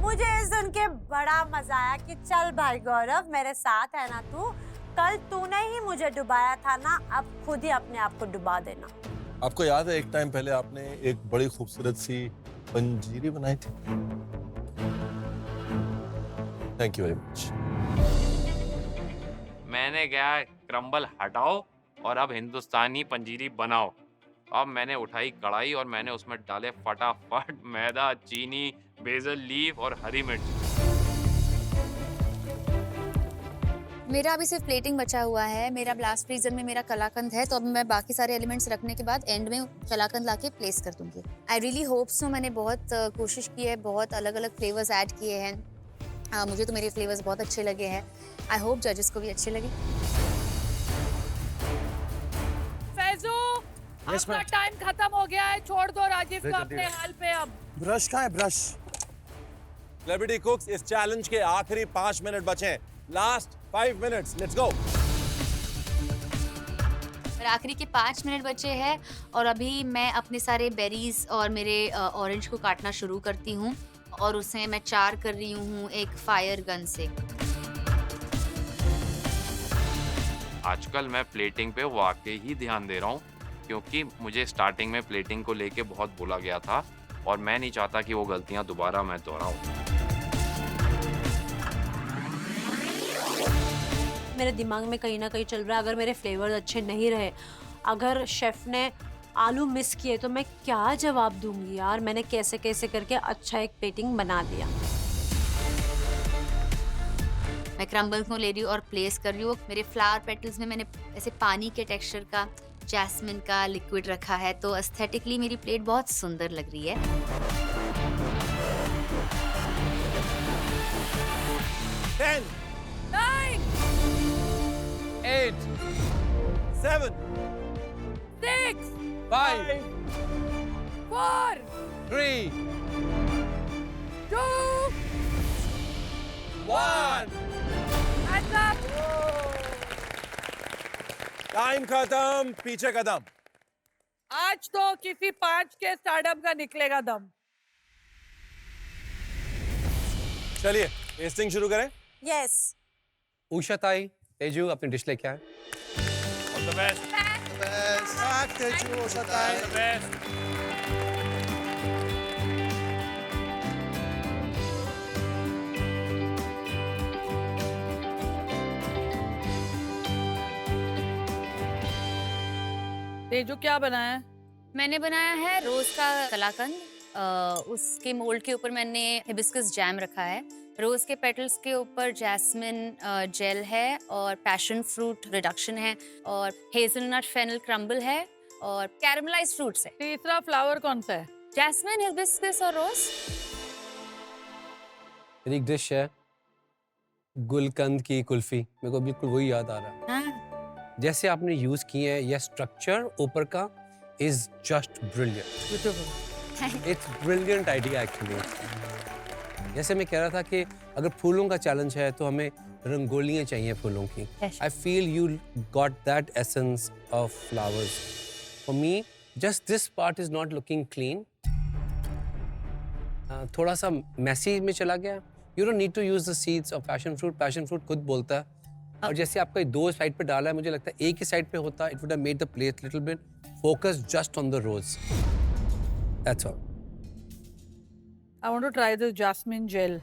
मुझे सुन के बड़ा मजा आया कि चल भाई गौरव, मेरे साथ है ना तू, कल तूने ही मुझे डुबाया था ना, अब खुद ही अपने आप को डुबा देना। आपको याद है एक टाइम पहले आपने एक बड़ी खूबसूरत सी पंजीरी बनाई थी? Thank you very much. मैंने कहा क्रम्बल हटाओ और अब हिंदुस्तानी पंजीरी बनाओ। अब मैंने उठाई कढ़ाई और मैंने उसमें डाले फटाफट मैदा, चीनी, बेसल लीफ और हरी मिर्च। मेरा अभी सिर्फ प्लेटिंग बचा हुआ है। मेरा ब्लास्ट फ्रीजर में मेरा कलाकंद है, तो अब मैं बाकी सारे एलिमेंट्स रखने के बाद एंड में कलाकंद लाके प्लेस कर दूंगी। I really hope so. मैंने बहुत कोशिश की है, बहुत अलग अलग फ्लेवर्स ऐड किए हैं। मुझे तो मेरे फ्लेवर्स बहुत अच्छे लगे हैं। आई होप जजेस को भी अच्छे लगे। फैजू, अपना टाइम खत्म हो गया है, छोड़ दो राजीव को अपने हाल पे। अब ब्रश कहाँ है? ब्रश। सेलिब्रिटी कुक्स, इस चैलेंज के आखिरी 5 मिनट बचे हैं। Last 5 minutes, let's go. और आखिरी के 5 मिनट बचे हैं और अभी मैं अपने सारे बेरीज और मेरे ऑरेंज को काटना शुरू करती हूँ और उसे मैं चार कर रही हूँ एक फायर गन से। आजकल मैं प्लेटिंग पे वाकई ही ध्यान दे रहा हूँ, क्योंकि मुझे स्टार्टिंग में प्लेटिंग को लेके बहुत बोला गया था और मैं नहीं चाहता कि वो गलतियाँ दोबारा मैं दोहराऊँ। मेरे दिमाग में कहीं ना कहीं चल रहा है, अगर मेरे फ्लेवर्स अच्छे नहीं रहे, अगर शेफ ने आलू मिस किए तो मैं क्या जवाब दूंगी यार। मैंने कैसे कैसे करके अच्छा एक प्लेटिंग बना दिया। मैं क्रम्बल को ले रही हूँ और प्लेस कर रही हूँ। मेरे फ्लावर पेटल्स में मैंने ऐसे पानी के टेक्सचर का जैस्मिन का लिक्विड रखा है, तो एस्थेटिकली मेरी प्लेट बहुत सुंदर लग रही है। 10 9 8 7 6 5 4 3 2 1 hands up। टाइम खत्म, पीछे कदम। आज तो किसी 5 के स्टार्टअप का निकलेगा दम। चलिए टेस्टिंग शुरू करें। यस। उषा ताई, तेजू अपनी डिश लेके आए। All the best. Teju, Usha tai. All the best. Tezu क्या बनाया है? मैंने बनाया है रोज का कलाकंद। उसके मोल्ड के ऊपर मैंने हिबिस्कस जैम रखा है। रोज के पेटल्स के ऊपर जैस्मिन जेल है और पैशन फ्रूट रिडक्शन है और हेजलनट फेनल क्रम्बल है और कैरमलाइज्ड फ्रूट्स है। तीसरा फ्लावर कौन सा है? जैस्मिन, हिबिस्कस और रोज। एक डिश है गुलकंद की कुल्फी, मेरे को बिल्कुल वही याद आ रहा है। हाँ। जैसे आपने यूज किए हैं, यह स्ट्रक्चर ऊपर का is just brilliant. It's brilliant idea actually. जैसे मैं कह रहा था कि अगर फूलों का चैलेंज है तो हमें रंगोलियां चाहिए फूलों की। I feel you got that essence of flowers. For me just this part is not looking clean, थोड़ा सा मैसी में चला गया। You don't need to use the seeds of passion fruit. Passion fruit खुद बोलता है। और जैसे आपका दो साइड पे डाला है, मुझे लगता है एक ही साइड पे होता, it would have made the plate little bit focused just on the rose. That's all. I want to try this jasmine gel.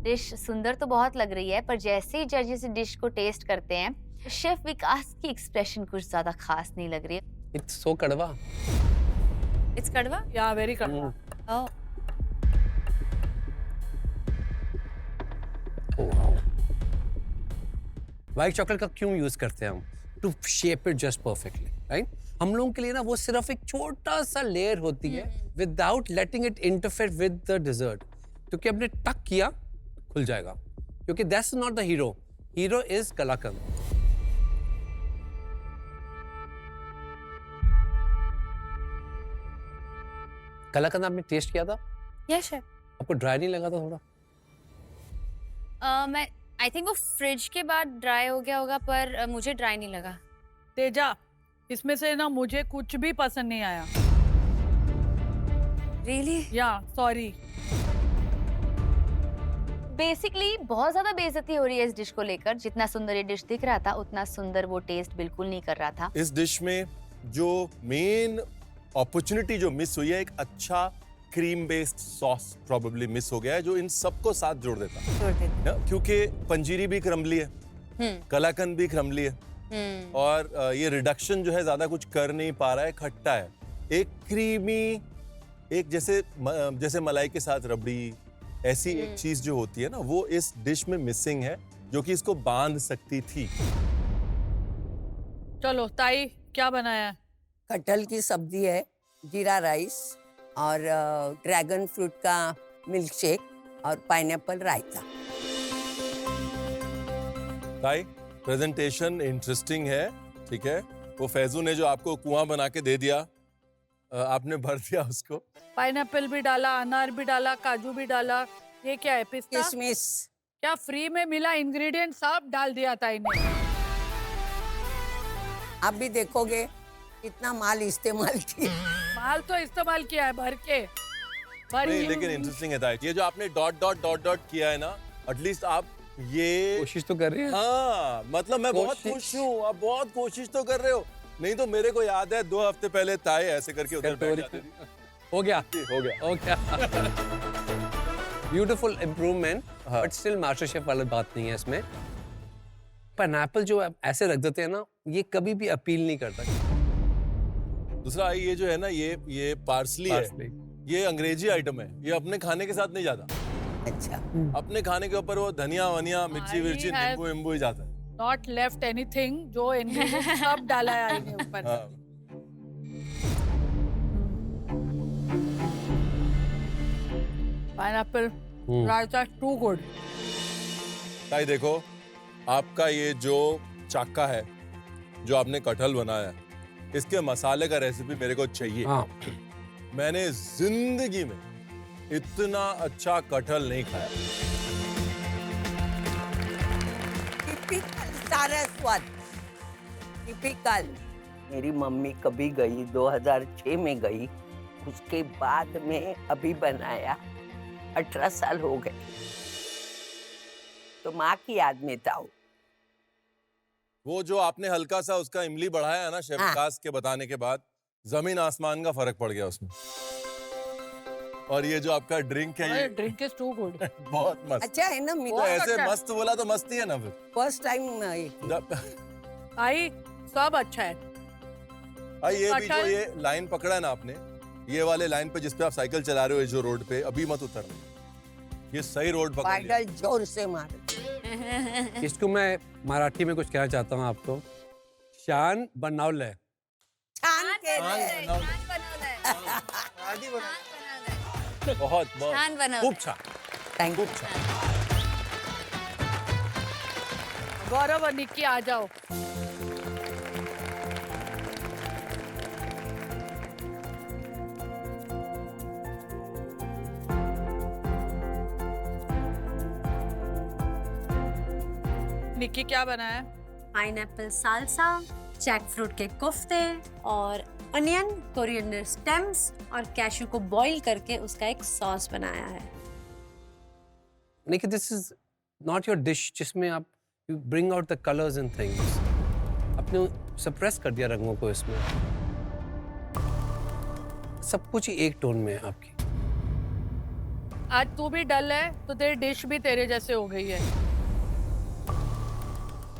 Dish सुंदर तो बहुत लग रही है, पर जैसे ही जजेस डिश को टेस्ट करते हैं, शेफ विकास की एक्सप्रेशन कुछ ज्यादा खास नहीं लग रही है। इट्स सो कड़वा। इट्स कड़वा? Yeah, very कड़वा। Oh. व्हाइट चॉकलेट का क्यों यूज करते हैं हम? To shape it just perfectly, right? हम लोगों के लिए ना वो सिर्फ एक छोटा सा लेयर होती है without letting it interfere with the dessert. क्योंकि आपने टक किया खुल जाएगा, क्योंकि that's not the hero. Hero is kalakand. Kalakand आपने टेस्ट किया था? Yes chef. आपको ड्राई नहीं लगा था थोड़ा? मैं आई थिंक वो फ्रिज के बाद ड्राई हो गया होगा, पर मुझे ड्राई नहीं लगा। तेजा, इसमें से ना मुझे कुछ भी पसंद नहीं आया। Really? या सॉरी। बेसिकली बहुत ज्यादा बेइज्जती हो रही है इस डिश को लेकर। जितना सुंदर ये डिश दिख रहा था उतना सुंदर वो टेस्ट बिल्कुल नहीं कर रहा था। इस डिश में जो मेन अपॉर्चुनिटी जो मिस हुई है, एक अच्छा cream based sauce probably miss हो गया है, जो इन सबको साथ जोड़ देता है। क्योंकि पंजीरी भी क्रम्बली है, कलाकंद भी क्रम्बली है, और ये रिडक्शन जो है ज्यादा कुछ कर नहीं पा रहा है, खट्टा है। एक क्रीमी, एक जैसे मलाई के साथ रबड़ी, ऐसी एक चीज जो होती है ना, वो इस डिश में मिसिंग है, जो कि इसको बांध सकती थी। चलो ताई, क्या बनाया है? कटहल की सब्जी है, जीरा राइस और ड्रैगन फ्रूट का मिल्क शेक और पाइनएप्पल रायता। ताई, प्रेजेंटेशन इंटरेस्टिंग है, ठीक है। वो फैजू ने जो आपको कुआं बना के दे दिया, आपने भर दिया उसको। पाइनएप्पल भी डाला, अनार भी डाला, काजू भी डाला। ये क्या है? पिस्ता? किशमिश। क्या फ्री में मिला? इंग्रेडिएंट सब डाल दिया ताई ने। आप भी देखोगे कितना माल इस्तेमाल किया। माल तो इस्तेमाल किया है भर के। नहीं, लेकिन इंटरेस्टिंग है ताई, ये जो आपने डॉट डॉट डॉट डॉट किया है ना, एटलीस्ट आप ये कोशिश तो कर रहे हैं। हाँ, मतलब मैं बहुत खुश हूँ, आप बहुत कोशिश तो कर रहे हो। नहीं तो मेरे को याद है 2 हफ्ते पहले ताई ऐसे करके उधर बैठ जाती थी। हो गया। Beautiful improvement, but still master chef वाली बात नहीं है इसमें। पाइनएप्पल जो आप ऐसे रख देते हैं ना, ये कभी भी अपील नहीं करता। दूसरा ये जो है ना, ये पार्सली है, ये अंग्रेजी आइटम है, ये अपने खाने के साथ नहीं जाता। अच्छा। अपने खाने के ऊपर वो धनिया वनिया, मिर्ची विर्ची, नींबू वींबू ही जाता है। Not left anything, जो इंग्रेडिएंट सब डाला है आई ने ऊपर। Pineapple raita too good. ताई देखो, आपका ये जो चाका है, जो आपने कटहल बनाया है, इसके मसाले का रेसिपी मेरे को चाहिए। मैंने जिंदगी में इतना अच्छा कटहल नहीं खाया। सारा स्वाद टिपिकल। मेरी मम्मी कभी गई, 2006 में गई, उसके बाद में अभी बनाया, 18 साल हो गए, तो माँ की याद में था। वो जो आपने हल्का सा उसका इमली बढ़ाया है ना शेफ विकास के बताने के बाद, जमीन आसमान का फर्क पड़ गया उसमें। और ये जो आपका ड्रिंक है, ये ड्रिंक इज टू गुड। बहुत मस्त। अच्छा है ना? तो ऐसे मस्त बोला तो मस्ती है ना फिर। फर्स्ट टाइम आई सब अच्छा है। ये भी जो ये लाइन पकड़ा है ना आपने, ये वाले लाइन पे जिस पे आप साइकिल चला रहे हो, जो रोड पे, अभी मत उतरना, ये सही रोड पकड़ लिया। पैडल जोर से मार। इसको मैं मराठी में कुछ कहना चाहता हूँ आपको। शान बनावलंय। छान के बहुत छान बनवलंय। खूब छान। Thank you. गौरव और निक्की आ जाओ। निक्की क्या बनाया है? पाइनएप्पल सालसा, जैक फ्रूट के कोफ्ते और अनियन, कोरिएंडर स्टेम्स और कैशू को बॉईल करके उसका एक सॉस बनाया है। Nikki, this is not your dish जिसमें आप you bring out the colors and things. आपने suppress कर दिया रंगों को इसमें। सब कुछ ही एक टोन में है आपकी। आज तू भी डल है तो तेरी डिश भी तेरे जैसे हो गई है।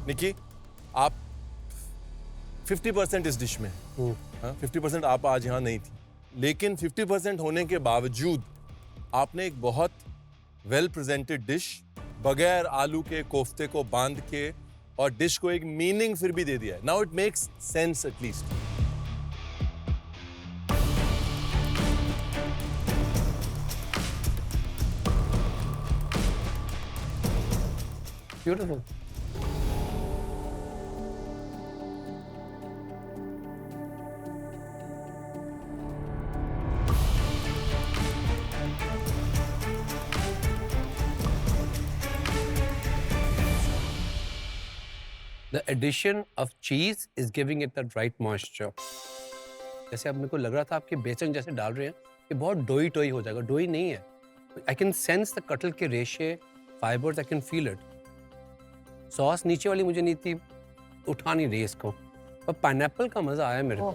निकी, आप 50% इस डिश में, 50% आप आज यहाँ नहीं थी, लेकिन 50% होने के बावजूद आपने एक बहुत वेल प्रेजेंटेड डिश, बगैर आलू के कोफ्ते को बांध के, और डिश को एक मीनिंग फिर भी दे दिया है। Now it makes sense at least. Beautiful. The addition of cheese is giving it that right moisture. जैसे अब मेरे को लग रहा था आपके बेसन जैसे डाल रहे हैं, ये बहुत डोई टोई हो जाएगा। डोई नहीं है। I can sense the कटहल के रेशे, fibers, I can feel it. Sauce नीचे वाली मुझे नहीं थी, उठा नहीं रही इसको, पर पाइनएप्पल का मजा आया मेरे को।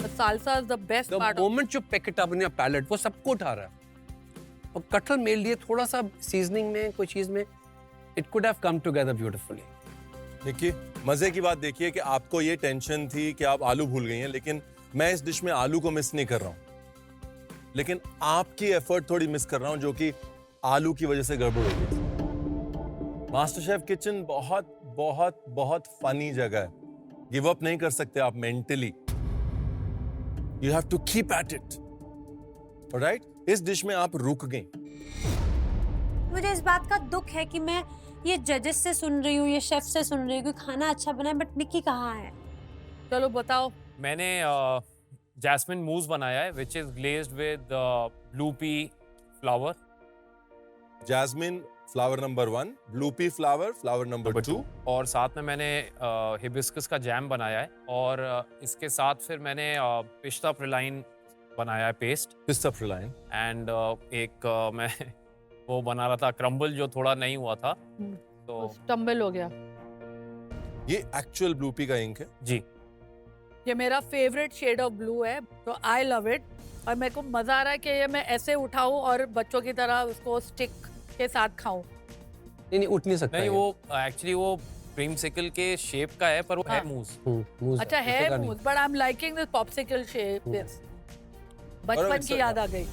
The salsa is the best The part of moment you pick it up in your palate, वो सबको उठा रहा है। और कटहल मेरे लिए थोड़ा सा सीजनिंग में, कोई चीज में, it could have come together beautifully. देखिए, मजे की बात देखिए कि आपको ये टेंशन थी कि आप आलू भूल गई हैं, लेकिन मैं इस डिश में आलू को मिस नहीं कर रहा हूँ, लेकिन आपकी एफर्ट थोड़ी मिस कर रहा हूँ, जो कि आलू की वजह से गड़बड़ हो गई। मास्टर शेफ किचन बहुत बहुत बहुत फनी जगह है। गिव अप नहीं कर सकते आप mentally. You have to keep at it, alright? इस डिश में आप रुक गई। मुझे इस बात का दुख है कि मैं ये जजेस से सुन रही हूँ, ये शेफ से सुन रही हूँ कि खाना अच्छा बना है, बट निक्की कहाँ है? चलो बताओ। मैंने जैस्मिन मूस बनाया है, which is glazed with blue pea flower. Jasmine flower number 1, blue pea flower number 2, और साथ में मैंने हिबिस्कस का जैम बनाया है, और इसके साथ फिर मैंने पिस्ता प्रलाइन बनाया है, पिस्ता प्रलाइन, एंड एक मैं वो बना रहा था क्रम्बल, जो थोड़ा नहीं हुआ था, तो स्टम्बल हो गया। ये एक्चुअल ब्लू पी का इंक है जी। ये मेरा फेवरेट शेड ऑफ ब्लू है, तो आई लव इट, और मेरे को मजा आ रहा है कि ये मैं ऐसे उठाऊं और बच्चों की तरह उसको स्टिक के साथ खाऊं। नहीं, उठ नहीं सकता। नहीं, वो एक्चुअली वो क्रीमसिकल के शेप का है, पर वो है मूस। अच्छा है mousse, but I am liking this popsicle shape. बचपन की याद आ गई।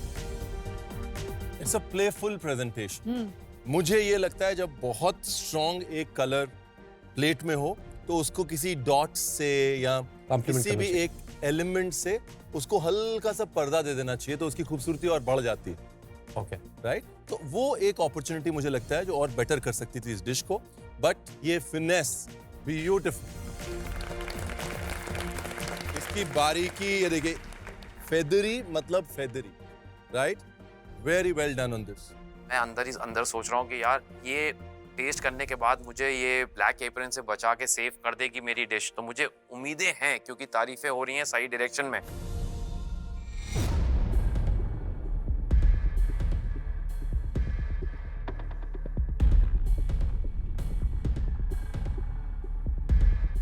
It's a playful presentation. मुझे ये लगता है जब बहुत स्ट्रॉन्ग एक कलर प्लेट में हो, तो उसको किसी डॉट से या किसी भी एक एलिमेंट से उसको हल्का सा पर्दा दे देना चाहिए, तो उसकी खूबसूरती और बढ़ जाती है। Okay, right? तो वो एक अपॉर्चुनिटी मुझे लगता है जो और बेटर कर सकती थी इस डिश को, बट ये फिनेस ब्यूटीफुल, इसकी बारीकी, ये देखिए, फेदरी मतलब feathery, right? Very well done on this. मैं अंदर सोच रहा हूँ कि यार ये टेस्ट करने के बाद मुझे ये ब्लैक एप्रन से बचा के सेव कर देगी मेरी डिश, तो मुझे उम्मीदें हैं, क्योंकि तारीफें हो रही हैं सही डायरेक्शन में।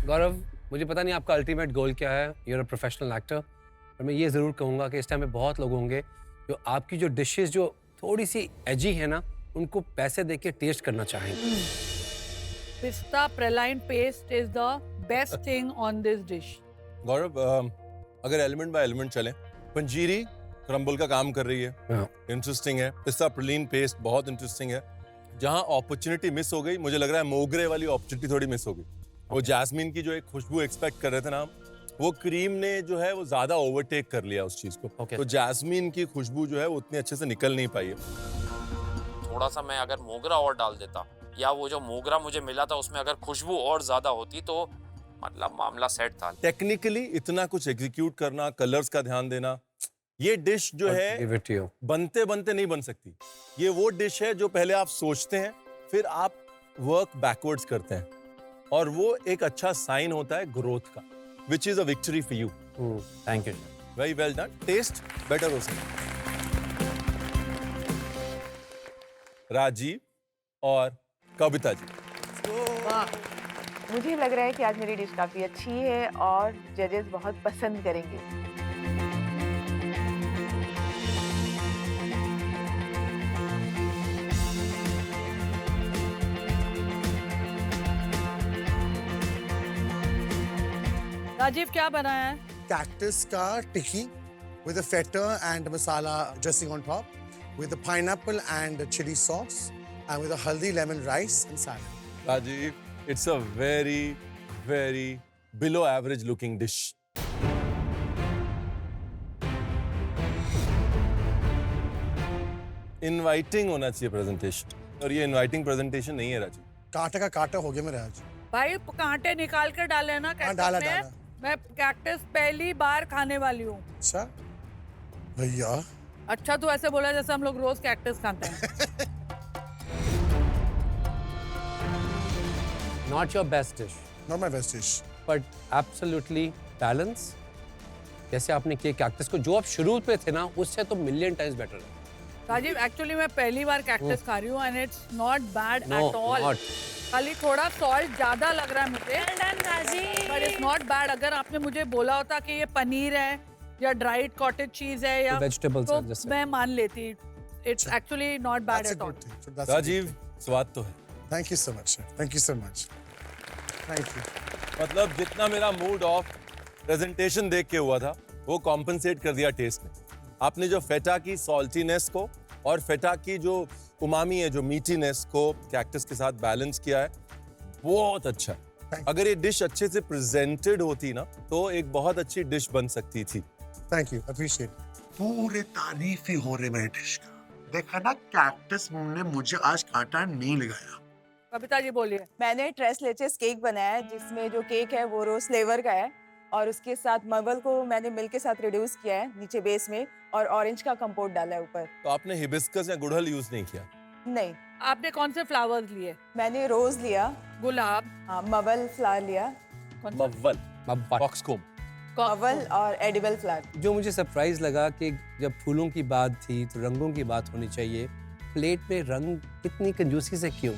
गौरव, मुझे पता नहीं आपका अल्टीमेट गोल क्या है, you are a professional actor, पर मैं ये ज़रूर कहूँगा कि इस टाइम में बहुत लोग होंगे जो आपकी जो डिशेस जो थोड़ी सी एजी है ना, उनको पैसे दे के टेस्ट करना चाहेंगे। Pista praline paste is the best thing on this dish. Gaurav, अगर एलिमेंट बाय एलिमेंट चलें, पंजीरी क्रम्बल का काम कर रही है, इंटरेस्टिंग है। पिस्ता प्रलाइन पेस्ट बहुत इंटरेस्टिंग है। जहाँ अपॉर्चुनिटी मिस हो गई, मुझे लग रहा है मोगरे वाली अपॉर्चुनिटी थोड़ी मिस हो गई। वो जैस्मिन की जो एक खुशबू एक्सपेक्ट कर रहे थे ना, वो क्रीम ने जो है वो ज्यादा ओवरटेक कर लिया उस चीज को। तो जैस्मिन की खुशबू जो है वो उतनी अच्छे से निकल नहीं पाई है। थोड़ा सा मैं अगर मोगरा और डाल देता, या वो जो मोगरा मुझे मिला था उसमें अगर खुशबू और ज्यादा होती, तो मतलब मामला सेट था। टेक्निकली इतना कुछ एग्जीक्यूट करना, कलर्स का ध्यान देना, ये डिश जो है बनते बनते नहीं बन सकती। ये वो डिश है जो पहले आप सोचते हैं, फिर आप वर्क बैकवर्ड्स करते हैं, और वो एक अच्छा साइन होता है ग्रोथ का, which is a victory for you. Thank you, very well done. Taste better हो सकता। राजीव और कविता जी, मुझे लग रहा है कि आज मेरी डिश काफी अच्छी है और जजेस बहुत पसंद करेंगे। राजीव, क्या बनाया है? Cactus का टिक्की with a feta and masala dressing on top, with a pineapple and chili sauce, and with a haldi lemon rice and salad. Rajiv, it's a very, very below average looking dish. Inviting होना चाहिए presentation, और ये inviting presentation नहीं है राजीव। कांटे का कांटा हो गया मेरे आज। भाई कांटे निकाल कर डाले ना कैक्टस डाला, में। डाला। मैं कैक्टस पहली बार खाने वाली हूँ। अच्छा भैया। अच्छा, तू ऐसे बोला जैसे हम लोग रोज कैक्टस खाते हैं। Not your best dish. Not my best dish. But absolutely balance. जैसे आपने किए कैक्टस को, जो आप शुरू पे थे ना, उससे तो मिलियन टाइम्स बेटर है। राजीव एक्चुअली मैं पहली बार कैक्टस खा रही हूँ and it's not bad at all. खाली थोड़ा सॉल्ट ज्यादा लग रहा है मुझे, बट इट्स नॉट बैड। अगर आपने मुझे बोला होता कि ये पनीर है या ड्राइड कॉटेज चीज है या वेजिटेबल्स तो मैं मान लेती। It's actually not bad at all. Rajiv, स्वाद तो है। Thank you so much, thank you so much, thank you. मतलब जितना मेरा मूड ऑफ प्रेजेंटेशन देख के हुआ था वो कॉम्पनसेट कर दिया टेस्ट ने। आपने जो फेटा की सॉल्टीनेस को और फेटा की जो उमामी है, जो मीठीनेस को कैक्टस के साथ बैलेंस किया है, बहुत अच्छा है। अगर ये डिश अच्छे से प्रेजेंटेड होती ना तो एक बहुत अच्छी डिश बन सकती थी। Thank you, appreciate. पूरे तारीफ ही हो रहे मेरे डिश का। देखा ना, कैक्टस ने मुझे आज कांटा नहीं लगाया। कविता जी बोलिए। मैंने ट्रेस लेचेस केक बनाया है, जिसमें जो केक है वो रोज फ्लेवर का है और उसके साथ मवल को मैंने मिल्क के साथ रिड्यूस किया है नीचे बेस में और ऑरेंज का कंपोट डाला है ऊपर। तो आपने हिबिस्कस या गुड़हल यूज नहीं किया? नहीं। आपने कौन से फ्लावर्स लिए? मैंने रोज लिया, गुलाब, हाँ, मवल फ्लावर लिया, मवल, बॉक्सकोम, मवल और एडिबल फ्लावर। जो मुझे सरप्राइज लगा कि जब फूलों की बात थी तो रंगों की बात होनी चाहिए। प्लेट में रंग कितनी कंजूसी से क्यों?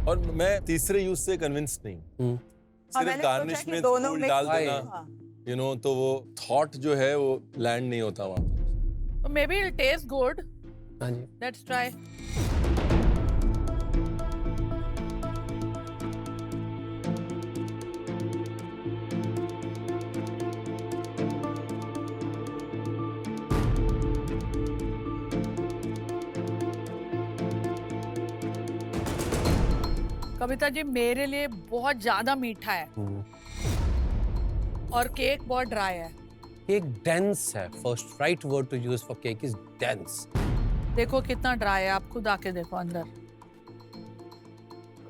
और मैं तीसरे यूज से कन्विंस नहीं। सिर्फ गार्निश में फूल डाल देना, यू नो, तो वो थॉट जो है वो लैंड नहीं होता वहाँ पे। May be it taste good. हाँ जी, लेट्स ट्राई। कविता जी, मेरे लिए बहुत ज्यादा मीठा है और केक बहुत ड्राई है। केक डेंस है। First right word to use for cake is dense. देखो कितना ड्राई है, आप खुद आके देखो अंदर।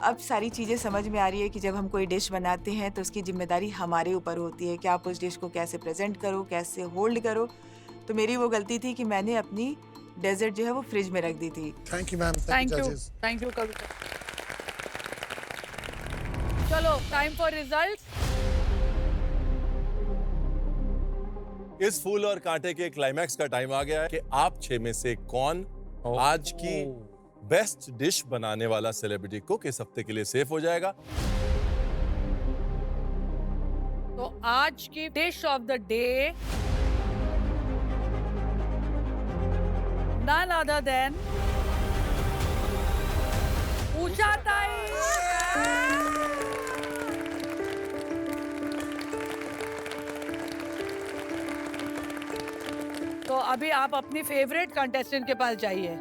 अब सारी चीजें समझ में आ रही है कि जब हम कोई डिश बनाते हैं तो उसकी जिम्मेदारी हमारे ऊपर होती है कि आप उस डिश को कैसे प्रेजेंट करो, कैसे होल्ड करो। तो मेरी वो गलती थी कि मैंने अपनी डेजर्ट जो है वो फ्रिज में रख दी थी। Thank you ma'am, thank you Kavita. चलो, टाइम फॉर रिजल्ट। इस फूल और कांटे के क्लाइमैक्स का टाइम आ गया है कि आप 6 में से कौन आज की बेस्ट डिश बनाने वाला सेलिब्रिटी कुक इस हफ्ते के लिए सेफ हो जाएगा। तो आज की dish of the day none other than Usha ताई। तो अभी आप अपनी फेवरेट कंटेस्टेंट के पास जाइए।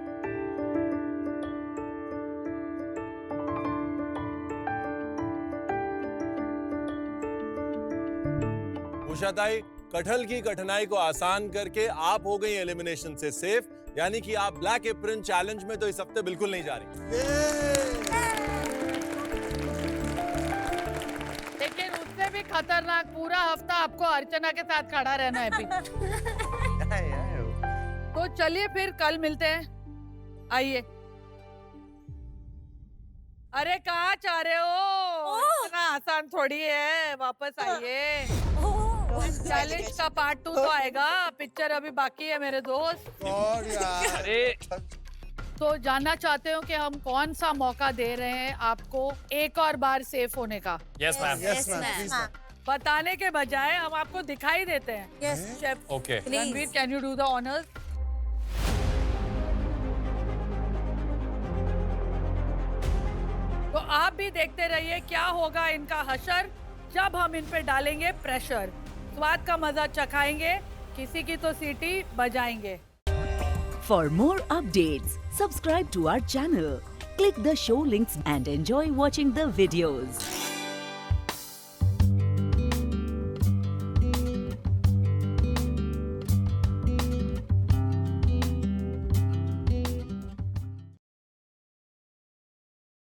उषा ताई, कटहल की कठिनाई को आसान करके आप हो गई एलिमिनेशन से सेफ, यानी कि आप ब्लैक एप्रन चैलेंज में तो इस हफ्ते बिल्कुल नहीं जा रही। लेकिन उससे भी खतरनाक पूरा हफ्ता आपको अर्चना के साथ खड़ा रहना है अभी। तो चलिए फिर कल मिलते हैं। आइए। अरे कहाँ चाह रहे हो? इतना आसान थोड़ी है, वापस आइए। चैलेंज का पार्ट 2 तो आएगा, पिक्चर अभी बाकी है मेरे दोस्त। अरे तो जानना चाहते हो कि हम कौन सा मौका दे रहे हैं आपको एक और बार सेफ होने का? Yes ma'am. यस मैम, बताने के बजाय हम आपको दिखाई देते हैं। Yes. Chef okay. Ranveer, can you do the honours? तो आप भी देखते रहिए क्या होगा इनका हशर जब हम इन पे डालेंगे प्रेशर। स्वाद का मजा चखाएंगे, किसी की तो सीटी बजाएंगे। For more updates, subscribe to our channel, click the show links and enjoy watching the videos.